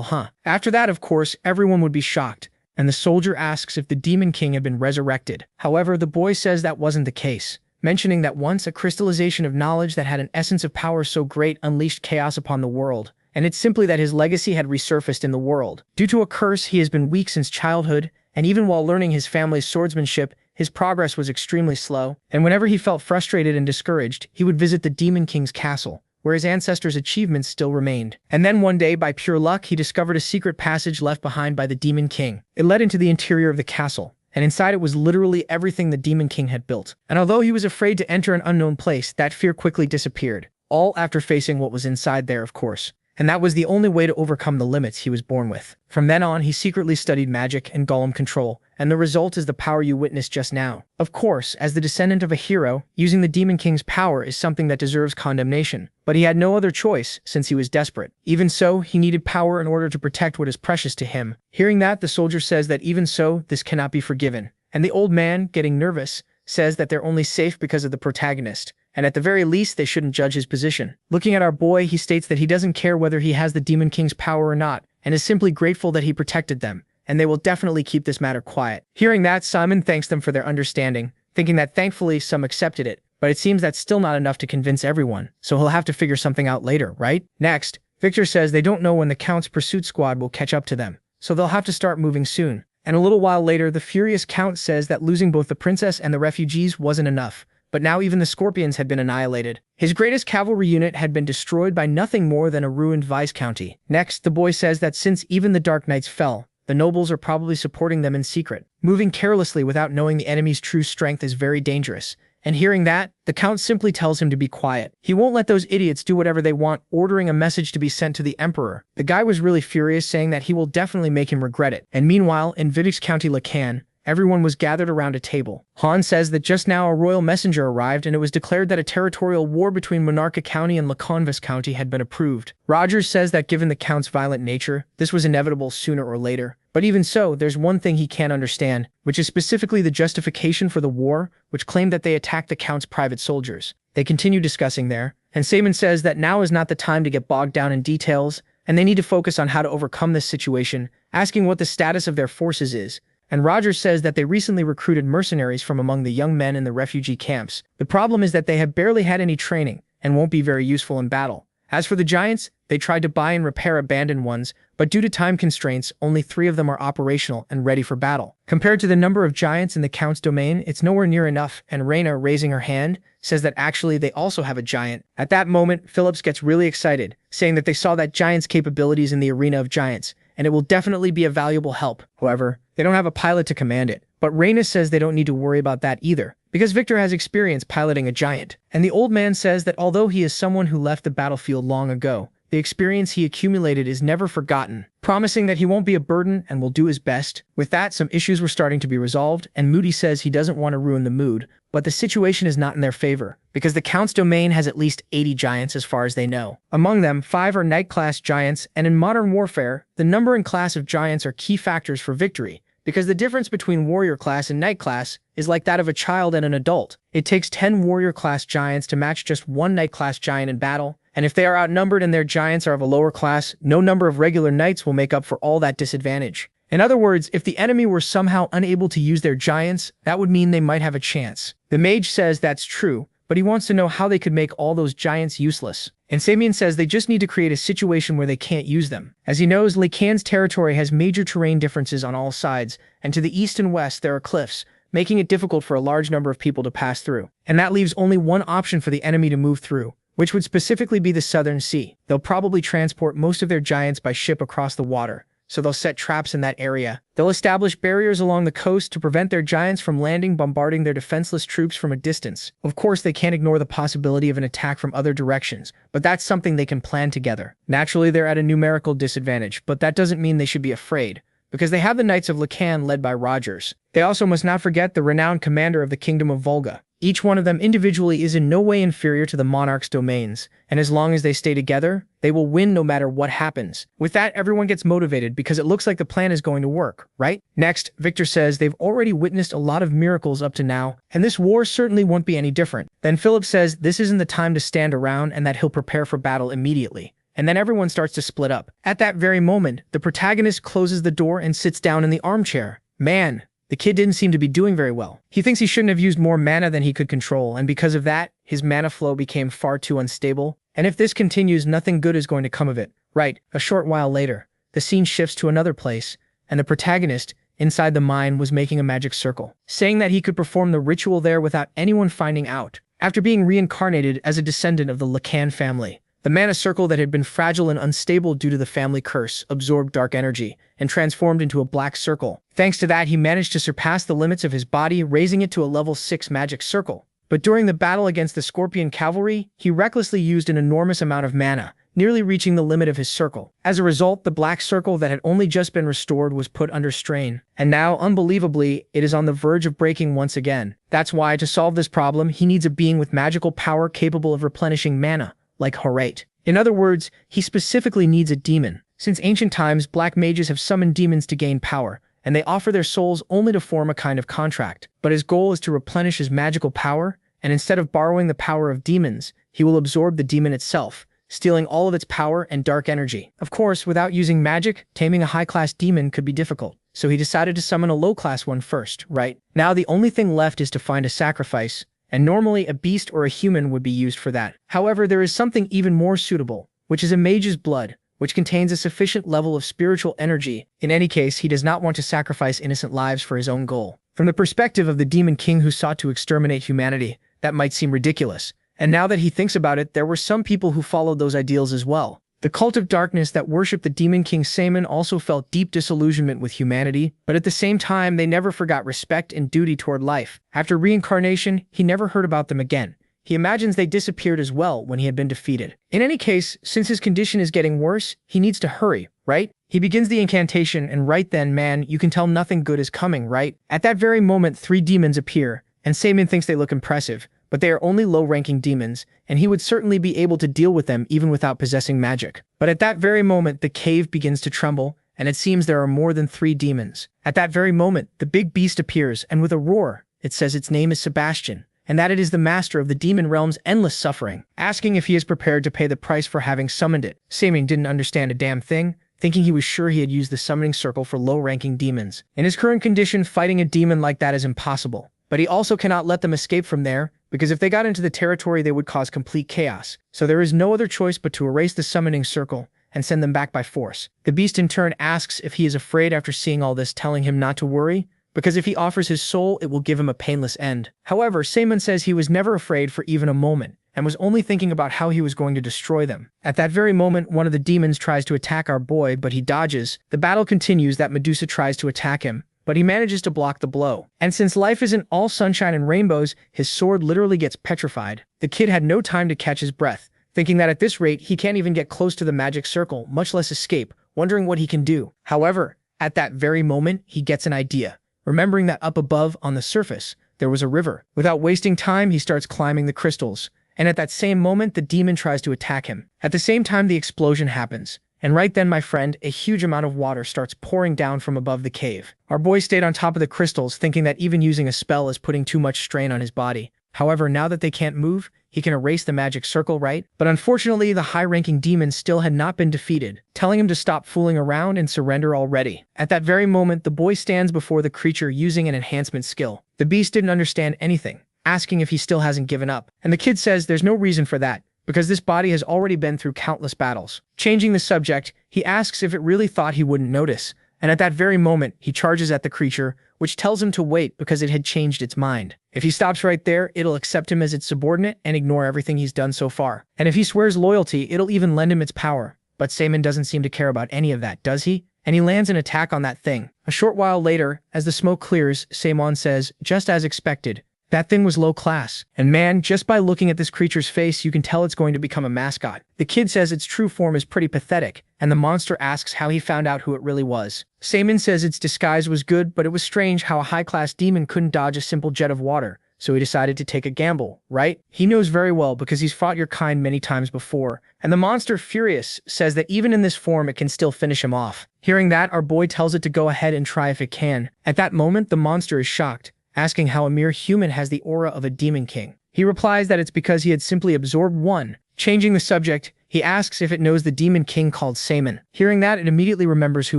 huh? After that, of course, everyone would be shocked, and the soldier asks if the Demon King had been resurrected. However, the boy says that wasn't the case, mentioning that once a crystallization of knowledge that had an essence of power so great unleashed chaos upon the world, and it's simply that his legacy had resurfaced in the world. Due to a curse, he has been weak since childhood, and even while learning his family's swordsmanship, his progress was extremely slow, and whenever he felt frustrated and discouraged, he would visit the Demon King's castle, where his ancestors' achievements still remained. And then one day, by pure luck, he discovered a secret passage left behind by the Demon King. It led into the interior of the castle, and inside it was literally everything the Demon King had built. And although he was afraid to enter an unknown place, that fear quickly disappeared, all after facing what was inside there, of course. And that was the only way to overcome the limits he was born with. From then on, he secretly studied magic and golem control, and the result is the power you witnessed just now. Of course, as the descendant of a hero, using the Demon King's power is something that deserves condemnation. But he had no other choice, since he was desperate. Even so, he needed power in order to protect what is precious to him. Hearing that, the soldier says that even so, this cannot be forgiven. And the old man, getting nervous, says that they're only safe because of the protagonist, and at the very least, they shouldn't judge his position. Looking at our boy, he states that he doesn't care whether he has the Demon King's power or not, and is simply grateful that he protected them, and they will definitely keep this matter quiet. Hearing that, Simon thanks them for their understanding, thinking that thankfully some accepted it, but it seems that's still not enough to convince everyone, so he'll have to figure something out later, right? Next, Victor says they don't know when the Count's pursuit squad will catch up to them, so they'll have to start moving soon. And a little while later, the furious Count says that losing both the princess and the refugees wasn't enough, but now even the Scorpions had been annihilated. His greatest cavalry unit had been destroyed by nothing more than a ruined vice-county. Next, the boy says that since even the Dark Knights fell, the nobles are probably supporting them in secret. Moving carelessly without knowing the enemy's true strength is very dangerous. And hearing that, the Count simply tells him to be quiet. He won't let those idiots do whatever they want, ordering a message to be sent to the Emperor. The guy was really furious, saying that he will definitely make him regret it. And meanwhile, in Vidix County Lacan, everyone was gathered around a table. Han says that just now a royal messenger arrived and it was declared that a territorial war between Monarcha County and Lacanvis County had been approved. Rogers says that given the Count's violent nature, this was inevitable sooner or later. But even so, there's one thing he can't understand, which is specifically the justification for the war, which claimed that they attacked the Count's private soldiers. They continue discussing there, and Saman says that now is not the time to get bogged down in details, and they need to focus on how to overcome this situation, asking what the status of their forces is. And Rogers says that they recently recruited mercenaries from among the young men in the refugee camps. The problem is that they have barely had any training, and won't be very useful in battle. As for the giants, they tried to buy and repair abandoned ones, but due to time constraints, only 3 of them are operational and ready for battle. Compared to the number of giants in the Count's domain, it's nowhere near enough, and Reyna, raising her hand, says that actually they also have a giant. At that moment, Phillips gets really excited, saying that they saw that giant's capabilities in the arena of giants, and it will definitely be a valuable help. However, they don't have a pilot to command it. But Reyna says they don't need to worry about that either, because Victor has experience piloting a giant. And the old man says that although he is someone who left the battlefield long ago, the experience he accumulated is never forgotten, promising that he won't be a burden and will do his best. With that, some issues were starting to be resolved, and Moody says he doesn't want to ruin the mood, but the situation is not in their favor, because the Count's domain has at least 80 giants as far as they know. Among them, 5 are Knight-class giants, and in modern warfare, the number and class of giants are key factors for victory, because the difference between warrior class and knight class is like that of a child and an adult. It takes 10 warrior class giants to match just 1 knight class giant in battle, and if they are outnumbered and their giants are of a lower class, no number of regular knights will make up for all that disadvantage. In other words, if the enemy were somehow unable to use their giants, that would mean they might have a chance. The mage says that's true, but he wants to know how they could make all those giants useless. And Samian says they just need to create a situation where they can't use them. As he knows, Lacan's territory has major terrain differences on all sides, and to the east and west there are cliffs, making it difficult for a large number of people to pass through. And that leaves only one option for the enemy to move through, which would specifically be the Southern Sea. They'll probably transport most of their giants by ship across the water, so they'll set traps in that area. They'll establish barriers along the coast to prevent their giants from landing, bombarding their defenseless troops from a distance. Of course, they can't ignore the possibility of an attack from other directions, but that's something they can plan together. Naturally, they're at a numerical disadvantage, but that doesn't mean they should be afraid, because they have the Knights of Lacan led by Rogers. They also must not forget the renowned commander of the Kingdom of Volga. Each one of them individually is in no way inferior to the monarch's domains, and as long as they stay together, they will win no matter what happens. With that, everyone gets motivated because it looks like the plan is going to work, right? Next, Victor says they've already witnessed a lot of miracles up to now, and this war certainly won't be any different. Then Philip says this isn't the time to stand around and that he'll prepare for battle immediately. And then everyone starts to split up. At that very moment, the protagonist closes the door and sits down in the armchair. Man, the kid didn't seem to be doing very well. He thinks he shouldn't have used more mana than he could control, and because of that, his mana flow became far too unstable. And if this continues, nothing good is going to come of it. Right, a short while later, the scene shifts to another place, and the protagonist, inside the mine, was making a magic circle, saying that he could perform the ritual there without anyone finding out. After being reincarnated as a descendant of the Lacan family, the mana circle that had been fragile and unstable due to the family curse absorbed dark energy and transformed into a black circle. Thanks to that, he managed to surpass the limits of his body, raising it to a level 6 magic circle. But during the battle against the Scorpion Cavalry, he recklessly used an enormous amount of mana, nearly reaching the limit of his circle. As a result, the black circle that had only just been restored was put under strain, and now, unbelievably, it is on the verge of breaking once again. That's why, to solve this problem, he needs a being with magical power capable of replenishing mana, like Horate. In other words, he specifically needs a demon. Since ancient times, black mages have summoned demons to gain power, and they offer their souls only to form a kind of contract. But his goal is to replenish his magical power, and instead of borrowing the power of demons, he will absorb the demon itself, stealing all of its power and dark energy. Of course, without using magic, taming a high-class demon could be difficult, so he decided to summon a low-class one first, right? Now the only thing left is to find a sacrifice, and normally a beast or a human would be used for that. However, there is something even more suitable, which is a mage's blood, which contains a sufficient level of spiritual energy. In any case, he does not want to sacrifice innocent lives for his own goal. From the perspective of the demon king who sought to exterminate humanity, that might seem ridiculous. And now that he thinks about it, there were some people who followed those ideals as well. The cult of darkness that worshipped the demon king Saman also felt deep disillusionment with humanity, but at the same time, they never forgot respect and duty toward life. After reincarnation, he never heard about them again. He imagines they disappeared as well when he had been defeated. In any case, since his condition is getting worse, he needs to hurry, right? He begins the incantation, and right then, man, you can tell nothing good is coming, right? At that very moment, 3 demons appear, and Saman thinks they look impressive, but they are only low-ranking demons, and he would certainly be able to deal with them even without possessing magic. But at that very moment, the cave begins to tremble, and it seems there are more than 3 demons. At that very moment, the big beast appears, and with a roar, it says its name is Sebastian, and that it is the master of the demon realm's endless suffering, asking if he is prepared to pay the price for having summoned it. Saman didn't understand a damn thing, thinking he was sure he had used the summoning circle for low-ranking demons. In his current condition, fighting a demon like that is impossible. But he also cannot let them escape from there, because if they got into the territory they would cause complete chaos. So there is no other choice but to erase the summoning circle and send them back by force. The beast in turn asks if he is afraid after seeing all this, telling him not to worry, because if he offers his soul, it will give him a painless end. However, Saman says he was never afraid for even a moment, and was only thinking about how he was going to destroy them. At that very moment, one of the demons tries to attack our boy, but he dodges. The battle continues that Medusa tries to attack him, but he manages to block the blow. And since life isn't all sunshine and rainbows, his sword literally gets petrified. The kid had no time to catch his breath, thinking that at this rate, he can't even get close to the magic circle, much less escape, wondering what he can do. However, at that very moment, he gets an idea, remembering that up above, on the surface, there was a river. Without wasting time, he starts climbing the crystals, and at that same moment, the demon tries to attack him. At the same time, the explosion happens. And right then, my friend, a huge amount of water starts pouring down from above the cave. Our boy stayed on top of the crystals, thinking that even using a spell is putting too much strain on his body. However, now that they can't move, he can erase the magic circle, right? But unfortunately, the high-ranking demon still had not been defeated, telling him to stop fooling around and surrender already. At that very moment, the boy stands before the creature using an enhancement skill. The beast didn't understand anything, asking if he still hasn't given up. And the kid says there's no reason for that, because this body has already been through countless battles. Changing the subject, he asks if it really thought he wouldn't notice, and at that very moment, he charges at the creature, which tells him to wait because it had changed its mind. If he stops right there, it'll accept him as its subordinate and ignore everything he's done so far. And if he swears loyalty, it'll even lend him its power. But Saman doesn't seem to care about any of that, does he? And he lands an attack on that thing. A short while later, as the smoke clears, Saman says, just as expected, that thing was low class. And man, just by looking at this creature's face, you can tell it's going to become a mascot. The kid says its true form is pretty pathetic, and the monster asks how he found out who it really was. Saman says its disguise was good, but it was strange how a high-class demon couldn't dodge a simple jet of water, so he decided to take a gamble, right? He knows very well because he's fought your kind many times before, and the monster, furious, says that even in this form it can still finish him off. Hearing that, our boy tells it to go ahead and try if it can. At that moment, the monster is shocked, asking how a mere human has the aura of a demon king. He replies that it's because he had simply absorbed one. Changing the subject, he asks if it knows the demon king called Saman. Hearing that, it immediately remembers who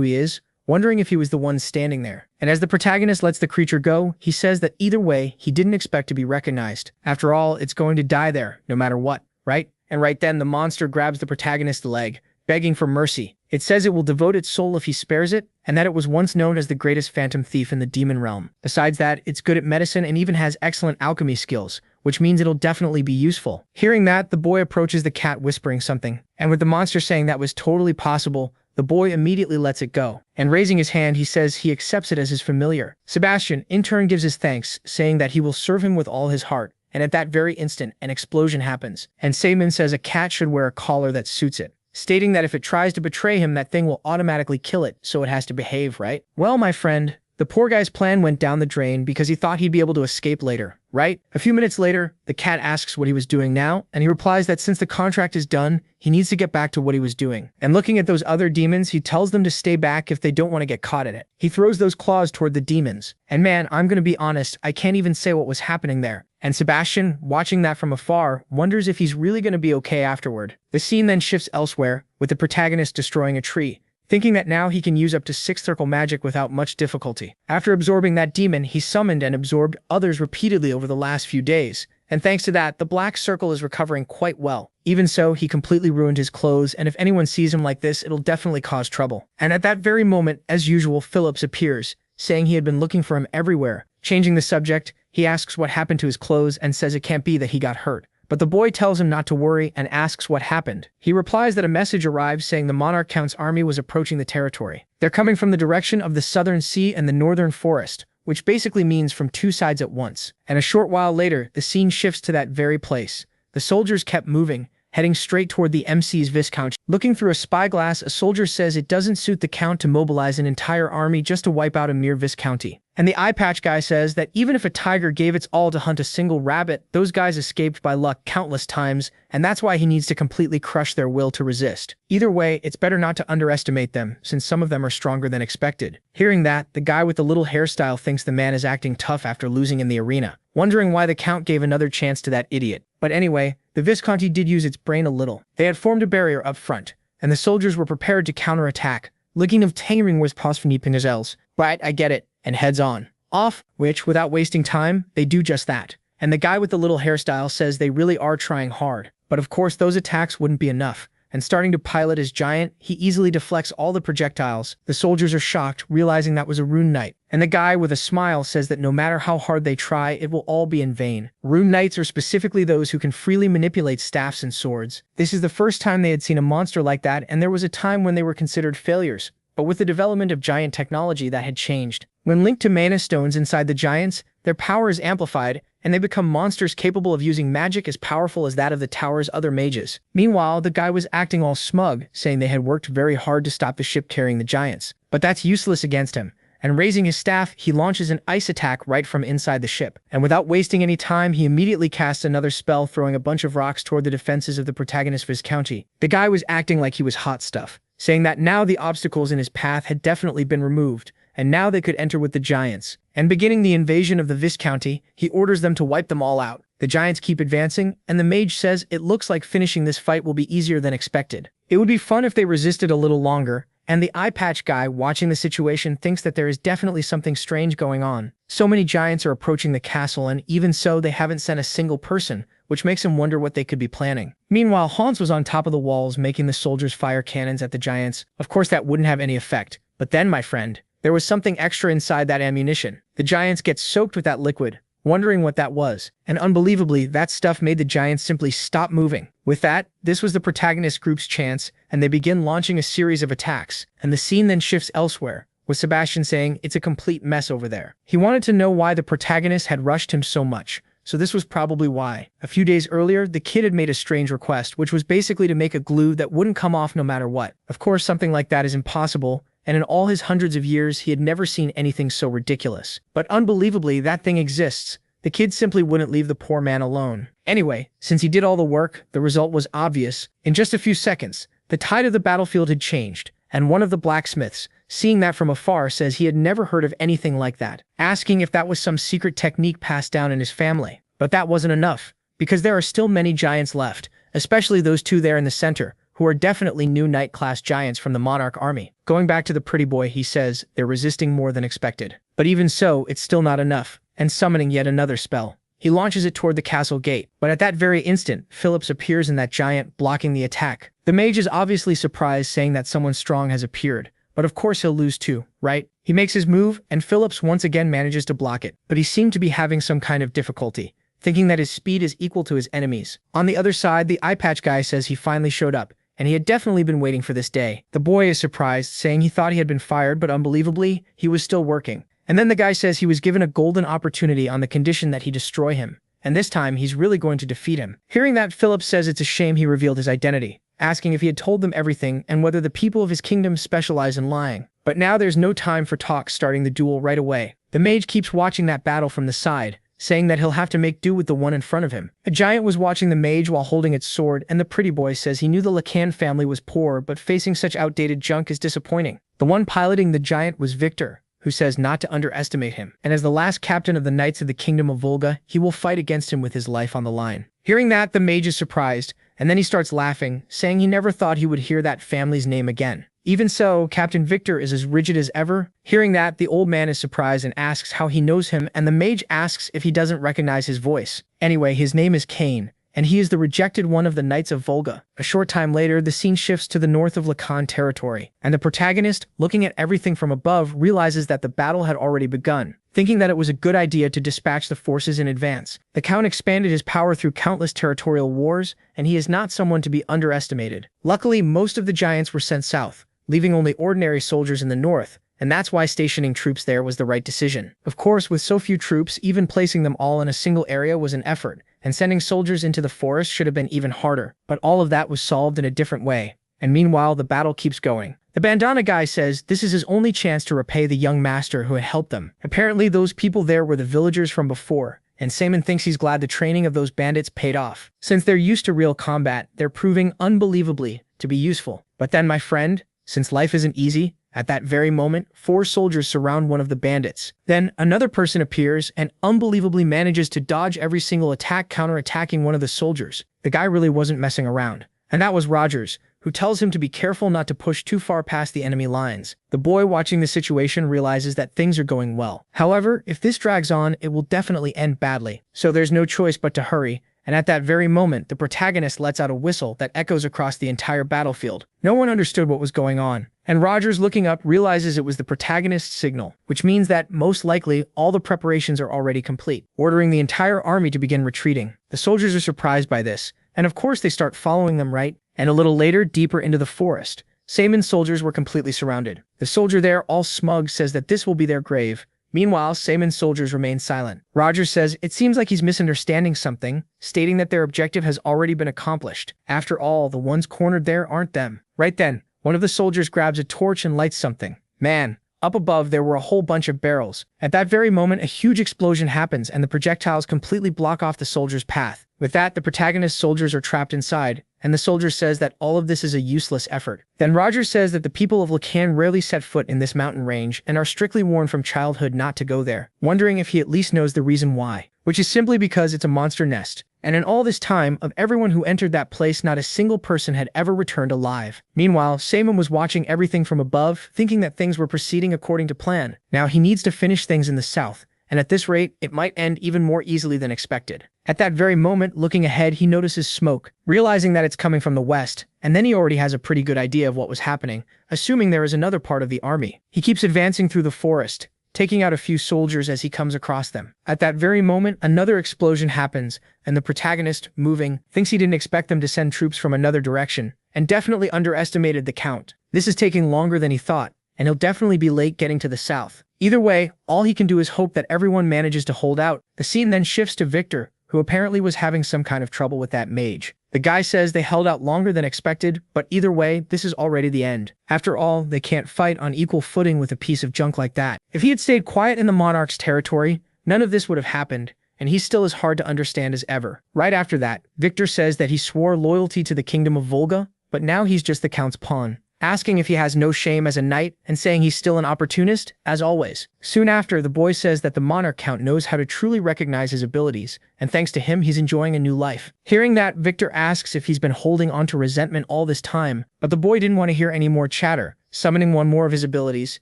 he is, wondering if he was the one standing there. And as the protagonist lets the creature go, he says that either way, he didn't expect to be recognized. After all, it's going to die there, no matter what, right? And right then, the monster grabs the protagonist's leg, begging for mercy. It says it will devote its soul if he spares it, and that it was once known as the greatest phantom thief in the demon realm. Besides that, it's good at medicine and even has excellent alchemy skills, which means it'll definitely be useful. Hearing that, the boy approaches the cat whispering something, and with the monster saying that was totally possible, the boy immediately lets it go. And raising his hand, he says he accepts it as his familiar. Sebastian, in turn, gives his thanks, saying that he will serve him with all his heart. And at that very instant, an explosion happens, and Seaman says a cat should wear a collar that suits it, stating that if it tries to betray him, that thing will automatically kill it, so it has to behave, right? Well, my friend, the poor guy's plan went down the drain because he thought he'd be able to escape later, right? A few minutes later, the cat asks what he was doing now, and he replies that since the contract is done, he needs to get back to what he was doing. And looking at those other demons, he tells them to stay back if they don't want to get caught in it. He throws those claws toward the demons. And man, I'm gonna be honest, I can't even say what was happening there. And Sebastian, watching that from afar, wonders if he's really gonna be okay afterward. The scene then shifts elsewhere, with the protagonist destroying a tree, thinking that now he can use up to 6 circle magic without much difficulty. After absorbing that demon, he summoned and absorbed others repeatedly over the last few days, and thanks to that, the black circle is recovering quite well. Even so, he completely ruined his clothes, and if anyone sees him like this, it'll definitely cause trouble. And at that very moment, as usual, Phillips appears, saying he had been looking for him everywhere. Changing the subject, he asks what happened to his clothes and says it can't be that he got hurt. But the boy tells him not to worry and asks what happened. He replies that a message arrived saying the Monarch Count's army was approaching the territory. They're coming from the direction of the southern sea and the northern forest, which basically means from 2 sides at once. And a short while later, the scene shifts to that very place. The soldiers kept moving, heading straight toward the MC's Viscount. Looking through a spyglass, a soldier says it doesn't suit the Count to mobilize an entire army just to wipe out a mere Viscounty. And the eye patch guy says that even if a tiger gave its all to hunt a single rabbit, those guys escaped by luck countless times, and that's why he needs to completely crush their will to resist. Either way, it's better not to underestimate them, since some of them are stronger than expected. Hearing that, the guy with the little hairstyle thinks the man is acting tough after losing in the arena, wondering why the Count gave another chance to that idiot. But anyway, the Visconti did use its brain a little. They had formed a barrier up front, and the soldiers were prepared to counterattack, looking of tangering was Pinazels. Right, I get it, and heads on. Off, which, without wasting time, they do just that. And the guy with the little hairstyle says they really are trying hard. But of course those attacks wouldn't be enough, and starting to pilot his giant, he easily deflects all the projectiles. The soldiers are shocked, realizing that was a rune knight. And the guy with a smile says that no matter how hard they try, it will all be in vain. Rune knights are specifically those who can freely manipulate staffs and swords. This is the first time they had seen a monster like that, and there was a time when they were considered failures. But with the development of giant technology, that had changed. When linked to mana stones inside the giants, their power is amplified, and they become monsters capable of using magic as powerful as that of the tower's other mages. Meanwhile, the guy was acting all smug, saying they had worked very hard to stop the ship carrying the giants. But that's useless against him. And raising his staff, he launches an ice attack right from inside the ship. And without wasting any time, he immediately casts another spell, throwing a bunch of rocks toward the defenses of the protagonist Viscounty. The guy was acting like he was hot stuff, saying that now the obstacles in his path had definitely been removed, and now they could enter with the giants. And beginning the invasion of the Viscounty, he orders them to wipe them all out. The giants keep advancing, and the mage says it looks like finishing this fight will be easier than expected. It would be fun if they resisted a little longer, and the eye patch guy watching the situation thinks that there is definitely something strange going on. So many giants are approaching the castle, and even so, they haven't sent a single person, which makes him wonder what they could be planning. Meanwhile, Hans was on top of the walls making the soldiers fire cannons at the giants. Of course, that wouldn't have any effect. But then, my friend, there was something extra inside that ammunition. The giants get soaked with that liquid, wondering what that was. And unbelievably, that stuff made the giants simply stop moving. With that, this was the protagonist group's chance, and they begin launching a series of attacks. And the scene then shifts elsewhere, with Sebastian saying it's a complete mess over there. He wanted to know why the protagonist had rushed him so much. So this was probably why. A few days earlier, the kid had made a strange request, which was basically to make a glue that wouldn't come off no matter what. Of course, something like that is impossible, and in all his hundreds of years, he had never seen anything so ridiculous. But unbelievably, that thing exists. The kid simply wouldn't leave the poor man alone. Anyway, since he did all the work, the result was obvious. In just a few seconds, the tide of the battlefield had changed, and one of the blacksmiths, seeing that from afar, says he had never heard of anything like that, asking if that was some secret technique passed down in his family. But that wasn't enough, because there are still many giants left, especially those 2 there in the center, who are definitely new knight-class giants from the Monarch army. Going back to the pretty boy, he says they're resisting more than expected. But even so, it's still not enough, and summoning yet another spell, He launches it toward the castle gate, but at that very instant, Phillips appears in that giant, blocking the attack. The mage is obviously surprised, saying that someone strong has appeared, but of course he'll lose too, right? He makes his move, and Phillips once again manages to block it, but he seemed to be having some kind of difficulty, thinking that his speed is equal to his enemies. On the other side, the eye patch guy says he finally showed up, and he had definitely been waiting for this day. The boy is surprised, saying he thought he had been fired, but unbelievably, he was still working. And then the guy says he was given a golden opportunity on the condition that he destroy him, and this time he's really going to defeat him. Hearing that, Phillips says it's a shame he revealed his identity, asking if he had told them everything and whether the people of his kingdom specialize in lying. But now there's no time for talk, starting the duel right away. The mage keeps watching that battle from the side, saying that he'll have to make do with the one in front of him. A giant was watching the mage while holding its sword, and the pretty boy says he knew the Lacan family was poor, but facing such outdated junk is disappointing. The one piloting the giant was Victor, who says not to underestimate him, and as the last captain of the Knights of the Kingdom of Volga, he will fight against him with his life on the line. Hearing that, the mage is surprised, and then he starts laughing, saying he never thought he would hear that family's name again. Even so, Captain Victor is as rigid as ever. Hearing that, the old man is surprised and asks how he knows him, and the mage asks if he doesn't recognize his voice. Anyway, his name is Kane, and he is the rejected one of the Knights of Volga. A short time later, the scene shifts to the north of Lacan territory, and the protagonist, looking at everything from above, realizes that the battle had already begun. Thinking that it was a good idea to dispatch the forces in advance, the Count expanded his power through countless territorial wars, and he is not someone to be underestimated. Luckily, most of the giants were sent south, leaving only ordinary soldiers in the north, and that's why stationing troops there was the right decision. Of course, with so few troops, even placing them all in a single area was an effort, and sending soldiers into the forest should have been even harder, but all of that was solved in a different way. And meanwhile, the battle keeps going. The bandana guy says this is his only chance to repay the young master who had helped them. Apparently, those people there were the villagers from before, and Simon thinks he's glad the training of those bandits paid off. Since they're used to real combat, they're proving unbelievably to be useful. But then, my friend, since life isn't easy, at that very moment, 4 soldiers surround one of the bandits. Then, another person appears and unbelievably manages to dodge every single attack, counter-attacking one of the soldiers. The guy really wasn't messing around. And that was Rogers, who tells him to be careful not to push too far past the enemy lines. The boy watching the situation realizes that things are going well. However, if this drags on, it will definitely end badly. So there's no choice but to hurry. And at that very moment, the protagonist lets out a whistle that echoes across the entire battlefield. No one understood what was going on, and Rogers, looking up, realizes it was the protagonist's signal, which means that, most likely, all the preparations are already complete, ordering the entire army to begin retreating. The soldiers are surprised by this, and of course they start following them, right? And a little later, deeper into the forest, Saman's soldiers were completely surrounded. The soldier there, all smug, says that this will be their grave. Meanwhile, Saman's soldiers remain silent. Rogers says it seems like he's misunderstanding something, stating that their objective has already been accomplished. After all, the ones cornered there aren't them. Right then, one of the soldiers grabs a torch and lights something. Man, up above there were a whole bunch of barrels. At that very moment, a huge explosion happens and the projectiles completely block off the soldier's path. With that, the protagonist's soldiers are trapped inside, and the soldier says that all of this is a useless effort. Then Rogers says that the people of Lacan rarely set foot in this mountain range and are strictly warned from childhood not to go there, wondering if he at least knows the reason why, which is simply because it's a monster nest. And in all this time, of everyone who entered that place, not a single person had ever returned alive. Meanwhile, Saman was watching everything from above, thinking that things were proceeding according to plan. Now he needs to finish things in the south, and at this rate, it might end even more easily than expected. At that very moment, looking ahead, he notices smoke, realizing that it's coming from the west, and then he already has a pretty good idea of what was happening, assuming there is another part of the army. He keeps advancing through the forest, taking out a few soldiers as he comes across them. At that very moment, another explosion happens, and the protagonist, moving, thinks he didn't expect them to send troops from another direction, and definitely underestimated the Count. This is taking longer than he thought, and he'll definitely be late getting to the south. Either way, all he can do is hope that everyone manages to hold out. The scene then shifts to Victor, who apparently was having some kind of trouble with that mage. The guy says they held out longer than expected, but either way, this is already the end. After all, they can't fight on equal footing with a piece of junk like that. If he had stayed quiet in the monarch's territory, none of this would have happened, and he's still as hard to understand as ever. Right after that, Victor says that he swore loyalty to the kingdom of Volga, but now he's just the Count's pawn, asking if he has no shame as a knight and saying he's still an opportunist, as always. Soon after, the boy says that the monarch Count knows how to truly recognize his abilities, and thanks to him, he's enjoying a new life. Hearing that, Victor asks if he's been holding on to resentment all this time, but the boy didn't want to hear any more chatter. Summoning one more of his abilities,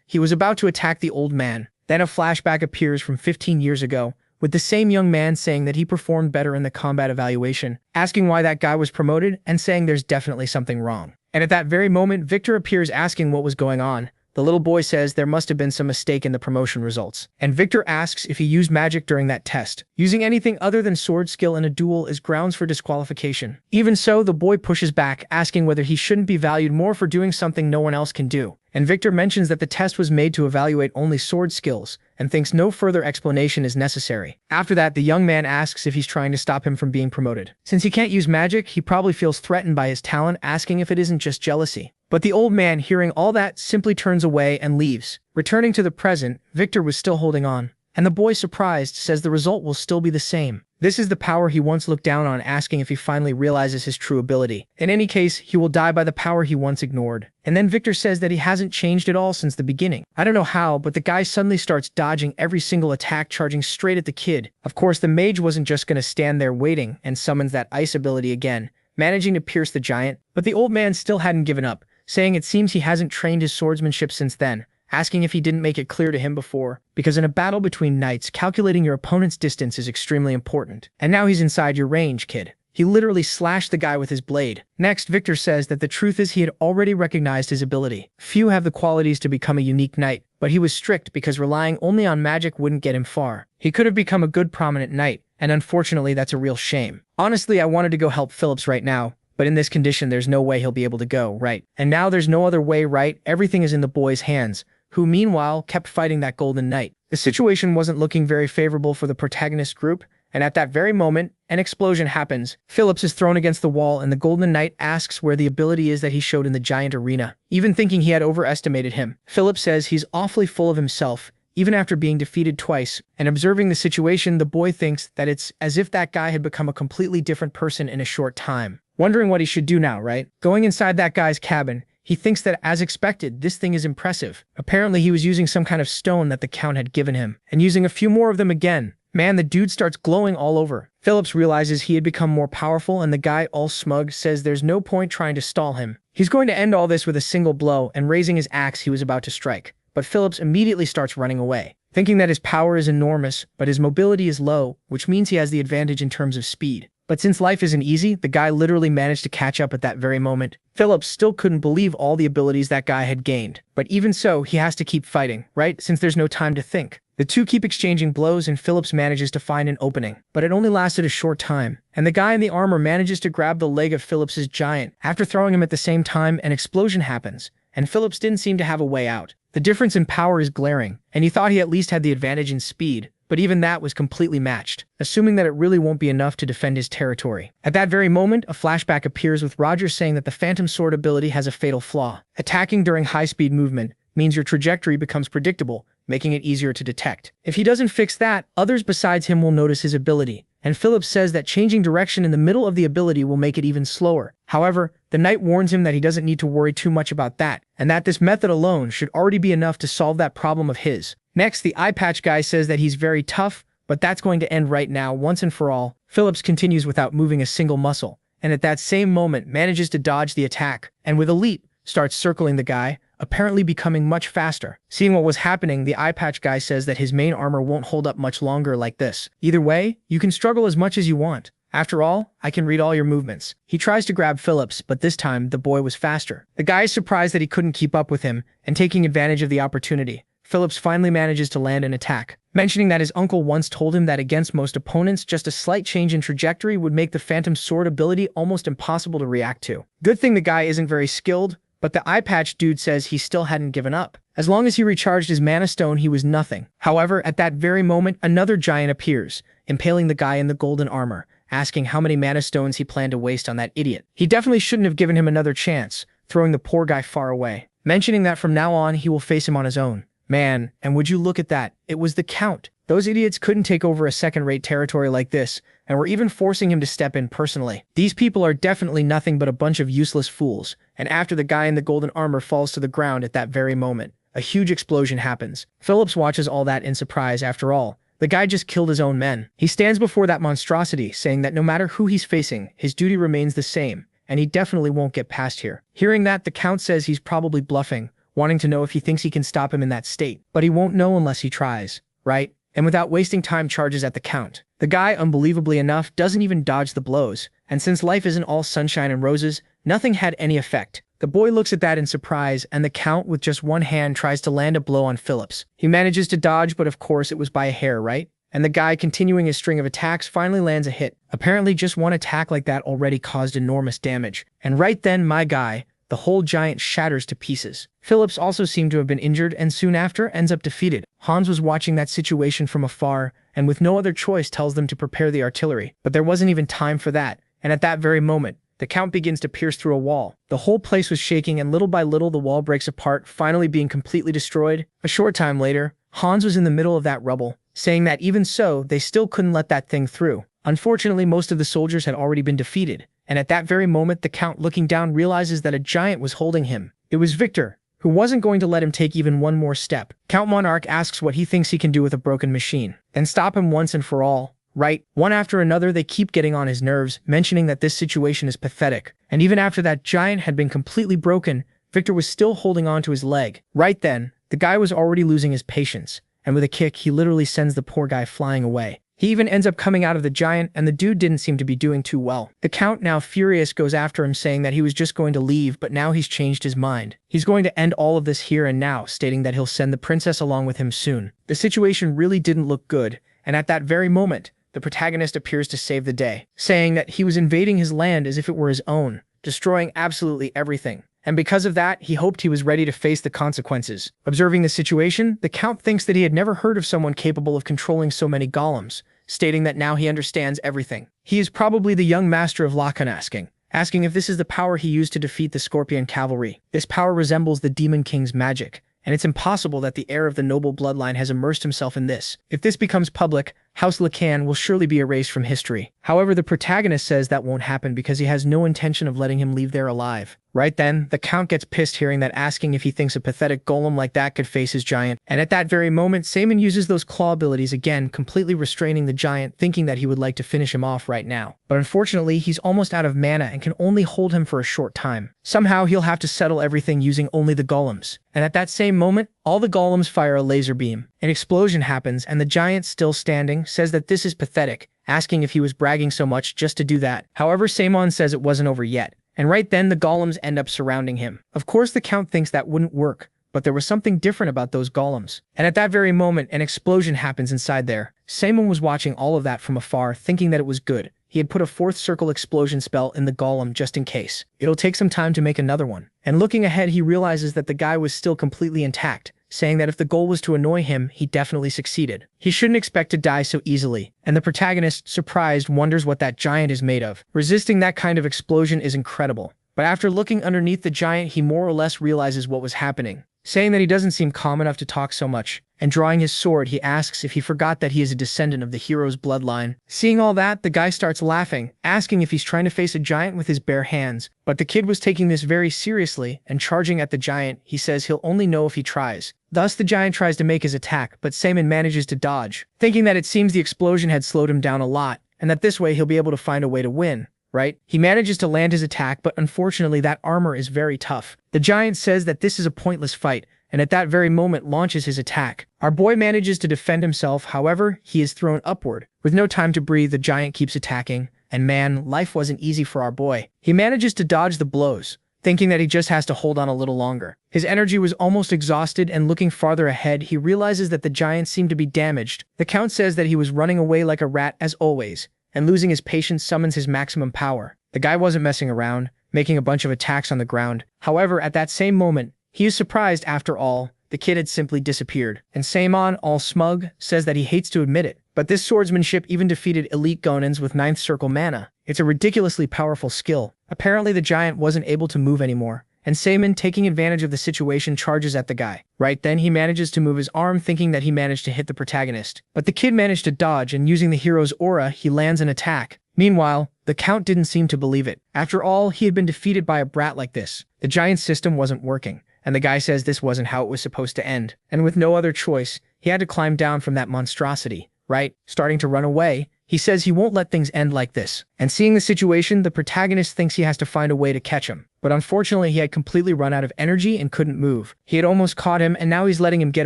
he was about to attack the old man. Then a flashback appears from 15 years ago, with the same young man saying that he performed better in the combat evaluation, asking why that guy was promoted and saying there's definitely something wrong. And at that very moment, Victor appears asking what was going on. The little boy says there must have been some mistake in the promotion results. And Victor asks if he used magic during that test. Using anything other than sword skill in a duel is grounds for disqualification. Even so, the boy pushes back, asking whether he shouldn't be valued more for doing something no one else can do. And Victor mentions that the test was made to evaluate only sword skills, and thinks no further explanation is necessary. After that, the young man asks if he's trying to stop him from being promoted. Since he can't use magic, he probably feels threatened by his talent, asking if it isn't just jealousy. But the old man, hearing all that, simply turns away and leaves. Returning to the present, Victor was still holding on. And the boy, surprised, says the result will still be the same. This is the power he once looked down on, asking if he finally realizes his true ability. In any case, he will die by the power he once ignored. And then Victor says that he hasn't changed at all since the beginning. I don't know how, but the guy suddenly starts dodging every single attack, charging straight at the kid. Of course, the mage wasn't just gonna stand there waiting, and summons that ice ability again, managing to pierce the giant. But the old man still hadn't given up, saying it seems he hasn't trained his swordsmanship since then, asking if he didn't make it clear to him before, because in a battle between knights, calculating your opponent's distance is extremely important. And now he's inside your range, kid. He literally slashed the guy with his blade. Next, Victor says that the truth is he had already recognized his ability. Few have the qualities to become a unique knight, but he was strict because relying only on magic wouldn't get him far. He could have become a good prominent knight, and unfortunately that's a real shame. Honestly, I wanted to go help Phillips right now, but in this condition there's no way he'll be able to go, right? And now there's no other way, right? Everything is in the boy's hands, who meanwhile kept fighting that golden knight. The situation wasn't looking very favorable for the protagonist group, and at that very moment, an explosion happens. Phillips is thrown against the wall, and the golden knight asks where the ability is that he showed in the giant arena, even thinking he had overestimated him. Phillips says he's awfully full of himself, even after being defeated twice, and observing the situation, the boy thinks that it's as if that guy had become a completely different person in a short time. Wondering what he should do now, right? Going inside that guy's cabin, he thinks that, as expected, this thing is impressive. Apparently he was using some kind of stone that the count had given him, and using a few more of them again. Man, the dude starts glowing all over. Phillips realizes he had become more powerful, and the guy, all smug, says there's no point trying to stall him. He's going to end all this with a single blow, and raising his axe he was about to strike. But Phillips immediately starts running away, thinking that his power is enormous, but his mobility is low, which means he has the advantage in terms of speed. But since life isn't easy, the guy literally managed to catch up at that very moment. Phillips still couldn't believe all the abilities that guy had gained. But even so, he has to keep fighting, right? Since there's no time to think. The two keep exchanging blows, and Phillips manages to find an opening. But it only lasted a short time, and the guy in the armor manages to grab the leg of Phillips's giant. After throwing him at the same time, an explosion happens, and Phillips didn't seem to have a way out. The difference in power is glaring, and he thought he at least had the advantage in speed. But even that was completely matched, assuming that it really won't be enough to defend his territory. At that very moment, a flashback appears with Roger saying that the Phantom Sword ability has a fatal flaw. Attacking during high-speed movement means your trajectory becomes predictable, making it easier to detect. If he doesn't fix that, others besides him will notice his ability. And Phillips says that changing direction in the middle of the ability will make it even slower. However, the knight warns him that he doesn't need to worry too much about that, and that this method alone should already be enough to solve that problem of his. Next, the eye patch guy says that he's very tough, but that's going to end right now, once and for all. Phillips continues without moving a single muscle, and at that same moment manages to dodge the attack, and with a leap, starts circling the guy, apparently becoming much faster. Seeing what was happening, the eye patch guy says that his main armor won't hold up much longer like this. Either way, you can struggle as much as you want. After all, I can read all your movements. He tries to grab Phillips, but this time the boy was faster. The guy is surprised that he couldn't keep up with him, and taking advantage of the opportunity, Phillips finally manages to land an attack, mentioning that his uncle once told him that against most opponents, just a slight change in trajectory would make the Phantom Sword ability almost impossible to react to. Good thing the guy isn't very skilled, but the eye patch dude says he still hadn't given up. As long as he recharged his mana stone, he was nothing. However, at that very moment, another giant appears, impaling the guy in the golden armor, asking how many mana stones he planned to waste on that idiot. He definitely shouldn't have given him another chance, throwing the poor guy far away, mentioning that from now on he will face him on his own. Man, and would you look at that, it was the Count. Those idiots couldn't take over a second-rate territory like this, and were even forcing him to step in personally. These people are definitely nothing but a bunch of useless fools, and after the guy in the golden armor falls to the ground at that very moment, a huge explosion happens. Phillips watches all that in surprise. After all, the guy just killed his own men. He stands before that monstrosity, saying that no matter who he's facing, his duty remains the same, and he definitely won't get past here. Hearing that, the Count says he's probably bluffing, wanting to know if he thinks he can stop him in that state. But he won't know unless he tries, right? and without wasting time charges at the Count. The guy, unbelievably enough, doesn't even dodge the blows, and since life isn't all sunshine and roses, nothing had any effect. The boy looks at that in surprise, and the Count with just one hand tries to land a blow on Phillips. He manages to dodge, but of course it was by a hair, right? And the guy, continuing his string of attacks, finally lands a hit. Apparently just one attack like that already caused enormous damage. And right then, my guy, the whole giant shatters to pieces. Phillips also seemed to have been injured and soon after ends up defeated. Hans was watching that situation from afar and with no other choice tells them to prepare the artillery. But there wasn't even time for that, and at that very moment, the Count begins to pierce through a wall. The whole place was shaking and little by little the wall breaks apart, finally being completely destroyed. A short time later, Hans was in the middle of that rubble, saying that even so, they still couldn't let that thing through. Unfortunately, most of the soldiers had already been defeated, and at that very moment the Count, looking down, realizes that a giant was holding him. It was Victor, who wasn't going to let him take even one more step. Count Monarch asks what he thinks he can do with a broken machine, and stop him once and for all. Right, one after another they keep getting on his nerves, mentioning that this situation is pathetic. And even after that giant had been completely broken, Victor was still holding on to his leg. Right then, the guy was already losing his patience, and with a kick he literally sends the poor guy flying away. He even ends up coming out of the giant, and the dude didn't seem to be doing too well. The Count, now furious, goes after him, saying that he was just going to leave, but now he's changed his mind. He's going to end all of this here and now, stating that he'll send the princess along with him soon. The situation really didn't look good, and at that very moment, the protagonist appears to save the day, saying that he was invading his land as if it were his own, destroying absolutely everything. And because of that, he hoped he was ready to face the consequences. Observing the situation, the Count thinks that he had never heard of someone capable of controlling so many golems, stating that now he understands everything. He is probably the young master of Lakan, asking if this is the power he used to defeat the Scorpion cavalry. This power resembles the Demon King's magic, and it's impossible that the heir of the noble bloodline has immersed himself in this. If this becomes public, House Lakan will surely be erased from history. However, the protagonist says that won't happen because he has no intention of letting him leave there alive. Right then, the Count gets pissed hearing that, asking if he thinks a pathetic golem like that could face his giant. And at that very moment, Saman uses those claw abilities again, completely restraining the giant, thinking that he would like to finish him off right now. But unfortunately, he's almost out of mana and can only hold him for a short time. Somehow, he'll have to settle everything using only the golems. And at that same moment, all the golems fire a laser beam. An explosion happens, and the giant, still standing, says that this is pathetic, asking if he was bragging so much just to do that. However, Samon says it wasn't over yet. And right then, the golems end up surrounding him. Of course, the Count thinks that wouldn't work, but there was something different about those golems. And at that very moment, an explosion happens inside there. Samon was watching all of that from afar, thinking that it was good. He had put a fourth circle explosion spell in the golem just in case. It'll take some time to make another one. And looking ahead, he realizes that the guy was still completely intact, saying that if the goal was to annoy him, he definitely succeeded. He shouldn't expect to die so easily. And the protagonist, surprised, wonders what that giant is made of. Resisting that kind of explosion is incredible. But after looking underneath the giant, he more or less realizes what was happening, saying that he doesn't seem calm enough to talk so much. And drawing his sword, he asks if he forgot that he is a descendant of the hero's bloodline. Seeing all that, the guy starts laughing, asking if he's trying to face a giant with his bare hands. But the kid was taking this very seriously, and charging at the giant, he says he'll only know if he tries. Thus, the giant tries to make his attack, but Samon manages to dodge, thinking that it seems the explosion had slowed him down a lot, and that this way he'll be able to find a way to win. Right? He manages to land his attack, but unfortunately that armor is very tough. The giant says that this is a pointless fight, and at that very moment launches his attack. Our boy manages to defend himself, however, he is thrown upward. With no time to breathe, the giant keeps attacking, and man, life wasn't easy for our boy. He manages to dodge the blows, thinking that he just has to hold on a little longer. His energy was almost exhausted, and looking farther ahead, he realizes that the giant seemed to be damaged. The Count says that he was running away like a rat as always, and losing his patience summons his maximum power. The guy wasn't messing around, making a bunch of attacks on the ground. However, at that same moment, he is surprised. After all, the kid had simply disappeared. And Samon, all smug, says that he hates to admit it, but this swordsmanship even defeated elite Gonins with 9th circle mana. It's a ridiculously powerful skill. Apparently the giant wasn't able to move anymore, and Samon, taking advantage of the situation, charges at the guy. Right then, he manages to move his arm, thinking that he managed to hit the protagonist. But the kid managed to dodge, and using the hero's aura, he lands an attack. Meanwhile, the Count didn't seem to believe it. After all, he had been defeated by a brat like this. The giant's system wasn't working, and the guy says this wasn't how it was supposed to end. And with no other choice, he had to climb down from that monstrosity. Right? Starting to run away, he says he won't let things end like this. And seeing the situation, the protagonist thinks he has to find a way to catch him. But unfortunately, he had completely run out of energy and couldn't move. He had almost caught him, and now he's letting him get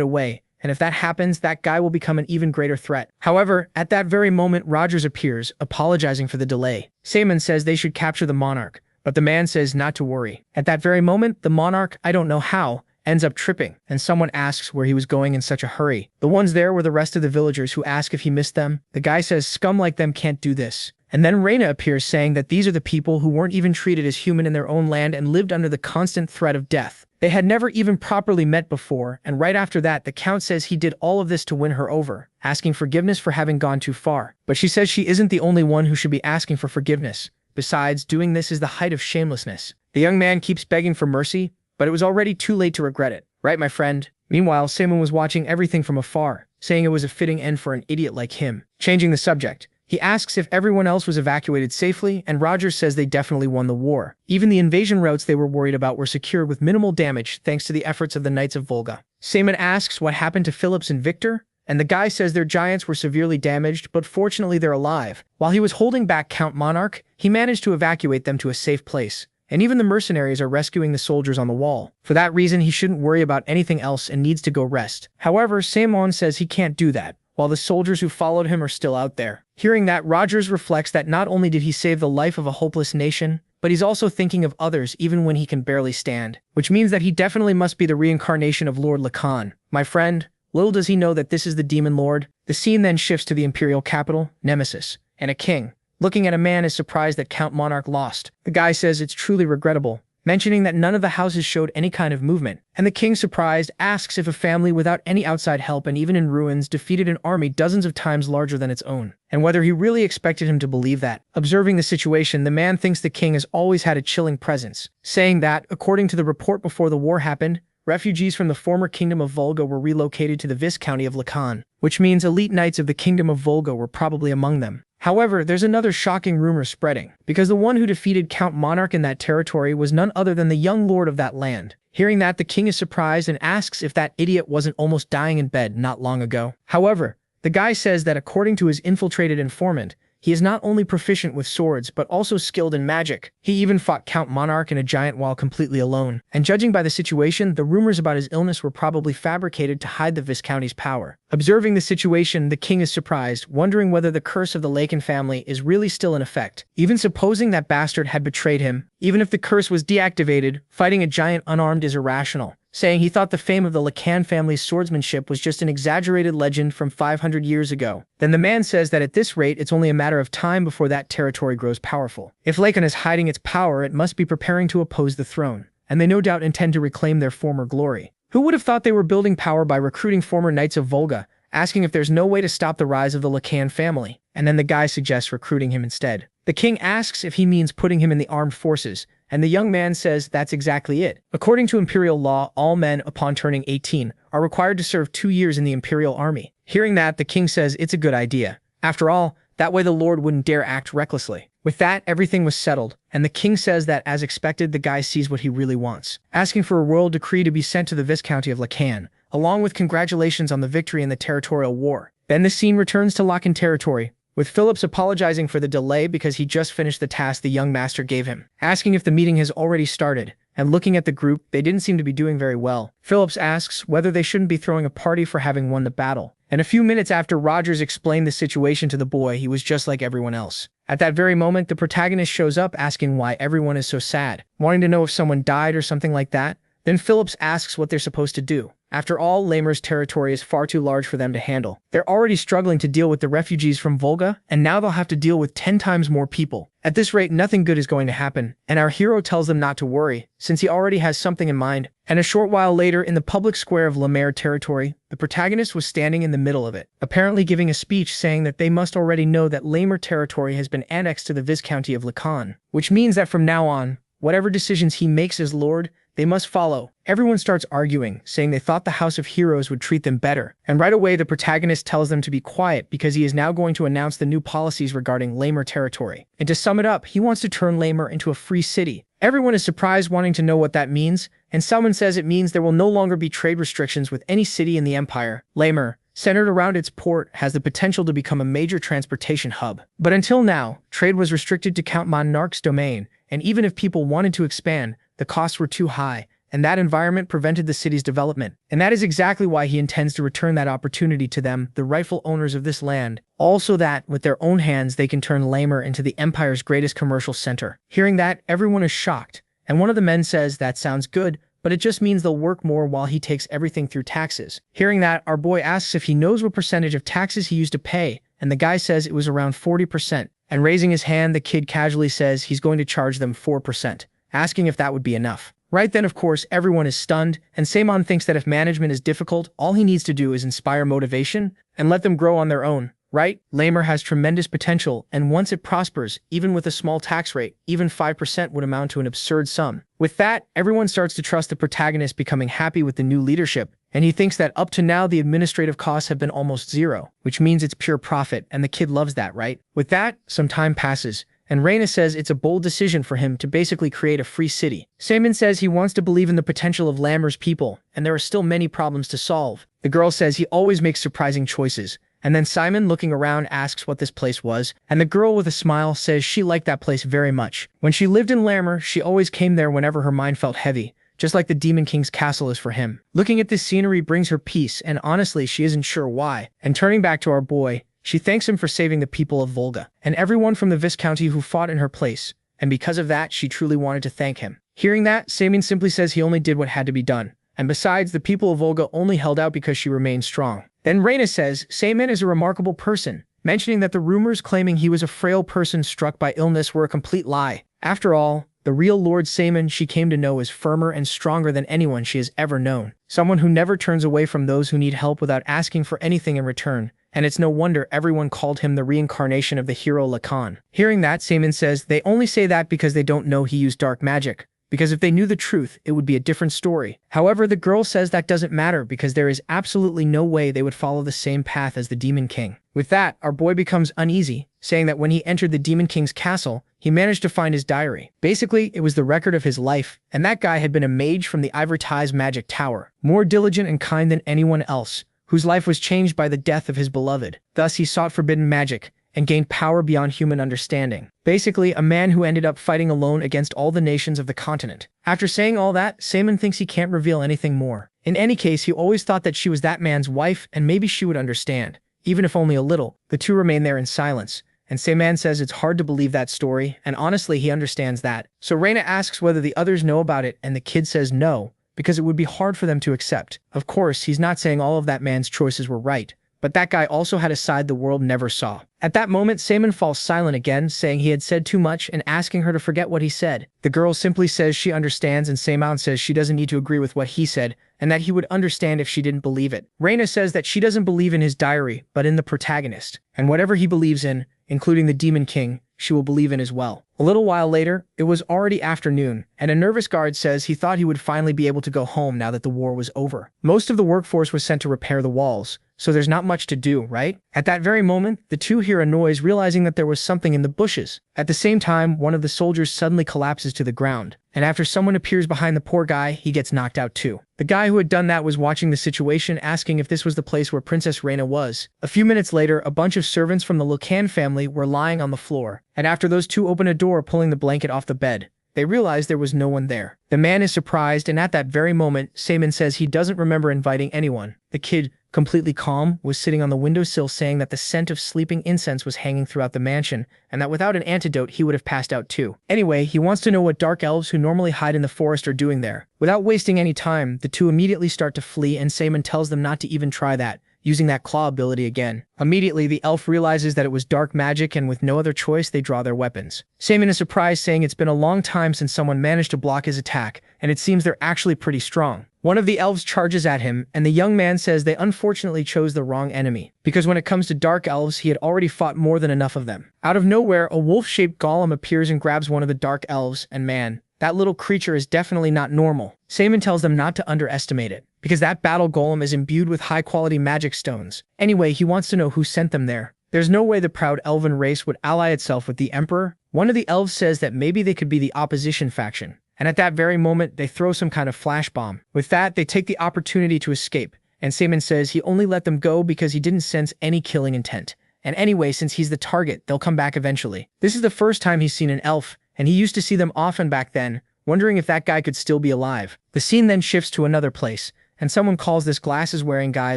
away, and if that happens, that guy will become an even greater threat. However, at that very moment, Rogers appears, apologizing for the delay. Simon says they should capture the monarch, but the man says not to worry. At that very moment, the monarch, I don't know how, ends up tripping, and someone asks where he was going in such a hurry. The ones there were the rest of the villagers who ask if he missed them. The guy says scum like them can't do this. And then Reyna appears saying that these are the people who weren't even treated as human in their own land and lived under the constant threat of death. They had never even properly met before, and right after that, the Count says he did all of this to win her over, asking forgiveness for having gone too far. But she says she isn't the only one who should be asking for forgiveness. Besides, doing this is the height of shamelessness. The young man keeps begging for mercy, but it was already too late to regret it. Right, my friend? Meanwhile, Simon was watching everything from afar, saying it was a fitting end for an idiot like him. Changing the subject, he asks if everyone else was evacuated safely, and Rogers says they definitely won the war. Even the invasion routes they were worried about were secured with minimal damage thanks to the efforts of the Knights of Volga. Simon asks what happened to Phillips and Victor, and the guy says their giants were severely damaged, but fortunately they're alive. While he was holding back Count Monarch, he managed to evacuate them to a safe place. And even the mercenaries are rescuing the soldiers on the wall. For that reason, he shouldn't worry about anything else and needs to go rest. However, Simon says he can't do that, while the soldiers who followed him are still out there. Hearing that, Rogers reflects that not only did he save the life of a hopeless nation, but he's also thinking of others even when he can barely stand. Which means that he definitely must be the reincarnation of Lord Lacan. My friend, little does he know that this is the Demon Lord. The scene then shifts to the imperial capital, Nemesis, and a king. Looking at a man is surprised that Count Monarch lost. The guy says it's truly regrettable, mentioning that none of the houses showed any kind of movement. And the king, surprised, asks if a family without any outside help and even in ruins defeated an army dozens of times larger than its own, and whether he really expected him to believe that. Observing the situation, the man thinks the king has always had a chilling presence, saying that, according to the report before the war happened, refugees from the former Kingdom of Volga were relocated to the Viscounty of Lacan, which means elite knights of the Kingdom of Volga were probably among them. However, there's another shocking rumor spreading, because the one who defeated Count Monarch in that territory was none other than the young lord of that land. Hearing that, the king is surprised and asks if that idiot wasn't almost dying in bed not long ago. However, the guy says that according to his infiltrated informant, he is not only proficient with swords, but also skilled in magic. He even fought Count Monarch and a giant while completely alone. And judging by the situation, the rumors about his illness were probably fabricated to hide the Viscounty's power. Observing the situation, the king is surprised, wondering whether the curse of the Lacan family is really still in effect. Even supposing that bastard had betrayed him, even if the curse was deactivated, fighting a giant unarmed is irrational, saying he thought the fame of the Lacan family's swordsmanship was just an exaggerated legend from 500 years ago. Then the man says that at this rate, it's only a matter of time before that territory grows powerful. If Lacan is hiding its power, it must be preparing to oppose the throne, and they no doubt intend to reclaim their former glory. Who would have thought they were building power by recruiting former Knights of Volga, asking if there's no way to stop the rise of the Lacan family, and then the guy suggests recruiting him instead. The king asks if he means putting him in the armed forces, and the young man says that's exactly it. According to imperial law, all men upon turning 18 are required to serve 2 years in the imperial army. Hearing that, the king says it's a good idea. After all, that way the lord wouldn't dare act recklessly. With that, everything was settled, and the king says that, as expected, the guy sees what he really wants, asking for a royal decree to be sent to the Viscounty of Lacan, along with congratulations on the victory in the territorial war. Then the scene returns to Lacan territory, with Phillips apologizing for the delay because he just finished the task the young master gave him, asking if the meeting has already started, and looking at the group, they didn't seem to be doing very well. Phillips asks whether they shouldn't be throwing a party for having won the battle, and a few minutes after Rogers explained the situation to the boy, he was just like everyone else. At that very moment, the protagonist shows up asking why everyone is so sad, wanting to know if someone died or something like that. Then Phillips asks what they're supposed to do. After all, Lamer's territory is far too large for them to handle. They're already struggling to deal with the refugees from Volga, and now they'll have to deal with 10 times more people. At this rate, nothing good is going to happen, and our hero tells them not to worry, since he already has something in mind. And a short while later, in the public square of Lamer territory, the protagonist was standing in the middle of it, apparently giving a speech saying that they must already know that Lamer territory has been annexed to the Viscounty of Lacan, which means that from now on, whatever decisions he makes as lord, they must follow. Everyone starts arguing, saying they thought the House of Heroes would treat them better. And right away, the protagonist tells them to be quiet because he is now going to announce the new policies regarding Lamer territory. And to sum it up, he wants to turn Lamer into a free city. Everyone is surprised, wanting to know what that means, and someone says it means there will no longer be trade restrictions with any city in the empire. Lamer, centered around its port, has the potential to become a major transportation hub. But until now, trade was restricted to Count Monarch's domain, and even if people wanted to expand, the costs were too high, and that environment prevented the city's development. And that is exactly why he intends to return that opportunity to them, the rightful owners of this land, also that, with their own hands, they can turn Lamer into the Empire's greatest commercial center. Hearing that, everyone is shocked, and one of the men says that sounds good, but it just means they'll work more while he takes everything through taxes. Hearing that, our boy asks if he knows what percentage of taxes he used to pay, and the guy says it was around 40%. And raising his hand, the kid casually says he's going to charge them 4%, asking if that would be enough. Right then, of course, everyone is stunned, and Samon thinks that if management is difficult, all he needs to do is inspire motivation and let them grow on their own. Right? Lamer has tremendous potential, and once it prospers, even with a small tax rate, even 5% would amount to an absurd sum. With that, everyone starts to trust the protagonist, becoming happy with the new leadership, and he thinks that up to now the administrative costs have been almost zero, which means it's pure profit, and the kid loves that, right? With that, some time passes, and Reina says it's a bold decision for him to basically create a free city. Samon says he wants to believe in the potential of Lamer's people, and there are still many problems to solve. The girl says he always makes surprising choices, and then Simon, looking around, asks what this place was, and the girl with a smile says she liked that place very much. When she lived in Lamer, she always came there whenever her mind felt heavy, just like the Demon King's castle is for him. Looking at this scenery brings her peace, and honestly, she isn't sure why. And turning back to our boy, she thanks him for saving the people of Volga, and everyone from the Viscounty who fought in her place, and because of that, she truly wanted to thank him. Hearing that, Samon simply says he only did what had to be done, and besides, the people of Volga only held out because she remained strong. Then Reina says Samon is a remarkable person, mentioning that the rumors claiming he was a frail person struck by illness were a complete lie. After all, the real Lord Samon she came to know is firmer and stronger than anyone she has ever known. Someone who never turns away from those who need help without asking for anything in return. And it's no wonder everyone called him the reincarnation of the hero Lacan. Hearing that, Samon says they only say that because they don't know he used dark magic. Because if they knew the truth, it would be a different story. However, the girl says that doesn't matter because there is absolutely no way they would follow the same path as the Demon King. With that, our boy becomes uneasy, saying that when he entered the Demon King's castle, he managed to find his diary. Basically, it was the record of his life, and that guy had been a mage from the Ivortized Magic Tower, more diligent and kind than anyone else, whose life was changed by the death of his beloved. Thus, he sought forbidden magic, and gained power beyond human understanding. Basically, a man who ended up fighting alone against all the nations of the continent. After saying all that, Samon thinks he can't reveal anything more. In any case, he always thought that she was that man's wife, and maybe she would understand. Even if only a little. The two remain there in silence, and Samon says it's hard to believe that story, and honestly, he understands that. So Reina asks whether the others know about it, and the kid says no, because it would be hard for them to accept. Of course, he's not saying all of that man's choices were right, but that guy also had a side the world never saw. At that moment, Samon falls silent again, saying he had said too much and asking her to forget what he said. The girl simply says she understands, and Samon says she doesn't need to agree with what he said, and that he would understand if she didn't believe it. Reina says that she doesn't believe in his diary, but in the protagonist, and whatever he believes in, including the Demon King, she will believe in as well. A little while later, it was already afternoon, and a nervous guard says he thought he would finally be able to go home now that the war was over. Most of the workforce was sent to repair the walls, so there's not much to do, right? At that very moment, the two hear a noise, realizing that there was something in the bushes. At the same time, one of the soldiers suddenly collapses to the ground, and after someone appears behind the poor guy, he gets knocked out too. The guy who had done that was watching the situation, asking if this was the place where Princess Reina was. A few minutes later, a bunch of servants from the Lacan family were lying on the floor, and after those two open a door, pulling the blanket off the bed, they realize there was no one there. The man is surprised, and at that very moment, Samon says he doesn't remember inviting anyone. The kid, completely calm, was sitting on the windowsill saying that the scent of sleeping incense was hanging throughout the mansion, and that without an antidote he would have passed out too. Anyway, he wants to know what dark elves who normally hide in the forest are doing there. Without wasting any time, the two immediately start to flee, and Samon tells them not to even try that, using that claw ability again. Immediately, the elf realizes that it was dark magic, and with no other choice, they draw their weapons. Samon is surprised, saying it's been a long time since someone managed to block his attack, and it seems they're actually pretty strong. One of the elves charges at him, and the young man says they unfortunately chose the wrong enemy, because when it comes to dark elves, he had already fought more than enough of them. Out of nowhere, a wolf-shaped golem appears and grabs one of the dark elves, and man, that little creature is definitely not normal. Samon tells them not to underestimate it, because that battle golem is imbued with high-quality magic stones. Anyway, he wants to know who sent them there. There's no way the proud elven race would ally itself with the Emperor. One of the elves says that maybe they could be the opposition faction, and at that very moment, they throw some kind of flash bomb. With that, they take the opportunity to escape, and Samon says he only let them go because he didn't sense any killing intent. And anyway, since he's the target, they'll come back eventually. This is the first time he's seen an elf, and he used to see them often back then, wondering if that guy could still be alive. The scene then shifts to another place, and someone calls this glasses-wearing guy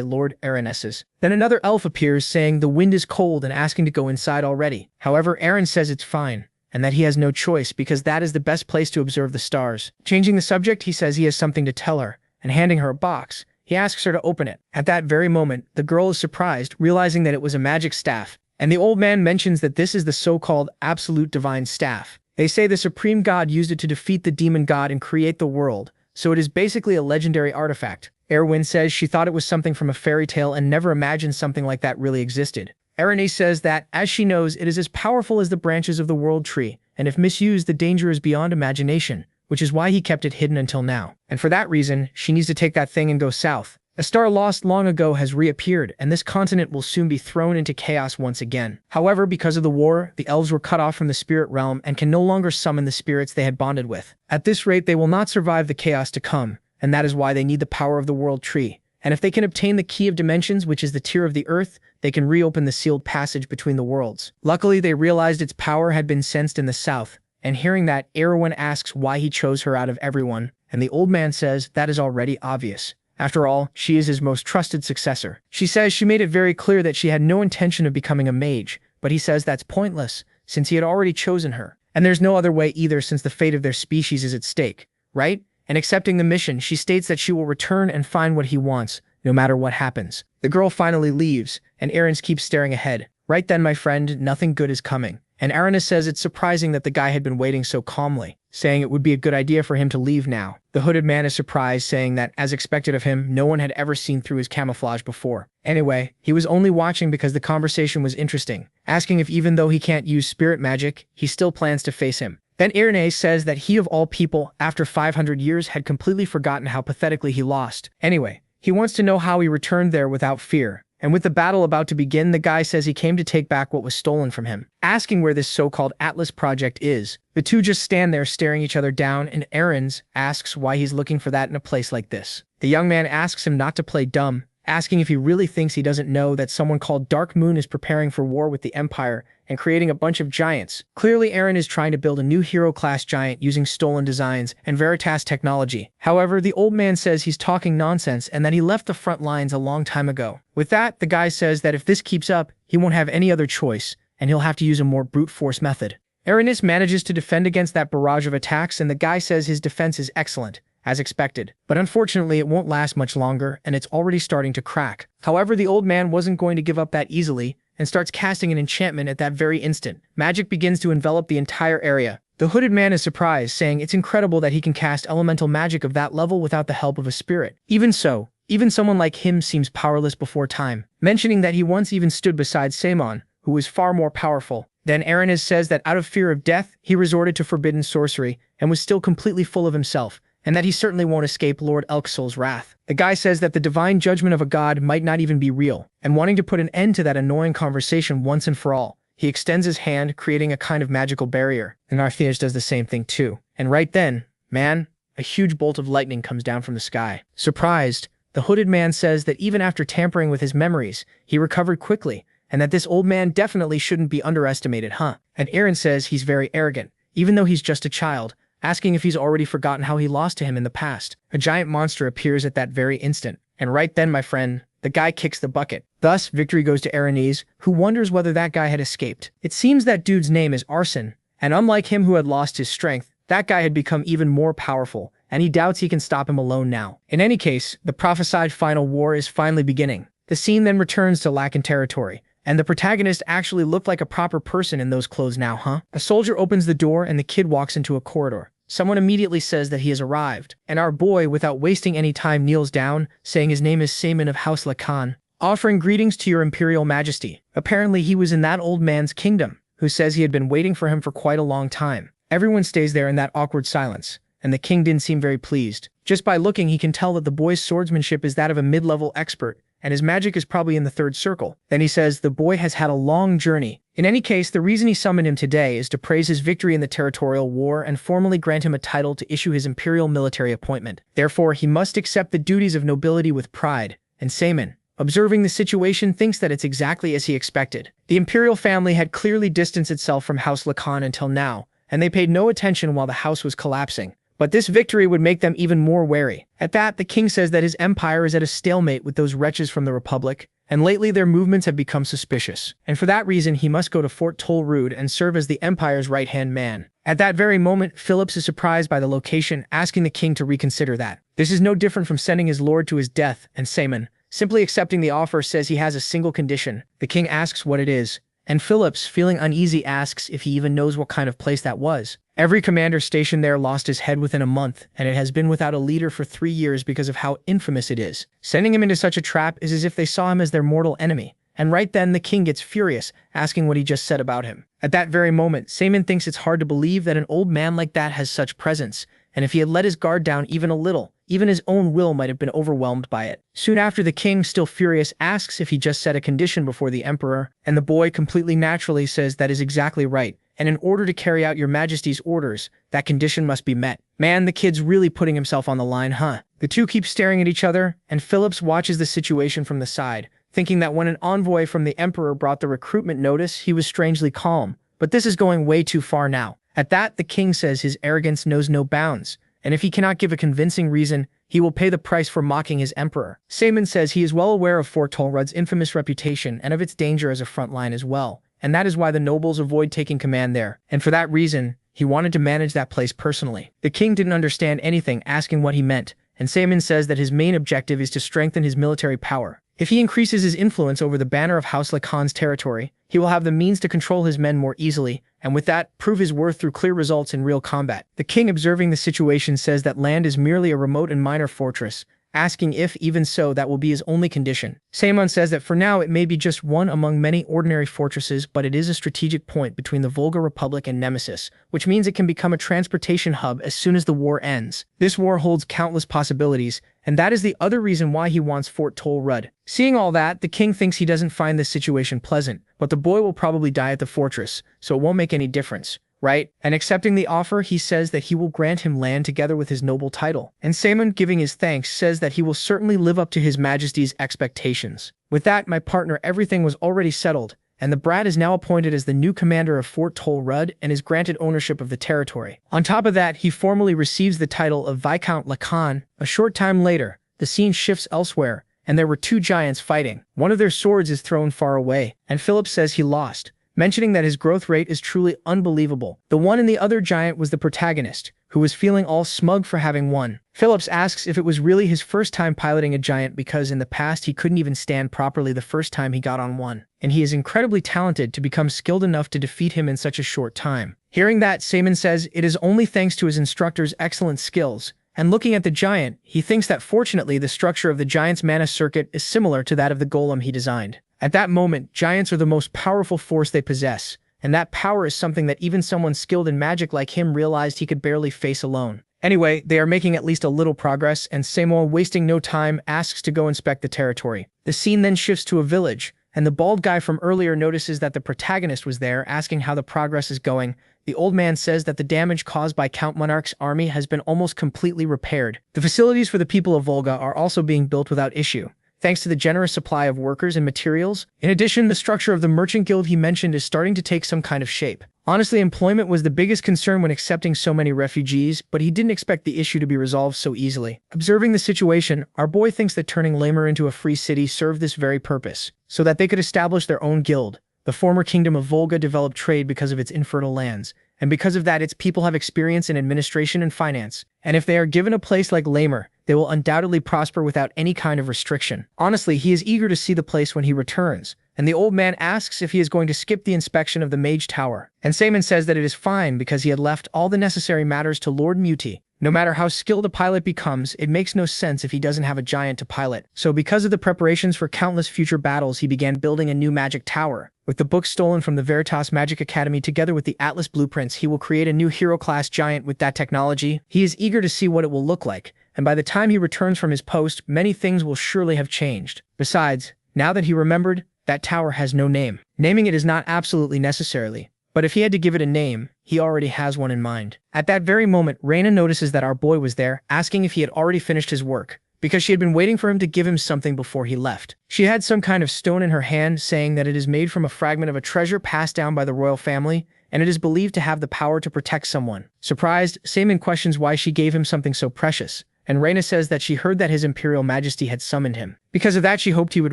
Lord Aranesses. Then another elf appears saying the wind is cold and asking to go inside already. However, Aaron says it's fine, and that he has no choice because that is the best place to observe the stars. Changing the subject, he says he has something to tell her, and handing her a box, he asks her to open it. At that very moment, the girl is surprised, realizing that it was a magic staff, and the old man mentions that this is the so-called absolute divine staff. They say the supreme god used it to defeat the demon god and create the world, so it is basically a legendary artifact. Erwin says she thought it was something from a fairy tale and never imagined something like that really existed. Erene says that, as she knows, it is as powerful as the branches of the world tree, and if misused, the danger is beyond imagination, which is why he kept it hidden until now. And for that reason, she needs to take that thing and go south. A star lost long ago has reappeared, and this continent will soon be thrown into chaos once again. However, because of the war, the elves were cut off from the spirit realm and can no longer summon the spirits they had bonded with. At this rate, they will not survive the chaos to come, and that is why they need the power of the world tree. And if they can obtain the key of dimensions, which is the tear of the earth, they can reopen the sealed passage between the worlds. Luckily, they realized its power had been sensed in the south, and hearing that, Erwin asks why he chose her out of everyone, and the old man says that is already obvious. After all, she is his most trusted successor. She says she made it very clear that she had no intention of becoming a mage, but he says that's pointless, since he had already chosen her. And there's no other way either since the fate of their species is at stake, right? And accepting the mission, she states that she will return and find what he wants, no matter what happens. The girl finally leaves, and Aaron's keeps staring ahead. Right then, my friend, nothing good is coming. And Aranis says it's surprising that the guy had been waiting so calmly, saying it would be a good idea for him to leave now. The hooded man is surprised, saying that, as expected of him, no one had ever seen through his camouflage before. Anyway, he was only watching because the conversation was interesting, asking if even though he can't use spirit magic, he still plans to face him. Then Irene says that he of all people, after 500 years, had completely forgotten how pathetically he lost. Anyway, he wants to know how he returned there without fear. And with the battle about to begin, the guy says he came to take back what was stolen from him. Asking where this so-called Atlas project is, the two just stand there staring each other down, and Aaron's asks why he's looking for that in a place like this. The young man asks him not to play dumb, asking if he really thinks he doesn't know that someone called Dark Moon is preparing for war with the Empire and creating a bunch of giants. Clearly, Aaron is trying to build a new hero-class giant using stolen designs and Veritas technology. However, the old man says he's talking nonsense and that he left the front lines a long time ago. With that, the guy says that if this keeps up, he won't have any other choice, and he'll have to use a more brute force method. Aranis manages to defend against that barrage of attacks, and the guy says his defense is excellent, as expected. But unfortunately, it won't last much longer, and it's already starting to crack. However, the old man wasn't going to give up that easily, and starts casting an enchantment at that very instant. Magic begins to envelop the entire area. The hooded man is surprised, saying it's incredible that he can cast elemental magic of that level without the help of a spirit. Even so, even someone like him seems powerless before time, mentioning that he once even stood beside Samon, who was far more powerful. Then Aranis says that out of fear of death, he resorted to forbidden sorcery and was still completely full of himself, and that he certainly won't escape Lord Elksol's wrath. The guy says that the divine judgment of a god might not even be real, and wanting to put an end to that annoying conversation once and for all, he extends his hand, creating a kind of magical barrier. And Artheus does the same thing too. And right then, man, a huge bolt of lightning comes down from the sky. Surprised, the hooded man says that even after tampering with his memories, he recovered quickly, and that this old man definitely shouldn't be underestimated, huh? And Aaron says he's very arrogant, even though he's just a child, asking if he's already forgotten how he lost to him in the past. A giant monster appears at that very instant, and right then, my friend, the guy kicks the bucket. Thus, victory goes to Aranis, who wonders whether that guy had escaped. It seems that dude's name is Arson, and unlike him who had lost his strength, that guy had become even more powerful, and he doubts he can stop him alone now. In any case, the prophesied final war is finally beginning. The scene then returns to Lacan territory, and the protagonist actually looked like a proper person in those clothes now, huh? A soldier opens the door and the kid walks into a corridor. Someone immediately says that he has arrived, and our boy, without wasting any time, kneels down, saying his name is Saman of House Lacan, offering greetings to your Imperial Majesty. Apparently he was in that old man's kingdom, who says he had been waiting for him for quite a long time. Everyone stays there in that awkward silence, and the king didn't seem very pleased. Just by looking, he can tell that the boy's swordsmanship is that of a mid-level expert, and his magic is probably in the third circle. Then he says the boy has had a long journey. In any case, the reason he summoned him today is to praise his victory in the territorial war and formally grant him a title to issue his imperial military appointment. Therefore, he must accept the duties of nobility with pride, and Saman, observing the situation, thinks that it's exactly as he expected. The imperial family had clearly distanced itself from House Lacan until now, and they paid no attention while the house was collapsing. But this victory would make them even more wary. At that, the king says that his empire is at a stalemate with those wretches from the Republic, and lately their movements have become suspicious. And for that reason, he must go to Fort Tolrud and serve as the empire's right-hand man. At that very moment, Phillips is surprised by the location, asking the king to reconsider that. This is no different from sending his lord to his death, and Saemon, simply accepting the offer, says he has a single condition. The king asks what it is, and Phillips, feeling uneasy, asks if he even knows what kind of place that was. Every commander stationed there lost his head within a month, and it has been without a leader for 3 years because of how infamous it is. Sending him into such a trap is as if they saw him as their mortal enemy. And right then, the king gets furious, asking what he just said about him. At that very moment, Saemon thinks it's hard to believe that an old man like that has such presence, and if he had let his guard down even a little, even his own will might have been overwhelmed by it. Soon after, the king, still furious, asks if he just set a condition before the emperor, and the boy completely naturally says that is exactly right, and in order to carry out your majesty's orders, that condition must be met. Man, the kid's really putting himself on the line, huh? The two keep staring at each other, and Phillips watches the situation from the side, thinking that when an envoy from the emperor brought the recruitment notice, he was strangely calm. But this is going way too far now. At that, the king says his arrogance knows no bounds, and if he cannot give a convincing reason, he will pay the price for mocking his emperor. Saemon says he is well aware of Fort Tolrud's infamous reputation and of its danger as a front line as well, and that is why the nobles avoid taking command there, and for that reason, he wanted to manage that place personally. The king didn't understand anything, asking what he meant, and Saemon says that his main objective is to strengthen his military power. If he increases his influence over the banner of House Lacan's territory, he will have the means to control his men more easily, and with that, prove his worth through clear results in real combat. The king, observing the situation, says that land is merely a remote and minor fortress, asking if, even so, that will be his only condition. Saemon says that for now it may be just one among many ordinary fortresses, but it is a strategic point between the Volga Republic and Nemesis, which means it can become a transportation hub as soon as the war ends. This war holds countless possibilities, and that is the other reason why he wants Fort Tolrud. Seeing all that, the king thinks he doesn't find this situation pleasant, but the boy will probably die at the fortress, so it won't make any difference. Right? And accepting the offer, he says that he will grant him land together with his noble title. And Saemon, giving his thanks, says that he will certainly live up to his majesty's expectations. With that, my partner, everything was already settled, and the brat is now appointed as the new commander of Fort Tolrud and is granted ownership of the territory. On top of that, he formally receives the title of Viscount Lacan. A short time later, the scene shifts elsewhere, and there were two giants fighting. One of their swords is thrown far away, and Phillips says he lost, mentioning that his growth rate is truly unbelievable. The one in the other giant was the protagonist, who was feeling all smug for having won. Phillips asks if it was really his first time piloting a giant because in the past he couldn't even stand properly the first time he got on one, and he is incredibly talented to become skilled enough to defeat him in such a short time. Hearing that, Saemon says it is only thanks to his instructor's excellent skills, and looking at the giant, he thinks that fortunately the structure of the giant's mana circuit is similar to that of the golem he designed. At that moment, giants are the most powerful force they possess, and that power is something that even someone skilled in magic like him realized he could barely face alone. Anyway, they are making at least a little progress, and Saemon, wasting no time, asks to go inspect the territory. The scene then shifts to a village, and the bald guy from earlier notices that the protagonist was there, asking how the progress is going. The old man says that the damage caused by Count Monarch's army has been almost completely repaired. The facilities for the people of Volga are also being built without issue, thanks to the generous supply of workers and materials. In addition, the structure of the merchant guild he mentioned is starting to take some kind of shape. Honestly, employment was the biggest concern when accepting so many refugees, but he didn't expect the issue to be resolved so easily. Observing the situation, our boy thinks that turning Lamer into a free city served this very purpose, so that they could establish their own guild. The former kingdom of Volga developed trade because of its infertile lands, and because of that its people have experience in administration and finance. And if they are given a place like Lamer, they will undoubtedly prosper without any kind of restriction. Honestly, he is eager to see the place when he returns, and the old man asks if he is going to skip the inspection of the Mage Tower. And Saemon says that it is fine because he had left all the necessary matters to Lord Muti. No matter how skilled a pilot becomes, it makes no sense if he doesn't have a giant to pilot. So because of the preparations for countless future battles, he began building a new magic tower. With the books stolen from the Veritas Magic Academy together with the Atlas blueprints, he will create a new hero-class giant with that technology. He is eager to see what it will look like, and by the time he returns from his post, many things will surely have changed. Besides, now that he remembered, that tower has no name. Naming it is not absolutely necessary, but if he had to give it a name, he already has one in mind. At that very moment, Reina notices that our boy was there, asking if he had already finished his work, because she had been waiting for him to give him something before he left. She had some kind of stone in her hand, saying that it is made from a fragment of a treasure passed down by the royal family, and it is believed to have the power to protect someone. Surprised, Saemin questions why she gave him something so precious, and Reina says that she heard that His Imperial Majesty had summoned him. Because of that, she hoped he would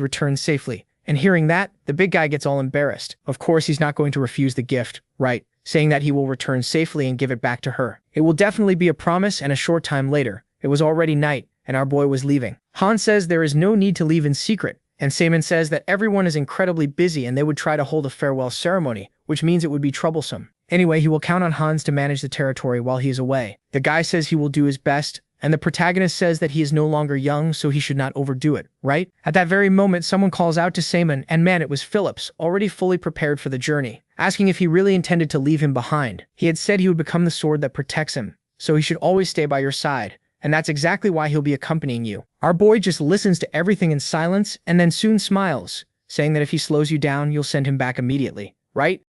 return safely. And hearing that, the big guy gets all embarrassed. Of course, he's not going to refuse the gift, right? Saying that he will return safely and give it back to her. It will definitely be a promise, and a short time later, it was already night, and our boy was leaving. Han says there is no need to leave in secret, and Saemin says that everyone is incredibly busy and they would try to hold a farewell ceremony, which means it would be troublesome. Anyway, he will count on Hans to manage the territory while he is away. The guy says he will do his best, and the protagonist says that he is no longer young, so he should not overdo it, right? At that very moment, someone calls out to Saemin, and man, it was Phillips, already fully prepared for the journey, asking if he really intended to leave him behind. He had said he would become the sword that protects him, so he should always stay by your side, and that's exactly why he'll be accompanying you. Our boy just listens to everything in silence, and then soon smiles, saying that if he slows you down, you'll send him back immediately, right?